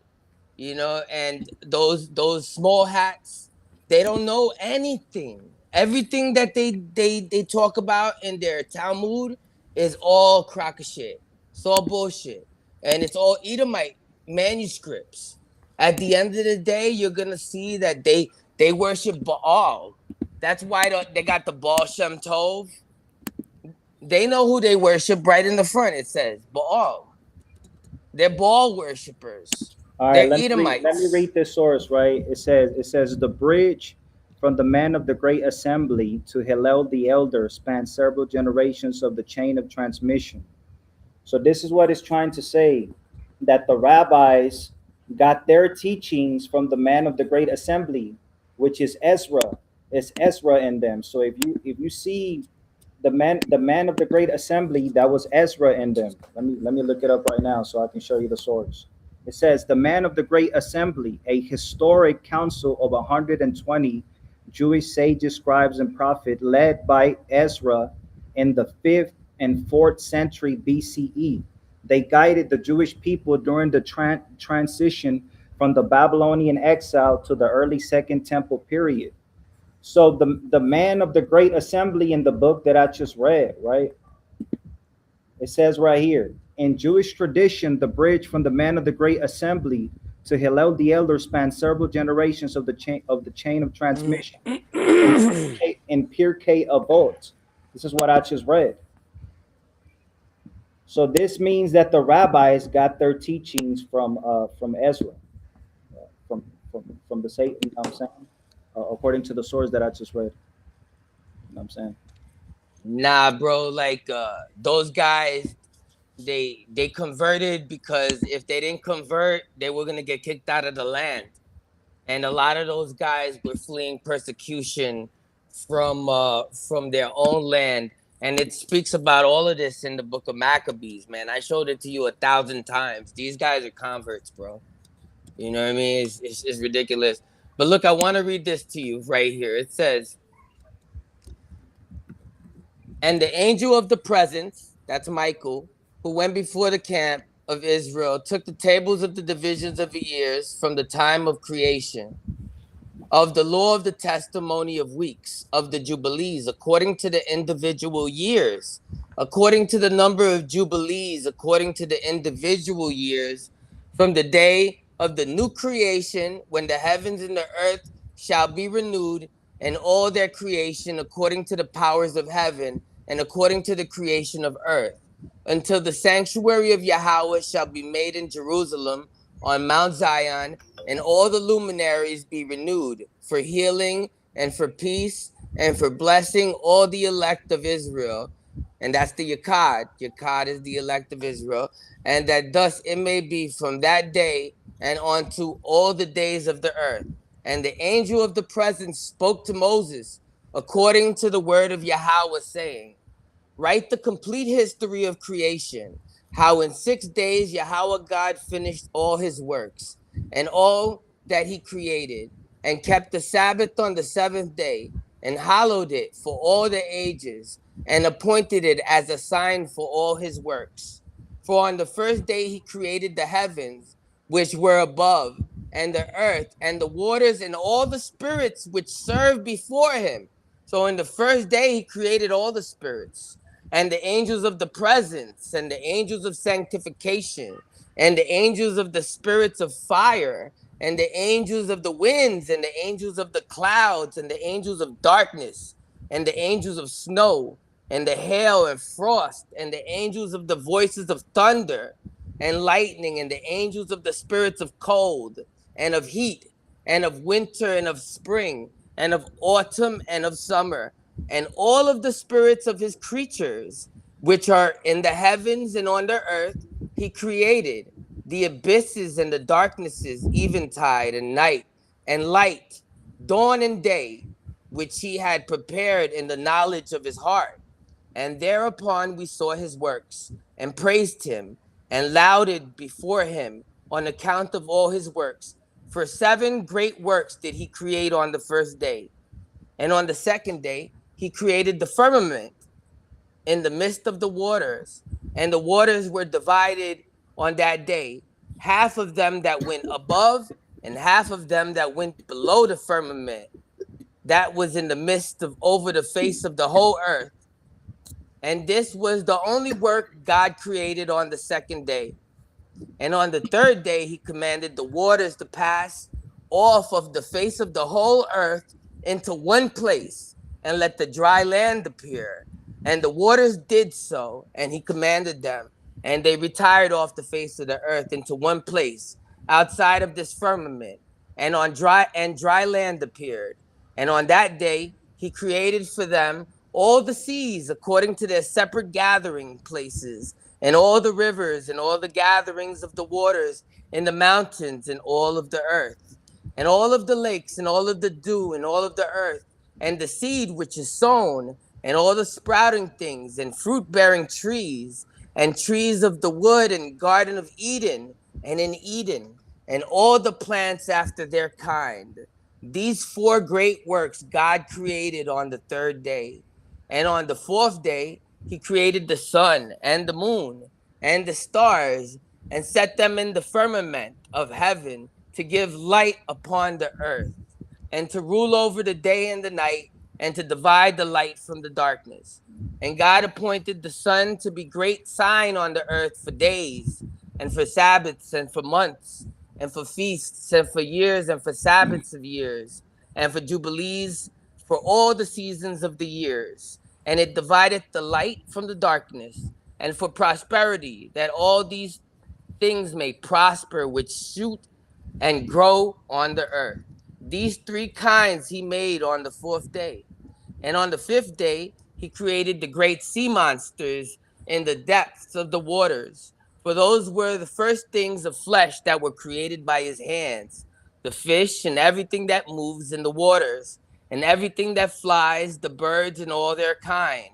and those small hats, they don't know anything. Everything that they talk about in their Talmud is all crock of shit. It's all bullshit. And it's all Edomite manuscripts. At the end of the day, you're gonna see that they worship Baal. That's why they got the Baal Shem Tov. They know who they worship. Right in the front, it says Baal. They're Baal worshippers. All right, They're let me Edomites. read this source, right? It says the bridge from the man of the great assembly to Hillel the elder spans several generations of the chain of transmission. So this is what it's trying to say, that the rabbis got their teachings from the man of the great assembly, which is Ezra. It's Ezra in them. So if you see the man of the great assembly, that was Ezra in them. Let me look it up right now so I can show you the source. It says the man of the great assembly, a historic council of 120 Jewish sages, scribes, and prophets, led by Ezra in the 5th and 4th century BCE. They guided the Jewish people during the transition from the Babylonian exile to the early Second Temple period. So the man of the great assembly in the book that I just read, right? It says right here, in Jewish tradition, the bridge from the man of the great assembly to Hillel the elder spans several generations of the chain of transmission in Pirkei Avot. This is what I just read. So this means that the rabbis got their teachings from Ezra, from from the Satan. You know what I'm saying, according to the source that I just read. You know what I'm saying? Nah, bro, like those guys, they converted because if they didn't convert, they were gonna get kicked out of the land. And a lot of those guys were fleeing persecution from their own land. And it speaks about all of this in the book of Maccabees, man. I showed it to you 1,000 times. These guys are converts, bro. You know what I mean? It's ridiculous. But look, I want to read this to you right here. It says, and the angel of the presence, that's Michael, who went before the camp of Israel, took the tables of the divisions of the years from the time of creation, of the law of the testimony of weeks, of the jubilees, according to the individual years, according to the number of jubilees, according to the individual years, from the day of the new creation, when the heavens and the earth shall be renewed, and all their creation according to the powers of heaven, and according to the creation of earth, until the sanctuary of Yahweh shall be made in Jerusalem on Mount Zion, and all the luminaries be renewed for healing and for peace and for blessing all the elect of Israel. And that's the Yakad. Yakad is the elect of Israel. And that thus it may be from that day and unto all the days of the earth. And the angel of the presence spoke to Moses according to the word of Yahweh, saying, write the complete history of creation, how in 6 days Yahweh God finished all his works and all that he created, and kept the Sabbath on the 7th day, and hallowed it for all the ages, and appointed it as a sign for all his works. For on the first day he created the heavens, which were above, and the earth, and the waters, and all the spirits which serve before him. So in the first day he created all the spirits, and the angels of the presence, and the angels of sanctification, and the angels of the spirits of fire, and the angels of the winds, and the angels of the clouds, and the angels of darkness, and the angels of snow, and the hail and frost, and the angels of the voices of thunder and lightning, and the angels of the spirits of cold and of heat, and of winter and of spring, and of autumn and of summer, and all of the spirits of his creatures, which are in the heavens and on the earth, he created the abysses and the darknesses, eventide and night, and light, dawn and day, which he had prepared in the knowledge of his heart. And thereupon we saw his works, and praised him, and lauded before him on account of all his works. For 7 great works did he create on the first day. And on the second day, he created the firmament in the midst of the waters. And the waters were divided on that day, half of them that went above, and half of them that went below the firmament, that was in the midst of over the face of the whole earth. And this was the only work God created on the second day. And on the third day, he commanded the waters to pass off of the face of the whole earth into one place, and let the dry land appear. And the waters did so, and he commanded them, and they retired off the face of the earth into one place outside of this firmament, and dry land appeared. And on that day, he created for them all the seas according to their separate gathering places, and all the rivers, and all the gatherings of the waters in the mountains, and all of the earth, and all of the lakes, and all of the dew, and all of the earth, and the seed which is sown, and all the sprouting things, and fruit bearing trees, and trees of the wood, and garden of Eden, and in Eden, and all the plants after their kind. These four great works God created on the third day. And on the fourth day, he created the sun and the moon and the stars, and set them in the firmament of heaven to give light upon the earth, and to rule over the day and the night, and to divide the light from the darkness. And God appointed the sun to be great sign on the earth for days, and for Sabbaths, and for months, and for feasts, and for years, and for Sabbaths of years, and for jubilees, for all the seasons of the years. And it divideth the light from the darkness, and for prosperity, that all these things may prosper which shoot and grow on the earth. These three kinds he made on the fourth day. And on the fifth day, he created the great sea monsters in the depths of the waters. For those were the first things of flesh that were created by his hands, the fish and everything that moves in the waters, and everything that flies, the birds and all their kind.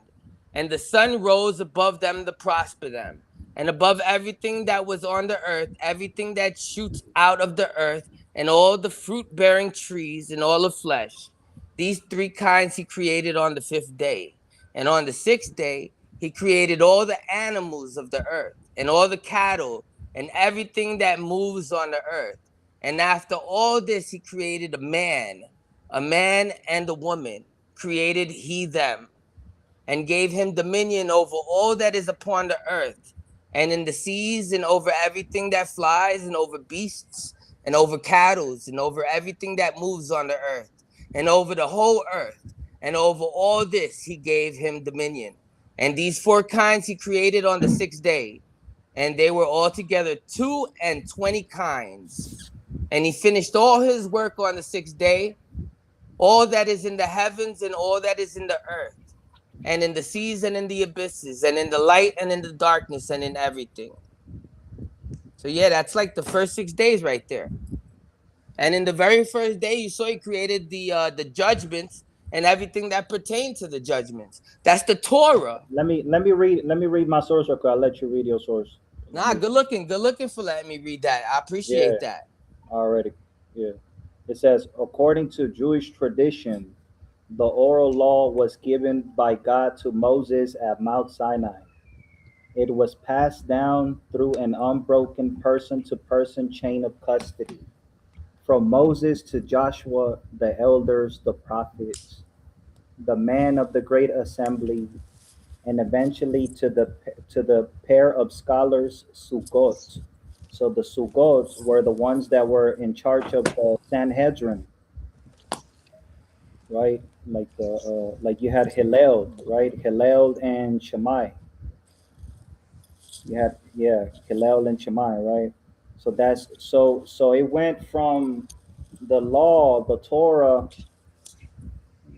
And the sun rose above them to prosper them. And above everything that was on the earth, everything that shoots out of the earth, and all the fruit bearing trees, and all of flesh. These three kinds he created on the fifth day. And on the sixth day, he created all the animals of the earth, and all the cattle, and everything that moves on the earth. And after all this, he created a man and a woman, created he them, and gave him dominion over all that is upon the earth, and in the seas, and over everything that flies, and over beasts, and over cattle, and over everything that moves on the earth, and over the whole earth. And over all this he gave him dominion. And these four kinds he created on the sixth day, and they were altogether 22 kinds. And he finished all his work on the sixth day, all that is in the heavens and all that is in the earth, and in the seas and in the abysses, and in the light and in the darkness, and in everything. So yeah, that's like the first 6 days right there. And in the very first day, you saw he created the judgments and everything that pertained to the judgments. That's the Torah. Let me read my source real quick. I'll let you read your source. Nah, good looking for letting me read that. I appreciate Yeah, that. already. Yeah. It says, according to Jewish tradition, the oral law was given by God to Moses at Mount Sinai. It was passed down through an unbroken person to person chain of custody. From Moses to Joshua, the elders, the prophets, the man of the great assembly, and eventually to the pair of scholars, Sukkot. So the Sukkot were the ones that were in charge of the Sanhedrin, right? Like you had Hillel, right? Hillel and Shammai. You had, yeah, Hillel and Shammai, right? So it went from the law, the Torah.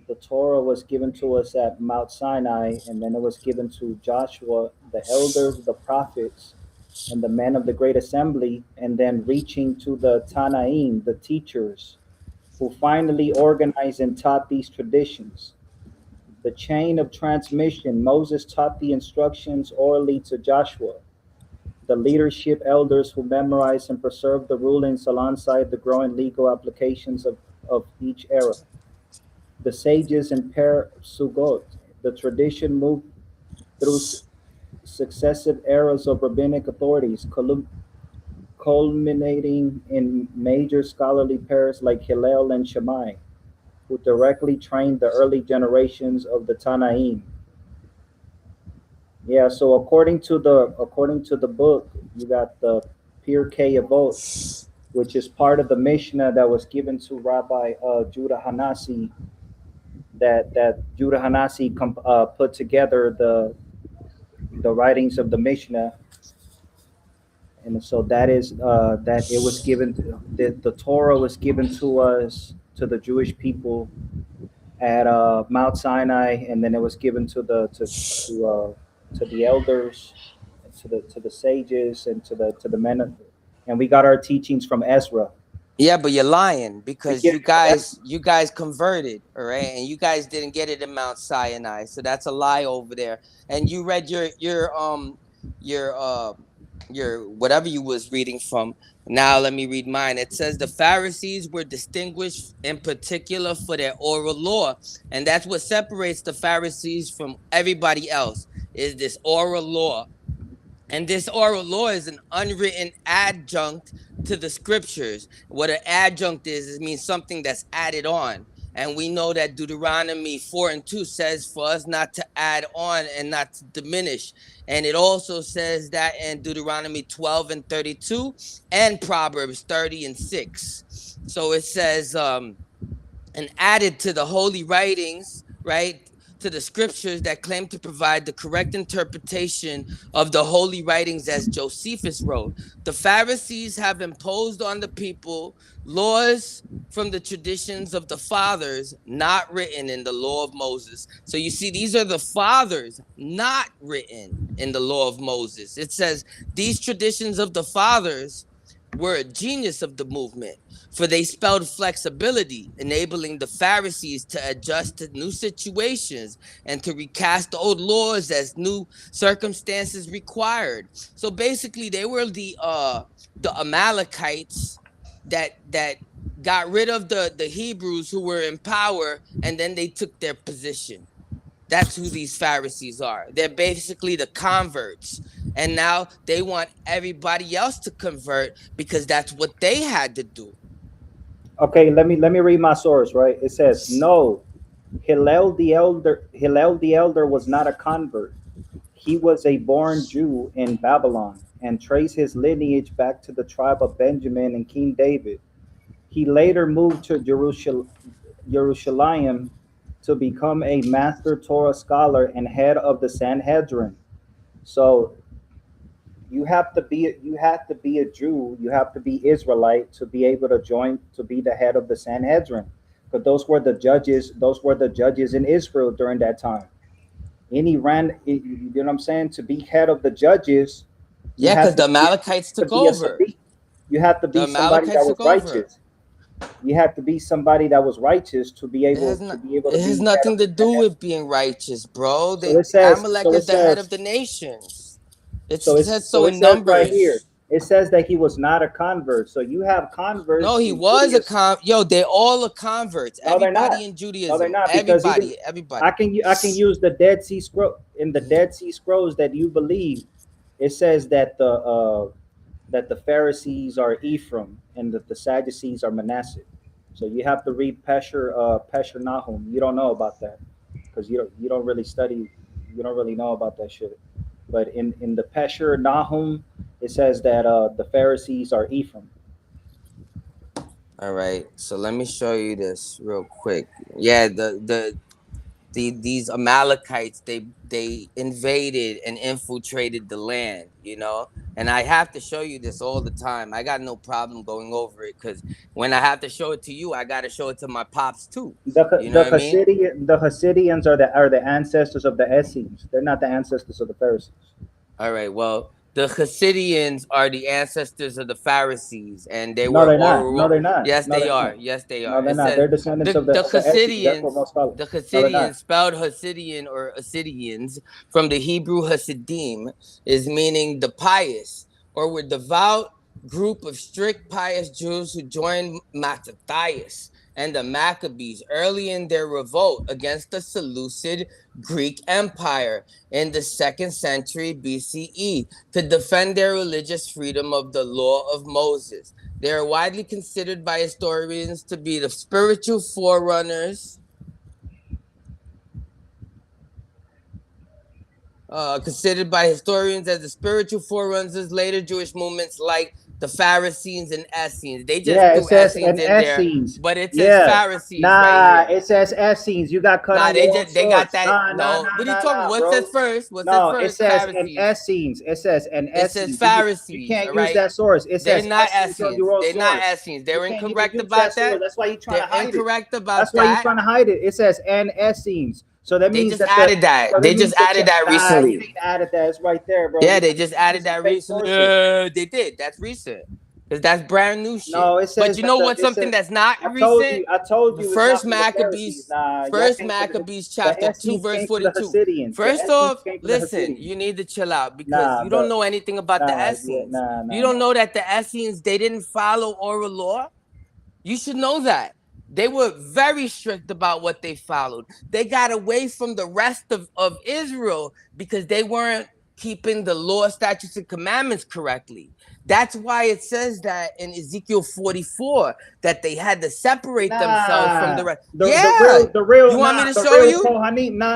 The Torah was given to us at Mount Sinai, and then it was given to Joshua, the elders, the prophets, and the men of the great assembly, and then reaching to the Tanaim, the teachers, who finally organized and taught these traditions. The chain of transmission: Moses taught the instructions orally to Joshua. The leadership elders who memorized and preserved the rulings alongside the growing legal applications of each era. The sages and per Sugot. The tradition moved through successive eras of rabbinic authorities, culminating in major scholarly pairs like Hillel and Shammai, who directly trained the early generations of the Tanaim. Yeah, so according to the book, you got the Pirkei Avot, which is part of the Mishnah that was given to Rabbi Judah Hanasi. That Judah Hanasi put together the writings of the Mishnah, and so that is that it was given the Torah was given to us to the Jewish people at Mount Sinai, and then it was given to the elders, to the sages, and to the men, and we got our teachings from Ezra. Yeah, but you're lying We because get it from Ezra. you guys converted, all right, and you guys didn't get it in Mount Sinai, so that's a lie over there. And you read your your whatever you was reading from. Now let me read mine. It says the Pharisees were distinguished in particular for their oral law, and that's what separates the Pharisees from everybody else. Is this oral law? And this oral law is an unwritten adjunct to the scriptures. What an adjunct is, it means something that's added on. And we know that Deuteronomy 4:2 says for us not to add on and not to diminish. And it also says that in Deuteronomy 12:32 and Proverbs 30:6. So it says, and added to the holy writings, right? To the scriptures that claim to provide the correct interpretation of the holy writings as Josephus wrote. The Pharisees have imposed on the people laws from the traditions of the fathers, not written in the law of Moses. So you see, these are the fathers, not written in the law of Moses. It says these traditions of the fathers were a genius of the movement, for they spelled flexibility, enabling the Pharisees to adjust to new situations and to recast old laws as new circumstances required. So basically, they were the Amalekites that got rid of the Hebrews who were in power, and then they took their position. That's who these Pharisees are. They're basically the converts. And now they want everybody else to convert because that's what they had to do. Okay, let me read my source. Right, it says no. Hillel the elder was not a convert. He was a born Jew in Babylon and traced his lineage back to the tribe of Benjamin and King David. He later moved to Jerusalem to become a master Torah scholar and head of the Sanhedrin. So you have to be a Jew, you have to be Israelite to be able to join to be the head of the Sanhedrin. But those were the judges in Israel during that time. Any ran you know what I'm saying? To be head of the judges, you Yeah, have because to the be Amalekites to took be a over. Sadiq. You have to The be somebody that Amalekites was took over. righteous. You have to be somebody that was righteous to be It able has to not. be able to It has be head nothing of to the do Sanhedrin. with being righteous, bro. So The it says Amalek so it is the head of says the nations. It so it's says so so it in says right here. Numbers. It says that he was not a convert. So you have No, converts he in was a Judaism. con. Yo, they all are converts. No, they're not. Everybody in No, they're Judaism. not because even Everybody. I Everybody. can use the Dead Sea Scroll in the Dead Sea Scrolls that you believe. It says that the Pharisees are Ephraim and that the Sadducees are Manasseh. So you have to read Pesher Nahum. You don't know about that because you don't really study. You don't really know about that shit. But in the Pesher Nahum, it says that the Pharisees are Ephraim. All right. So let me show you this real quick. Yeah, these Amalekites, they invaded and infiltrated the land, And I have to show you this all the time. I got no problem going over it because when I have to show it to you, I got to show it to my pops too. You know what I mean? The Hasidians are the ancestors of the Essenes. They're not the ancestors of the Pharisees. All right. Well, the Hasidians are the ancestors of the Pharisees, and they No, were they're not. No, oral. they're not. Yes, No, they they're are. not. Yes, they No, are. they're It not. says They're descendants the of the Essenes. That's what most scholars. The No, they're not. Hasidians, spelled Hasidian or Hasidians from the Hebrew Hasidim, is meaning the pious or were devout group of strict pious Jews who joined Mattathias and the Maccabees early in their revolt against the Seleucid Greek Empire in the 2nd century BCE to defend their religious freedom of the law of Moses. They are widely considered by historians to be the spiritual forerunners, considered by historians as the spiritual forerunners later Jewish movements like The Pharisees and Essenes. They just Yeah, it threw says Essenes an in there, Essenes. but it says Yeah. Pharisees Nah, right here. it says Essenes. You got cut Nah, on your own they got source. that. Nah, nah, No, nah, what are you nah, talking? nah, What bro. says first? What says No, it first? says an Pharisees. Essenes. It says an It says Essenes. You Pharisees. can't All use right. that source. It They're says not Essenes on Essenes. your own They're not source. Essenes. They You were can't even incorrect use about that that. source. That's why you're trying They're to hide it. incorrect about That's why you're that. trying to hide it. It says an Essenes. So that They means just that added that. so They that just means that added that nah, you recently. ain't added that. It's right there, bro. Yeah, they just added Using that fake recently. sources. They did. That's recent. Because that's brand new shit. No, it But says you that know what's it something says. that's not I told recent? you. I told The you it's first not from the Pharisees. Maccabees, Nah, y'all first came from Maccabees the chapter 2, Essenes verse came from the 42. Hasidians. The First Essenes off, came from the listen, Hasidians. you need to chill out because Nah, you don't bro. know anything about the Nah, yeah, Essenes. nah, You nah, don't nah. know that the Essenes, they didn't follow oral law. You should know that. They were very strict about what they followed. They got away from the rest of Israel because they weren't keeping the law, statutes, and commandments correctly. That's why it says that in Ezekiel 44 that they had to separate themselves from the Nah, rest. the Yeah. real You want me to the show real you? Kohanim. Nah.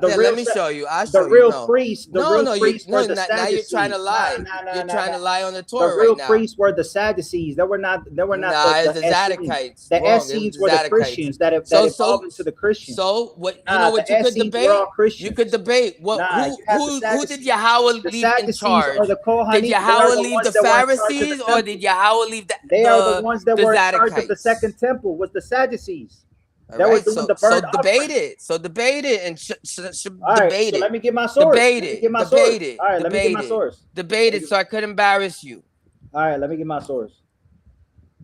Yeah, let me show you. I'll The show you. real No. priests. The No, real no, priests were the now you're trying to Sadducees. lie. You're trying to lie on the The Torah real right now. priests were the Sadducees. They were not. They were not Nah, it's the the Essenes. Zadokites. The Wrong. It was Essenes the were the Zadokites. Christians that So evolved into the Christians. what you Nah, know the what you could Essenes were all debate? You Christians. could debate what Nah, you have the who did Sadducees. Yahweh The leave in Sadducees charge? or the Did Kohanim. They are Yahweh the leave the ones that were in charge of the Pharisees or temple. did Yahweh leave They are the ones that the were in charge of the Zadokites? second temple. Was the Sadducees? All They were right, doing the so burnt debate offerings. it. So debate it and All right, debate so let it. me get my source. Debate Let me it. get my source. Debate it. All right, let me get Debate my it. source. Debate it so I could embarrass you. All right, let me get my source.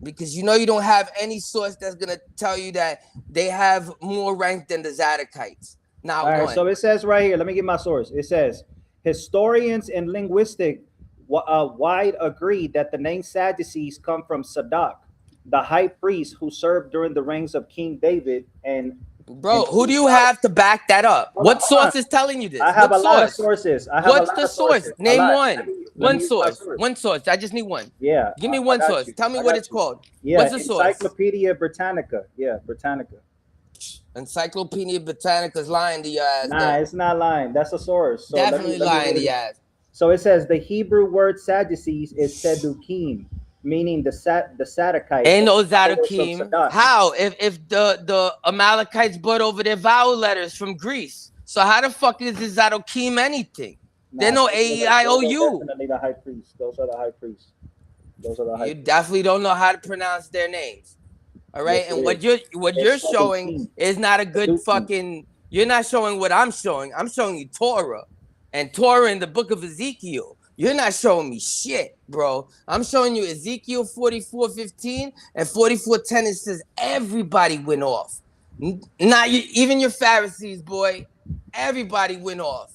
Because you know you don't have any source that's gonna tell you that they have more rank than the Zadokites. Not All right, one. so it says right here. Let me get my source. It says historians and linguistic wide agree that the name Sadducees come from Sadoc, the high priest who served during the reigns of King David Bro, and who do you followed. have to back that up? Hold on, What hold on. source is telling you this? I have What a lot of source? sources. I have a What's lot the of source? sources. A Name lot. one. Let One me use my source. source. One source. I just need one. Yeah, Give me I one got source. you. Tell me I what got it's you. called. Yeah, What's the source? Encyclopedia Britannica. Yeah, Britannica. Encyclopedia Britannica's lying to your ass Nah, then. it's not lying. That's a source. So Definitely let me lying read to it. your ass. So it says the Hebrew word Sadducees is Sedukim, meaning the Sadukites, Ain't no followers of Zadokim. Sadak. How? If the Amalekites brought over their vowel letters from Greece. So how the fuck is the Zadokim anything? They're Nah, no those are AEIOU. definitely the high priests. Those are the high priests. Those are the high You priests. definitely don't know how to pronounce their names. All right. Yes, it And is. what It's you're showing Sedukim. is not a good Sedukim. fucking. You're not showing what I'm showing. I'm showing you Torah, and Torah in the book of Ezekiel. You're not showing me shit, bro. I'm showing you Ezekiel 44:15 and 44:10. It says everybody went off. Not you, even your Pharisees, boy. Everybody went off.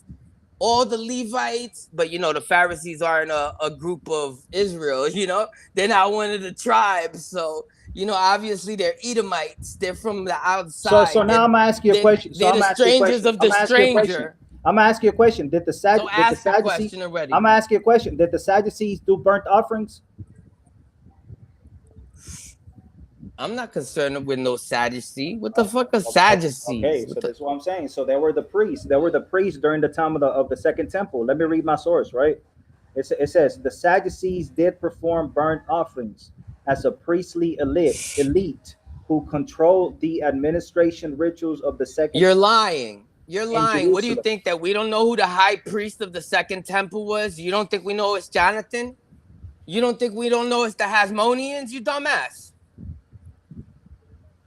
All the Levites, but you know the Pharisees aren't a group of Israel. You know they're not one of the tribes, so you know obviously they're Edomites. They're from the outside. So now I'm gonna ask you a question. So They're I'm the gonna ask you a strangers question. of the stranger. I'm gonna ask you a question. Did the So ask the Sadducees? question already. I'm gonna ask you a question. Did the Sadducees do burnt offerings? I'm not concerned with no Sadducee. What the fuck are Sadducees? Okay, so that's what I'm saying. So they were the priests. They were the priests during the time of the second temple. Let me read my source, right? It says the Sadducees did perform burnt offerings as a priestly elite who controlled the administration rituals of the second. You're lying. You're in lying. What do you Jerusalem. think, that we don't know who the high priest of the second temple was? You don't think we know it's Jonathan? You don't think we don't know it's the Hasmoneans? You dumbass.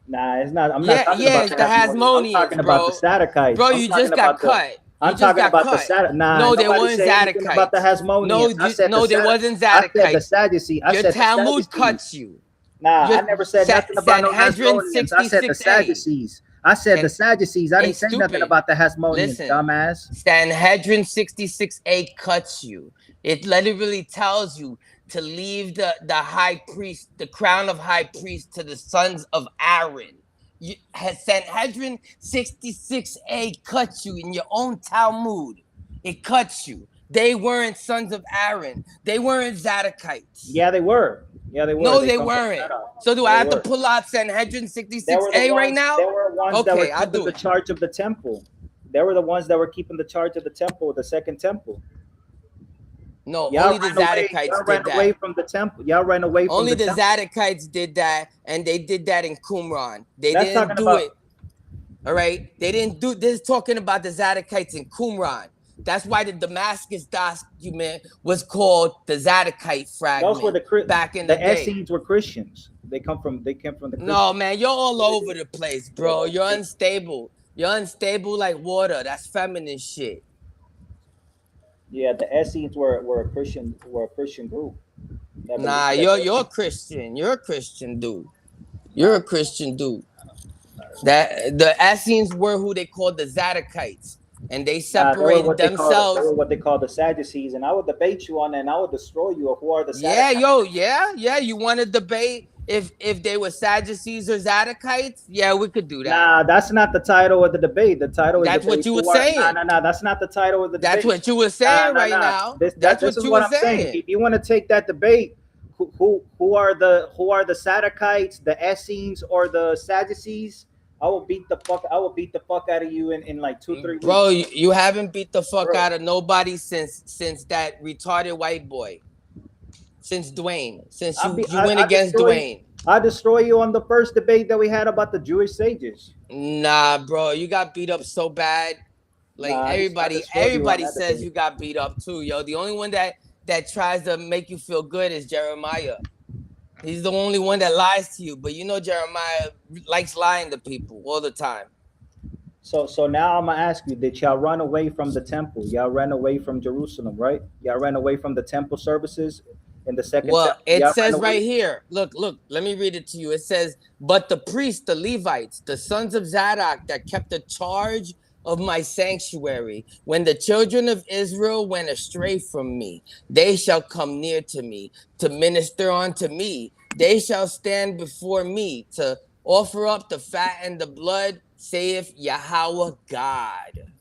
Nah, it's not. I'm not talking about it's the Hasmoneans, I'm talking bro. about the Sadukites. Bro, I'm you talking just got about the- cut. I'm You just talking got about cut. the Saddukites. Nah, No, there nobody wasn't said anything Zadokites. about the Hasmoneans. No, I said no, there wasn't I said the Zadokites. Sadducees. I Your said the Talmud Sadducees. cuts you. Nah, Your I never said nothing about no Sanhedrin Hasmoneans. I said the 66a. Sadducees. I said the Sadducees. I Hey, didn't say nothing stupid. about the Hasmoneans, Listen, dumbass. Sanhedrin 66a cuts you. It literally tells you to leave the high priest, the crown of high priest, to the sons of Aaron. Sanhedrin 66a cuts you in your own Talmud. It cuts you. They weren't sons of Aaron. They weren't Zadokites. Yeah, they were. Yeah, they were. No, They they come from weren't. Zadok. So do Yeah, I they have to were. pull out Sanhedrin They were 66a right now? They were ones that were Okay, I'll keeping do the it. charge of the temple. They were the ones that were keeping the charge of the temple, the second temple. No, Y'all only the ran away. Zadokites Y'all did ran that. away from the temple. Y'all ran away from Only the the temple. Zadokites did that, and they did that in Qumran. They That's didn't talking do about. it. All right, they didn't do this. Talking about the Zadokites in Qumran. That's why the Damascus document was called the Zadokite Those were fragment back in the the day. Essenes were Christians. They came from the Christians. No, man, you're all over the place, bro. You're unstable. You're unstable like water. That's feminine shit. Yeah, the Essenes were a Christian group. Nah, you're a Christian. You're a Christian dude. You're a Christian dude. That the Essenes were who they called the Zadokites, and they They were separated what they themselves. were what they called the Sadducees, and I would debate you on that, and I would destroy you. Who are the Yeah, Sadducees? yeah. You want to debate if they were Sadducees or Zadokites? Yeah, we could do that. Nah, that's not the title of the debate. The title is That's debate. what you were Who are saying. nah. That's not the title of the That's debate. what you were saying right now. That's This what is you what were I'm saying. saying. If you want to take that debate, who are the Saddukites, the Essenes, or the Sadducees? I will beat the fuck out of you in like 2-3 Bro, weeks. you haven't beat the fuck Bro. out of nobody since that retarded white boy. Since Dwayne. Since you went against Dwayne. I destroy you on the first debate that we had about the Jewish sages. Nah, bro, you got beat up so bad. Like Nah, I everybody destroyed you on that says debate. you got beat up too, yo. The only one that tries to make you feel good is Jeremiah. He's the only one that lies to you, but you know Jeremiah likes lying to people all the time. So now I'm gonna ask you: did y'all run away from the temple? Y'all ran away from Jerusalem, right? Y'all ran away from the temple services in the second Well, temple. it Y'all ran says away? right here. Look, let me read it to you. It says, "But the priests, the Levites, the sons of Zadok that kept the charge of my sanctuary, when the children of Israel went astray from me, they shall come near to me to minister unto me. They shall stand before me to offer up the fat and the blood, saith Yahweh God."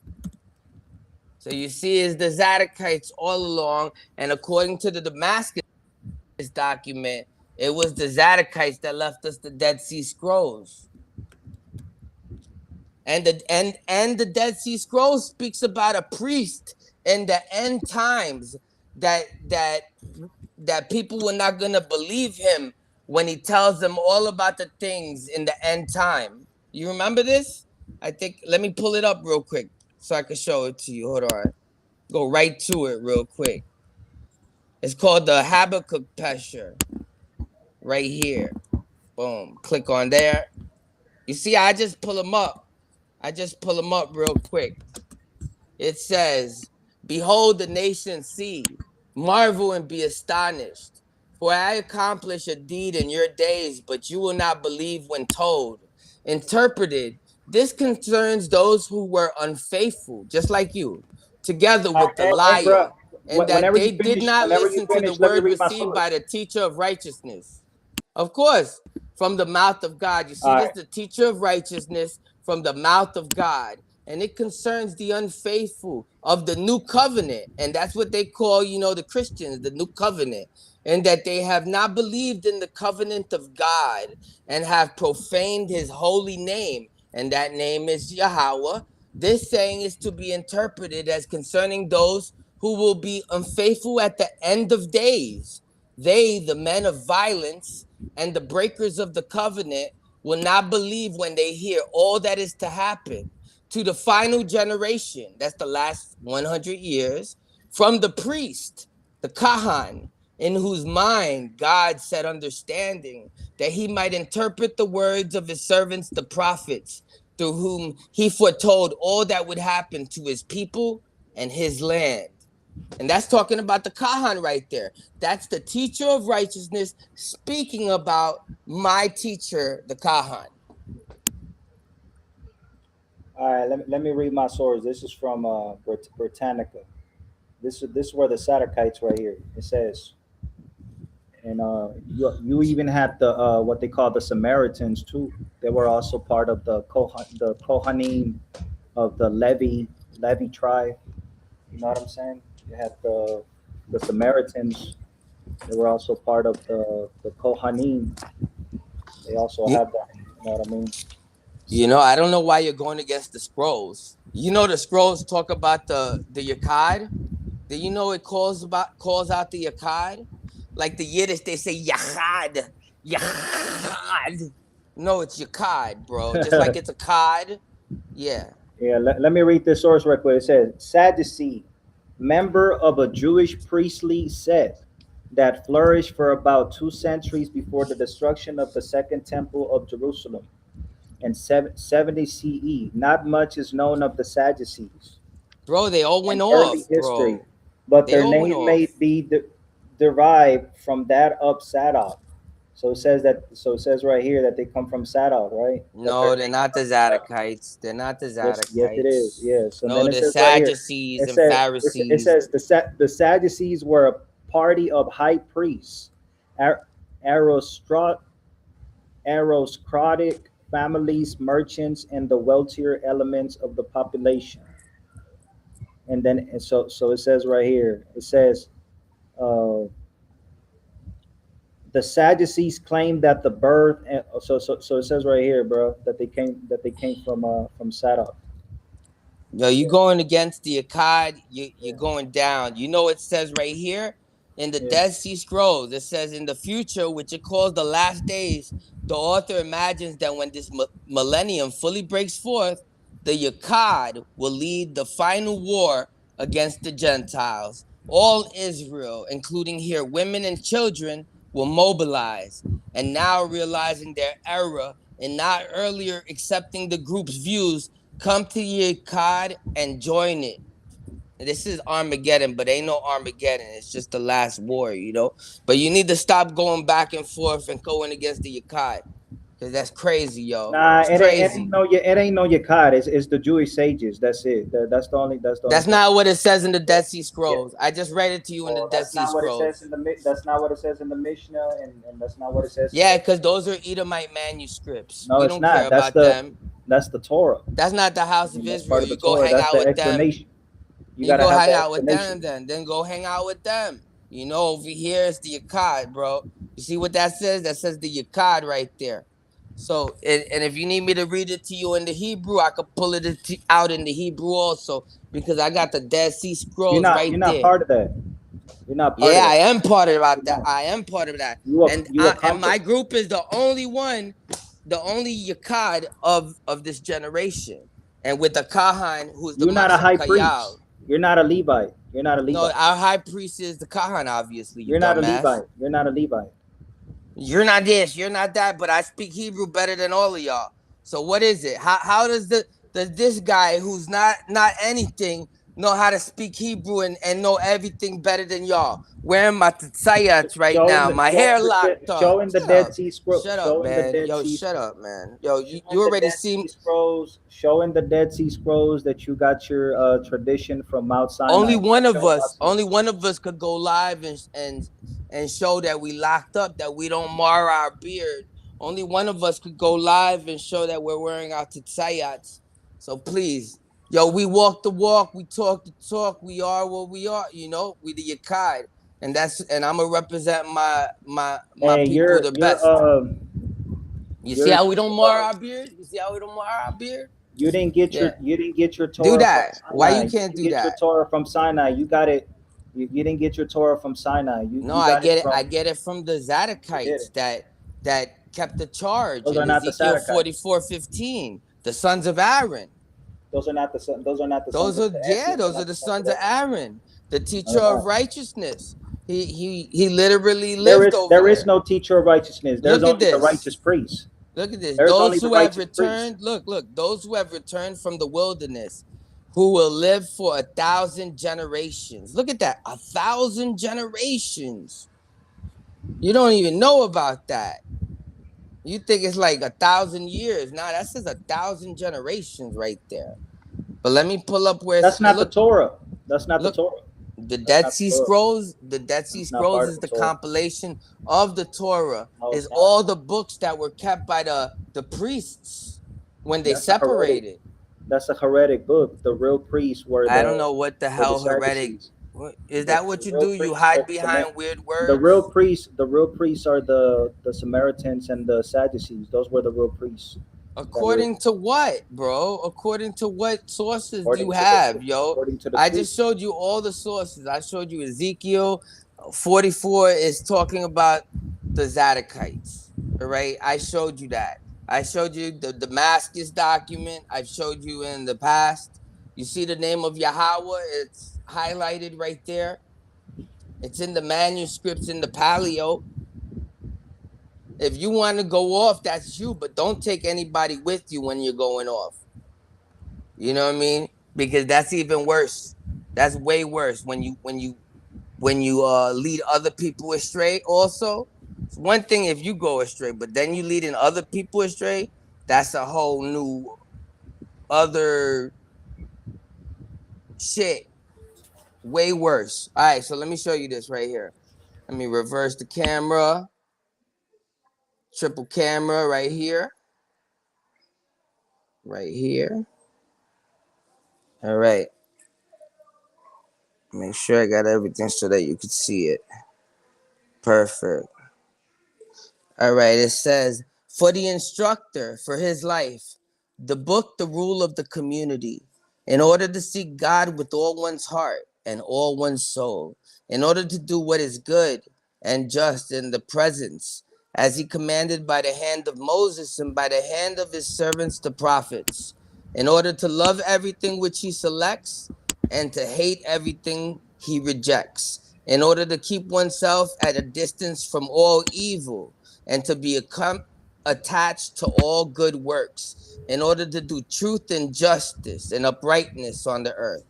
So you see, it's the Zadokites all along, and according to the Damascus document, it was the Zadokites that left us the Dead Sea Scrolls. And the Dead Sea Scrolls speaks about a priest in the end times that people were not gonna believe him when he tells them all about the things in the end time. You remember this? I think let me pull it up real quick so I can show it to you. Hold on. Go right to it real quick. It's called the Habakkuk Pesher. Right here. Boom. Click on there. You see, I just pull them up. Real quick. It says, "Behold, the nations see, marvel and be astonished. For I accomplish a deed in your days, but you will not believe when told." Interpreted, this concerns those who were unfaithful, just like you, together with the Hey, bro. liar, and that they did not Whenever you listen to the finish, let me word read my received by source. the teacher of righteousness. Of course, from the mouth of God. You see All this, right. the teacher of righteousness from the mouth of God. And it concerns the unfaithful of the new covenant. And that's what they call, the Christians, the new covenant. And that they have not believed in the covenant of God and have profaned his holy name. And that name is Yahweh. This saying is to be interpreted as concerning those who will be unfaithful at the end of days. They, the men of violence, and the breakers of the covenant will not believe when they hear all that is to happen to the final generation. That's the last 100 years from the priest, the Kahan, in whose mind God set understanding, that he might interpret the words of his servants, the prophets, through whom he foretold all that would happen to his people and his land. And that's talking about the Kahan right there. That's the teacher of righteousness speaking about my teacher, the Kahan. All right. Let me read my source. This is from Britannica. This is where the Saddukites right here. It says, and you even had the what they call the Samaritans too. They were also part of the Kohanim of the Levi tribe. You know what I'm saying? You had the Samaritans. They were also part of the Kohanim. They also You, have that. You know what I mean? I don't know why you're going against the scrolls. The scrolls talk about the Yakad. Do you know it calls out the Akkad? Like the Yiddish, they say Yachad. Yachad. No, it's Yakad, bro. Just like it's a cod. Yeah. Yeah, let me read this source right quick. It says Sadducee, member of a Jewish priestly sect that flourished for about 2 centuries before the destruction of the Second Temple of Jerusalem in 70 CE. Not much is known of the Sadducees Bro, they all went and early off, history, bro. but They their all went name may off. be derived from that of Sadok. So it says that. So it says right here that they come from Sadok, right? That their No, they're name not the comes from Sadok. Zadokites. They're not the Yes, it is. Zadokites. Yes. And then No, it the says right here. Sadducees It and says it Pharisees. says the Sadducees were a party of high priests, aristocratic families, merchants, and the wealthier elements of the population. And then so it says right here. It says. The Sadducees claim that the birth and so it says right here, bro, that they came from Sadok. Yo, you Yeah, going against the Akkad, yeah, you're going down. You know it says right here in the yeah. Dead Sea Scrolls, it says in the future, which it calls the last days, the author imagines that when this millennium fully breaks forth, the Akkad will lead the final war against the Gentiles. All Israel, including here women and children, will mobilize. And now realizing their error and not earlier accepting the group's views, come to your COD and join it. This is Armageddon, but ain't no Armageddon. It's just the last war, you know. But you need to stop going back and forth and going against the Yakai, because that's crazy, yo. Nah, It's crazy. it ain't no Yakad. It's the Jewish sages. That's it. That's the only That's thing. not what it says in the Yeah, Dead Sea yeah. Scrolls. I just read it to you in the Well, Dead Sea Scrolls. that's not what it says in the Mishnah, and that's not what it says in Yeah, the. because those are Edomite manuscripts. No, We it's don't care not. about them. That's the Torah. That's not the I house of mean, that's part Israel. of the You go Torah. hang That's out the with them. explanation. You You gotta go have hang the out with them explanation. then go hang out with them. You know, over here it's the Yakad, bro. You see what that says? That says the Yakad right there. So, and if you need me to read it to you in the Hebrew, I could pull it out in the Hebrew also, because I got the Dead Sea Scrolls You're right not there. part of that. You're not part Yeah, of I that. am part You're about that. not. I am part of that. You a And my contra. group is the only one, the only Yakad of this generation. And with the Kahan, who's the You're not a Mashal high Kayal. priest. You're not a Levite. You're not a No, Levite. our high priest is the Kahan, obviously, you You're not a dumbass. Levite. You're not a Levite. You're not this, you're not that, but I speak Hebrew better than all of y'all. So what is it? How does this guy who's not anything know how to speak Hebrew and know everything better than y'all? Wearing my tzitzayats right now, my hair locked up. Showing the Shut Dead up. Sea Scroll. Shut up, Showing the man. Dead Yo, Sea shut Scroll. up, man. Yo, you Showing the already Dead see Sea Scrolls. Showing the Dead Sea Scrolls that you got your tradition from Mount only Sinai. one of Showing us, us. only one of us could go live and show that we locked up, that we don't mar our beard. Only one of us could go live and show that we're wearing our tzitzayats. So please, yo, we walk the walk, we talk the talk, we are what we are. You know, we the Yakai, and I'm gonna represent my Hey, people the best. You see you're how we don't mar our beard? You see how we don't mar our beard? Yeah, you didn't get your do Torah from that. Why Sinai. you You can't didn't do get your that? Torah from Sinai. You got it. You didn't get your Torah from Sinai. No, You I got it get it. I from. get it from the You Zadokites didn't. that kept the charge Those are in not the Ezekiel Sadducees. 44:15. The sons of Aaron. Those are not the son. Those are not the sons Those of are the yeah, Essenes. They're those are not the the sons of sons of Essenes. Aaron, the No, teacher they're of not. righteousness. He literally lived over There is there. no teacher of righteousness. There's Look at only the this. righteous priest. Look at this. There's only Those the who have righteous priest. returned, look, those who have returned from the wilderness, who will live for 1,000 generations. Look at that. 1,000 generations. You don't even know about that. You think it's like 1,000 years. Nah, that says 1,000 generations right there. But let me pull up where That's it's, not the look, Torah. That's not the look, Torah. the That's Dead not the Sea Torah. Scrolls. The Dead Sea That's not Scrolls part of is the the Torah. compilation of the Torah. No, Is it's not. all the books that were kept by the priests when they That's a heretic. separated. That's a heretic book. The real priests I don't know what the were the hell heretic. Sadducees. Is that The what you real do? You priests are hide the Samar- behind weird words? the real priests are the Samaritans and the Sadducees. Those were the real priests. According to what, bro? According to what sources do you According to the have, yo? according to the I truth. just showed you all the sources. I showed you Ezekiel 44 is talking about the Zadokites. All right. I showed you that. I showed you the Damascus document. I've showed you in the past. You see the name of Yahweh? It's highlighted right there. It's in the manuscripts in the paleo. If you want to go off, that's you, but don't take anybody with you when you're going off. You know what I mean? Because that's even worse. That's way worse when you lead other people astray. Also, it's one thing if you go astray, but then you leading other people astray. That's a whole new other shit. Way worse. All right, so let me show you this right here. Let me reverse the camera. Triple camera right here. Right here. All right. Make sure I got everything so that you could see it. Perfect. All right, it says, for the instructor, for his life, the book, the rule of the community, in order to seek God with all one's heart and all one's soul, in order to do what is good and just in the presence, as he commanded by the hand of Moses and by the hand of his servants, the prophets, in order to love everything which he selects and to hate everything he rejects, in order to keep oneself at a distance from all evil and to be attached to all good works, in order to do truth and justice and uprightness on the earth.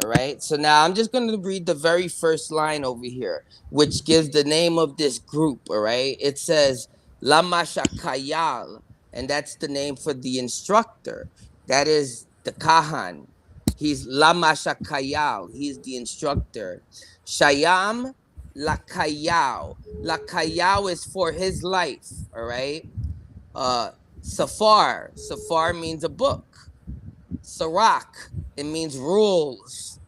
All right. So now I'm just going to read the very first line over here, which gives the name of this group. All right. It says Lama Shakayal, and that's the name for the instructor. That is the Kahan. He's Lama Shakayal. He's the instructor. Shayam Lakayao. Lakayao is for his life. All right. Safar. Safar means a book. Sarak, it means rules.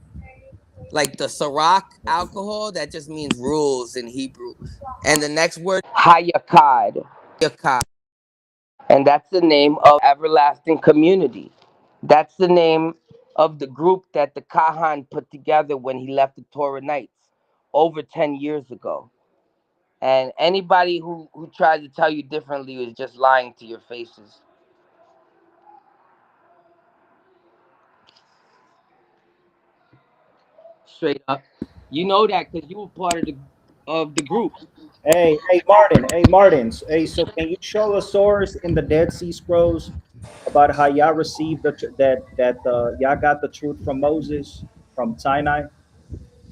Like the Sarak alcohol, that just means rules in Hebrew. And the next word, Hayakad. Hayakad. And that's the name of everlasting community. That's the name of the group that the Kahan put together when he left the Torah Nights over 10 years ago. And anybody who tries to tell you differently is just lying to your faces. Straight up. You know that because you were part of the group. Hey Martin. Hey, so can you show a source in the Dead Sea Scrolls about how y'all received y'all got the truth from Moses from Sinai?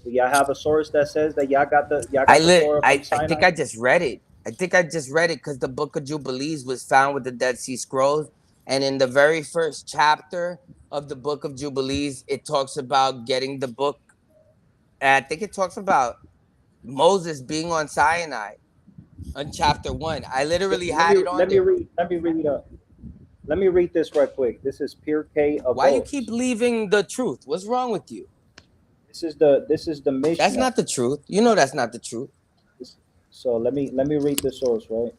Do y'all have a source that says that y'all got the Torah from I think Sinai? I just read it. I think I just read it because the Book of Jubilees was found with the Dead Sea Scrolls, and in the very first chapter of the Book of Jubilees, it talks about getting the book. And I think it talks about Moses being on Sinai on chapter 1. I literally had it on there. Let me read this right quick. This is Pure K of Why you keep O's. leaving the truth? What's wrong with you? This is the That's Mishnah. not the truth. You know that's not the truth. So let me read the source, right?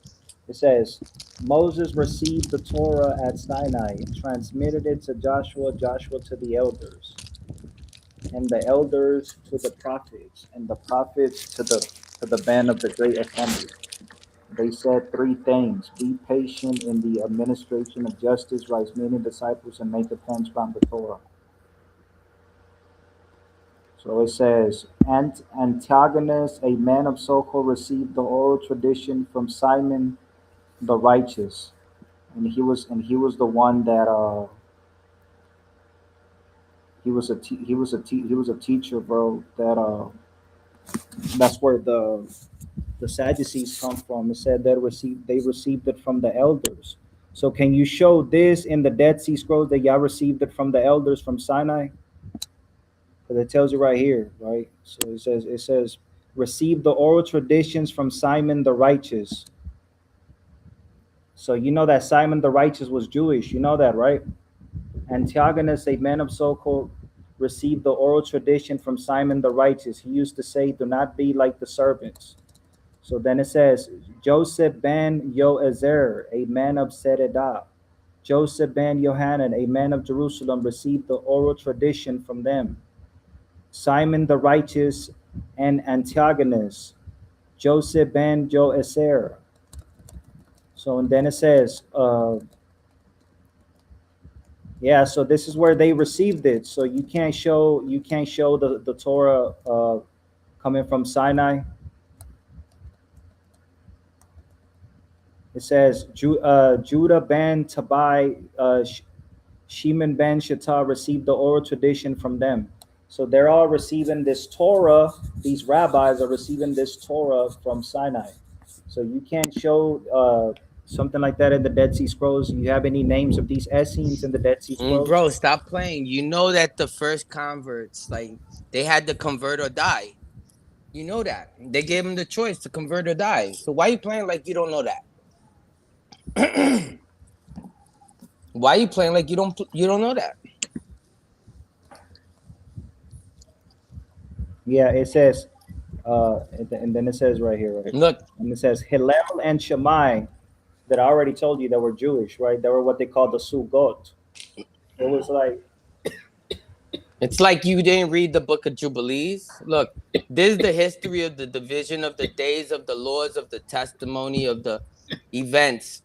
It says Moses received the Torah at Sinai, transmitted it to Joshua, Joshua to the elders, and the elders to the prophets, and the prophets to the band of the great assembly. They said three things: be patient in the administration of justice, rise many disciples, and make offense from the Torah. So it says, Antigonus, a man of Socho, received the oral tradition from Simon the righteous, and he was the one that he was a teacher, bro. That's where the Sadducees come from. It said they received it from the elders. So can you show this in the Dead Sea Scrolls that y'all received it from the elders from Sinai? Because it tells you right here, right? So it says receive the oral traditions from Simon the righteous. So you know that Simon the righteous was Jewish. You know that, right? Antigonus, a man of so-called, received the oral tradition from Simon the righteous. He used to say, "Do not be like the servants." So then it says, Joseph ben Yoezer, a man of Seredah, Joseph ben Yohanan, a man of Jerusalem, received the oral tradition from them. Simon the righteous and Antigonus, Joseph ben Joeser. So and then it says, yeah. So this is where they received it. So you can't show the Torah coming from Sinai. It says Judah ben Tabai, Shimon ben Shatta received the oral tradition from them. So they're all receiving this Torah. These rabbis are receiving this Torah from Sinai. So you can't show something like that in the Dead Sea Scrolls. You have any names of these Essenes in the Dead Sea Scrolls? Bro, stop playing. You know that the first converts, like, they had to convert or die. You know that. They gave them the choice to convert or die. So why are you playing like you don't know that? Why are you playing like you don't know that? Yeah, it says, and then it says right here, right? Look, and it says Hillel and Shammai, that I already told you that were Jewish, right? They were what they called the Sugot. It was like, it's like you didn't read the book of Jubilees. Look, this is the history of the division of the days of the laws of the testimony of the events.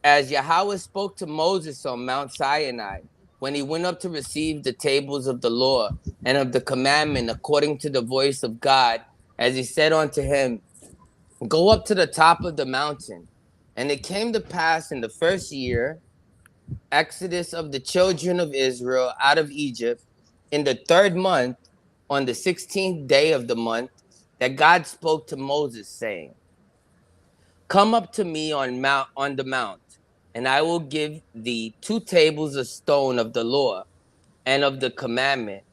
As Yahweh spoke to Moses on Mount Sinai, when he went up to receive the tables of the law and of the commandment according to the voice of God, as he said unto him, go up to the top of the mountain. And it came to pass in the first year, Exodus of the children of Israel out of Egypt, in the 3rd month, on the 16th day of the month, that God spoke to Moses, saying, come up to me on the mount, and I will give thee 2 tables of stone of the law and of the commandment,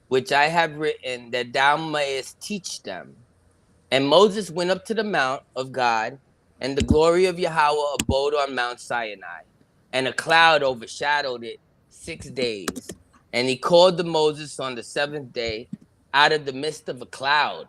which I have written, that thou mayest teach them. And Moses went up to the mount of God, and the glory of Yahweh abode on Mount Sinai, and a cloud overshadowed it 6 days. And he called to Moses on the 7th day out of the midst of a cloud.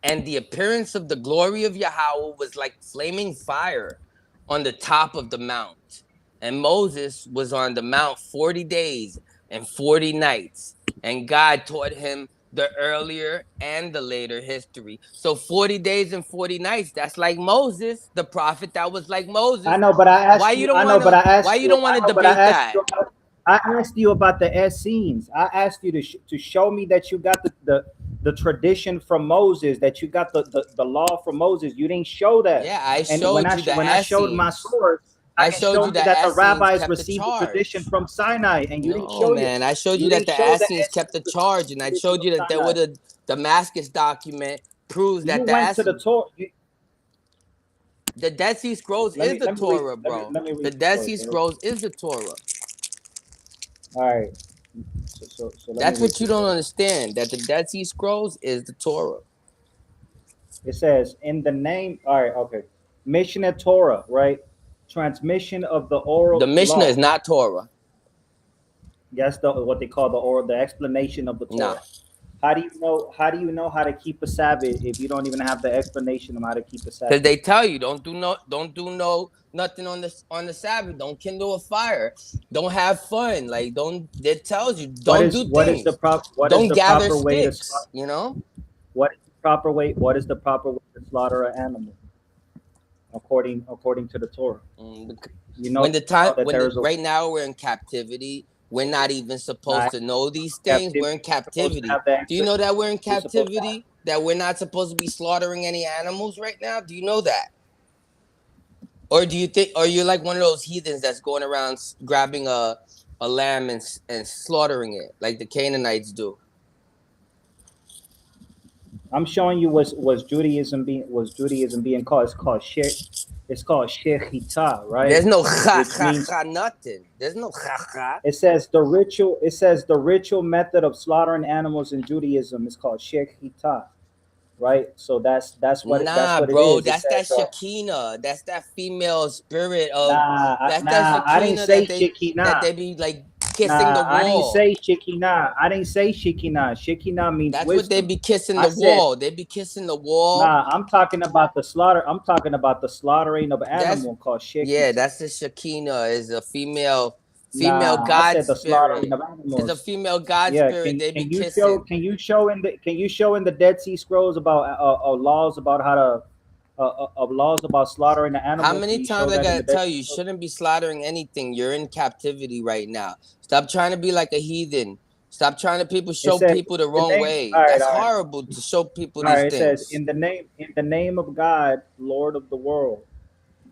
And the appearance of the glory of Yahweh was like flaming fire on the top of the mount. And Moses was on the mount 40 days and 40 nights. And God taught him the earlier and the later history. So 40 days and 40 nights, that's like Moses, the prophet that was like Moses. I know, but I asked Why you. you don't I know, wanna, but I asked why you. you don't want I to know, but I debate asked that? you. I asked you about the Essenes. I asked you to show me that you got the tradition from Moses, that you got the law from Moses. You didn't show that. Yeah, I And showed you the when I showed my Essenes. source, I can showed show you you that that the Essenes rabbis kept the received the tradition charge. from Sinai, and you didn't No, show man. I showed you that didn't the show the Essenes kept the Essenes charge, and I received showed you from that there Sinai. would a Damascus document proves You that the went to the Essenes, Torah. the Dead Sea Scrolls is the Torah, bro. Let me read The Dead Sea Scrolls is the Torah. All right. So let me That's read what you this. don't understand. That the Dead Sea Scrolls is the Torah. It says, in the name, all right, okay. Mishnah Torah, right? Transmission of the oral The Mishnah law. is not Torah. That's what they call the explanation of the Torah. Nah. How do you know how to keep a Sabbath if you don't even have the explanation of how to keep a Sabbath? Because they tell you don't do nothing on the Sabbath. Don't kindle a fire. Don't have fun. Like it tells you don't do things. Don't gather sticks. You know. What is the proper way? What is the proper way to slaughter an animal according to the Torah? You know, right now we're in captivity. We're not even supposed to know these things. We're in captivity. Do you know that we're in captivity? That we're not supposed to be slaughtering any animals right now? Do you know that? Or do you think, or you're like one of those heathens that's going around grabbing a lamb and slaughtering it like the Canaanites do? I'm showing you was Judaism being called. It's called shechita, right? There's no nothing. There's no It says the ritual method of slaughtering animals in Judaism is called shechita, right? So that's what bro, it is. That's that Shekinah. That's that female spirit of. That Shekinah I didn't say Shekinah. that they be like kissing the I didn't wall. say Shekinah. I didn't say Shekinah. Shekinah means That's what they wisdom. be kissing I the said, wall. They be kissing the wall. nah, I'm talking about the slaughter. I'm talking about the slaughtering of That's animal called yeah, Shekinah. that's the Shekinah. Is a female Nah, I God said the slaughtering spirit. of Is a animals. female God Yeah, spirit. They be can you show kissing. can you show in the Dead Sea Scrolls about laws about how to laws about slaughtering the How animals? Can many you show times I that in the gotta Dead tell Sea you? You Scrolls? shouldn't be slaughtering anything. You're in captivity right now. Stop trying to be like a heathen. Stop trying to It show says people the the wrong name. way. All right, That's all right, horrible to show people all these right. It says things. in the name of God, Lord of the world,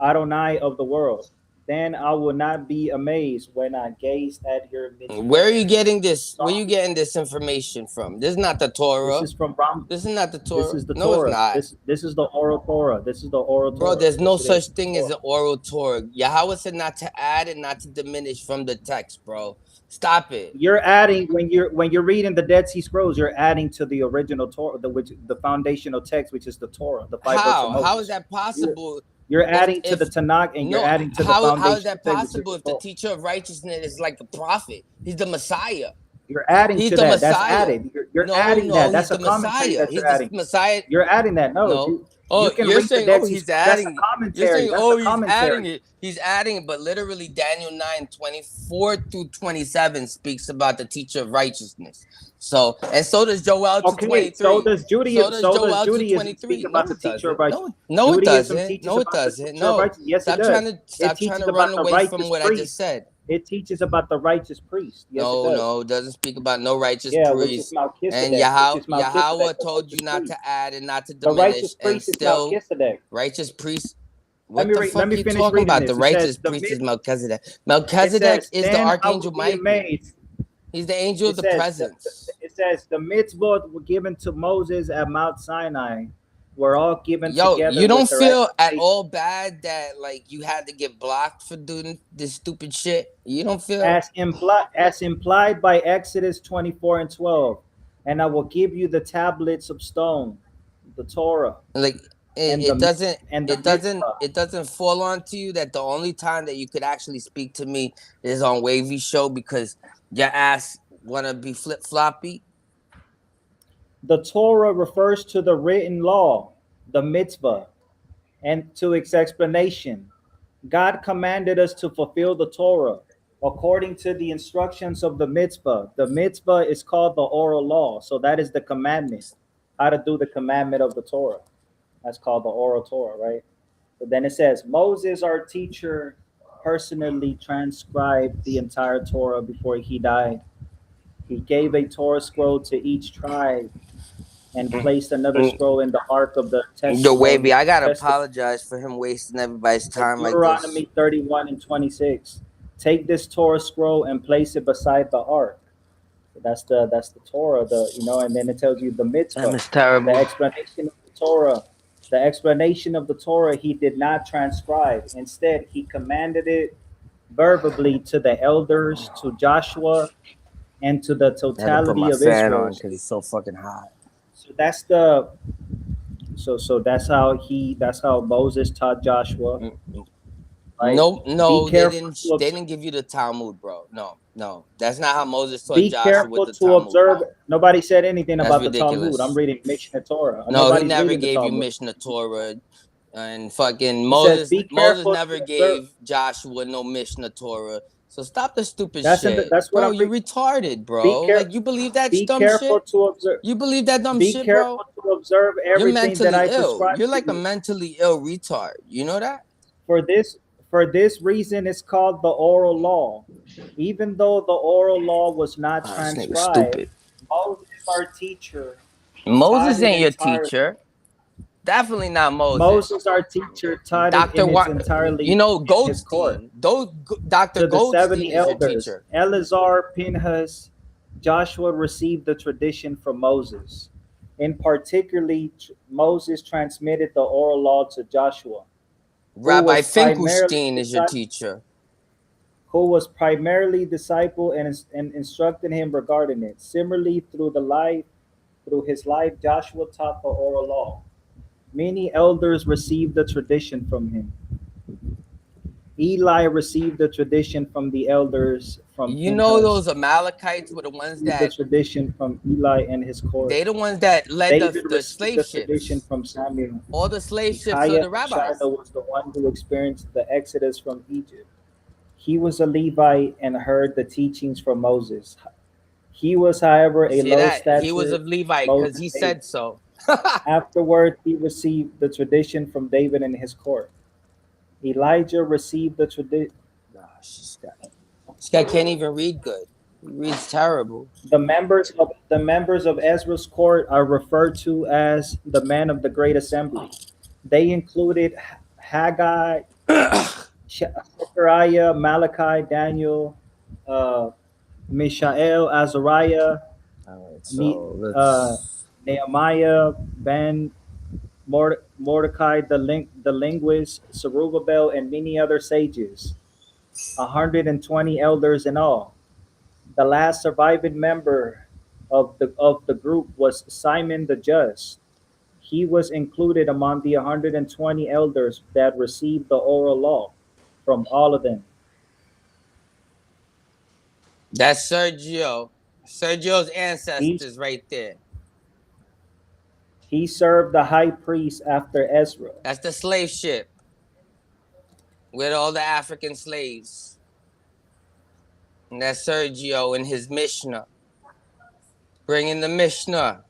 Adonai of the world. Then I will not be amazed when I gaze at your Where are mitzvot. you getting this? Where are you Psalm. getting this information from? This is not the This Torah. is from Ram. This is not the This Torah. is the No, it's Torah. not. This is the oral Torah. This is the oral Bro, Torah. there's no Yes, it such is. thing as Torah. an oral Torah. Yahweh said not to add and not to diminish from the text, bro. Stop it. You're adding when you're reading the Dead Sea Scrolls, you're adding to the original Torah, the foundational text, which is the Torah, the 5 books of How? How is Moses. that You're, possible? you're If adding to the if Tanakh and you're no, adding to the how is foundational that text, which is possible the if the Torah. teacher of righteousness is like a prophet? He's the Messiah. You're adding He's to the that. That's Messiah. added. You're No, adding that. he's That's a the commentary Messiah. that He's you're the adding. Messiah. You're adding that. No, No. you Oh, can you're read the saying, Dead oh, Sea he's Scrolls. That's a adding it. You're commentary. saying, That's a oh, he's adding commentary. it. He's adding it, but literally Daniel 9:24 through 27 speaks about the teacher of righteousness. So, and so does Joel Okay, so 2:23. does So Judaism. does So does Joel Judaism speak 2:23. about No, the it teacher of doesn't. righteousness? No, it Judaism doesn't. teaches No, it about the doesn't. teacher of No. righteousness. Yes, it does. It Stop trying teaches to run about the away from righteous what I just priest. said. It teaches about the righteous priest. Yes, it No, does. no, it doesn't speak about no righteous Yeah, which is priest. And Melchizedek. Which is Yahweh Melchizedek, the told you righteous not to priest. add and not to The diminish, righteous and priest is still Melchizedek. righteous priest. Let What me the read. Let fuck me you finish talking reading about? The this. It says righteous priest is Melchizedek. It Melchizedek says, is the then I will archangel be Michael. amazed. He's the angel of It the says presence. it says the mitzvot were given to Moses at Mount Sinai were all given Yo, together you with don't their feel at explanation. all bad that like you had to get blocked for doing this stupid shit? You don't feel As implied by Exodus 24 and 12. And I will give you the tablets of stone, the Torah, like and the and the mitzvah. it doesn't fall onto you that the only time that you could actually speak to me is on Wavy Show because your ass wanna be flip floppy. The Torah refers to the written law, the mitzvah, and to its explanation. God commanded us to fulfill the Torah according to the instructions of the mitzvah. The mitzvah is called the oral law. So that is the commandment, how to do the commandment of the Torah. That's called the oral Torah, right? But then it says, Moses, our teacher, personally transcribed the entire Torah before he died. He gave a Torah scroll to each tribe and placed another scroll in the ark of the Yo, Wavy, testimony. I gotta apologize for him wasting everybody's time like this. Deuteronomy 31 and 26. Take this Torah scroll and place it beside the ark. That's the Torah, and then it tells you the That mitzvah, is terrible. the explanation of the Torah. The explanation of the Torah he did not transcribe. Instead, he commanded it verbally to the elders, to Joshua, and to the I had to put totality my of fan Israel. on because it's so fucking hot. So that's how Moses taught Joshua. Right? No, Be they careful didn't. to They didn't give you the Talmud, bro. No, that's not how Moses taught be Joshua with careful the to Talmud. observe. Nobody said anything That's about the Talmud. ridiculous. I'm reading Mishnah Torah. No, he Nobody's never reading the gave you Talmud. Mishnah Torah, and fucking It says, Moses. "Be Moses careful never to observe." gave Joshua no Mishnah Torah. So stop the stupid That's shit, that's what bro. I'm You're reading. retarded, Be bro. care. Like you believe that Be dumb careful shit? to observe. You believe that dumb Be shit, bro? careful to observe You're everything that mentally I ill. prescribe You're to like a you. mentally ill retard. You know that? For this reason, it's called the oral law. Even though the oral law was not This nigga transcribed, stupid. Moses, our teacher, taught Moses it ain't your entirely. teacher. Definitely not Moses. Moses, our teacher, taught it in its entirely You know, in his court. Goldstein. Dr. To the Goldstein 70 is your elders, teacher. Eleazar, Pinhas, Joshua received the tradition from Moses. In particularly, Moses transmitted the oral law to Joshua, Rabbi Finkelstein is your teacher. who was primarily disciple and instructed him regarding it. Similarly, through his life, Joshua taught the oral law. Many elders received the tradition from him. Eli received the tradition from the elders from You know Pinchas. those Amalekites were the ones Received the that tradition from Eli and his court. they the ones that led David the received slave the tradition ships. from Samuel. All the slave ships are Micaiah the and rabbis. Shiloh was the one who experienced the exodus from Egypt. He was a Levite and heard the teachings from Moses. He was, however, a See low that? He was a stature. Levite because Moses he hated. said so. Afterward, he received the tradition from David and his court. Elijah received the tradition. Gosh, this guy can't even read good. He reads terrible. The members of Ezra's court are referred to as the men of the great assembly. They included Haggai, Zechariah, Malachi, Daniel, uh, Mishael, Azariah, All right, Ne- so uh, let's. Nehemiah, Ben, Mordecai, the linguist, Zerubbabel, and many other sages. 120 elders in all. The last surviving member of the group was Simon the Just. He was included among the 120 elders that received the oral law from all of them. That's Sergio. Sergio's He, ancestors right there. he served the high priest after Ezra. That's the slave ship with all the African slaves. And that's Sergio and his Mishnah. Bringing the Mishnah.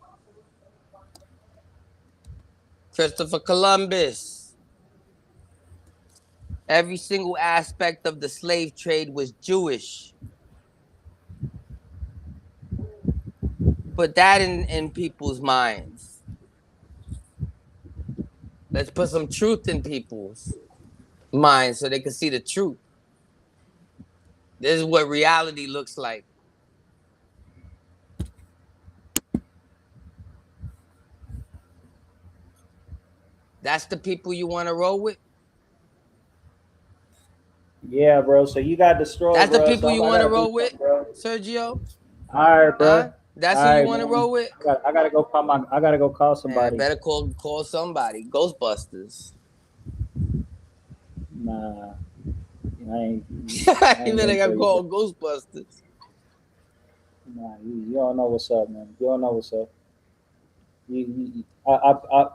Christopher Columbus. Every single aspect of the slave trade was Jewish. Put that in people's minds. Let's put some truth in people's minds so they can see the truth. This is what reality looks like. That's the people you want to roll with? Yeah, bro. So you got destroyed, That's the bro. people So you I want to gotta do roll with, something, bro. Sergio? All right, bro. Huh? That's All who you right, want to man. roll with? I gotta go call I gotta go call Man, I somebody. better call somebody. Ghostbusters. Nah, I ain't. You I ain't better going got for you, bro. call Ghostbusters. Nah, you don't know what's up, man. You don't know what's up.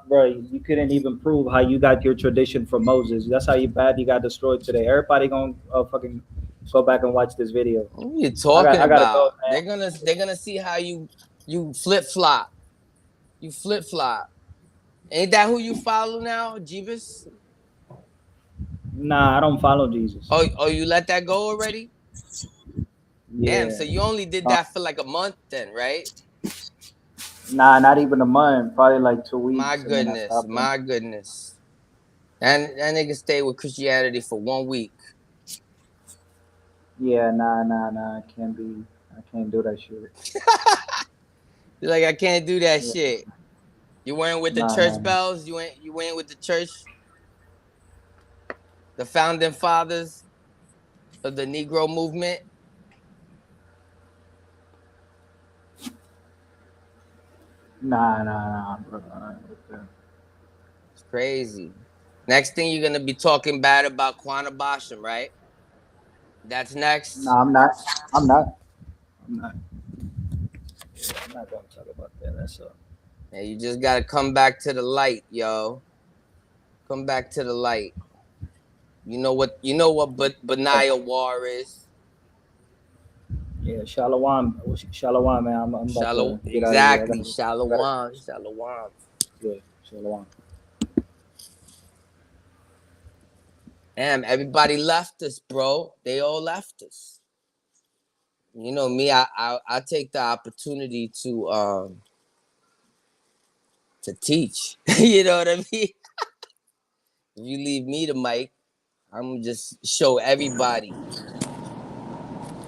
Bro, you couldn't even prove how you got your tradition from Moses. That's how bad you got destroyed today. Everybody gonna fucking go back and watch this video. What are you talking I gotta go, about? man. They're gonna see how you flip flop. You flip flop. Ain't that who you follow now, Jeebus? Nah, I don't follow Jesus. Oh, you let that go already? Damn, Yeah. so you only did Uh, that for like a month then, right? nah, not even a month. Probably like 2 My weeks, and then I goodness, stopped them. my goodness. And that nigga stayed with Christianity for 1 week. Yeah, nah. I can't do that shit. You're like, I can't do that Yeah, shit. You weren't with the nah. church bells? You went with the church? The founding fathers of the Negro movement? Nah, bro. It's crazy. Next thing you're gonna be talking bad about Quanah Basham, right? That's next. Nah, I'm not. I'm not. I'm not. Yeah, I'm not gonna talk about that. That's all. And you just gotta come back to the light, yo. Come back to the light. But Benaiah War is. Yeah, Shalom, man. I'm about Shalom. to get out of here. Exactly. Shalom. Shalom. Yeah, Shalom. Damn, everybody left us, bro. They all left us. You know me, I take the opportunity to teach. You know what I mean? If you leave me the mic, I'm gonna just show everybody.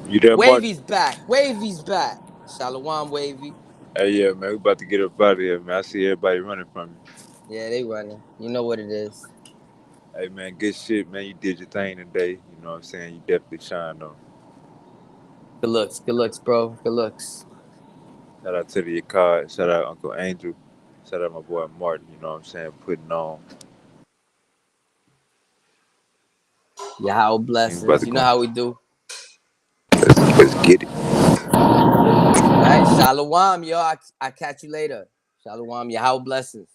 You there, Martin? Wavy's back. Wavy's back. Shalom, Wavy. Hey, yeah, man, we about to get up out of here, man. I see everybody running from you. Yeah, they running. You know what it is. Hey, man, good shit, man. You did your thing today. You know what I'm saying? You definitely shined on. Good looks, bro. Good looks. Shout out to the card. Shout out Uncle Angel. Shout out my boy Martin. You know what I'm saying? Putting on. Yahweh About blessings. to You go. know how we do. Let's get it. All right, Shalom, yo. I catch you later. Shalom, Yahweh blessings.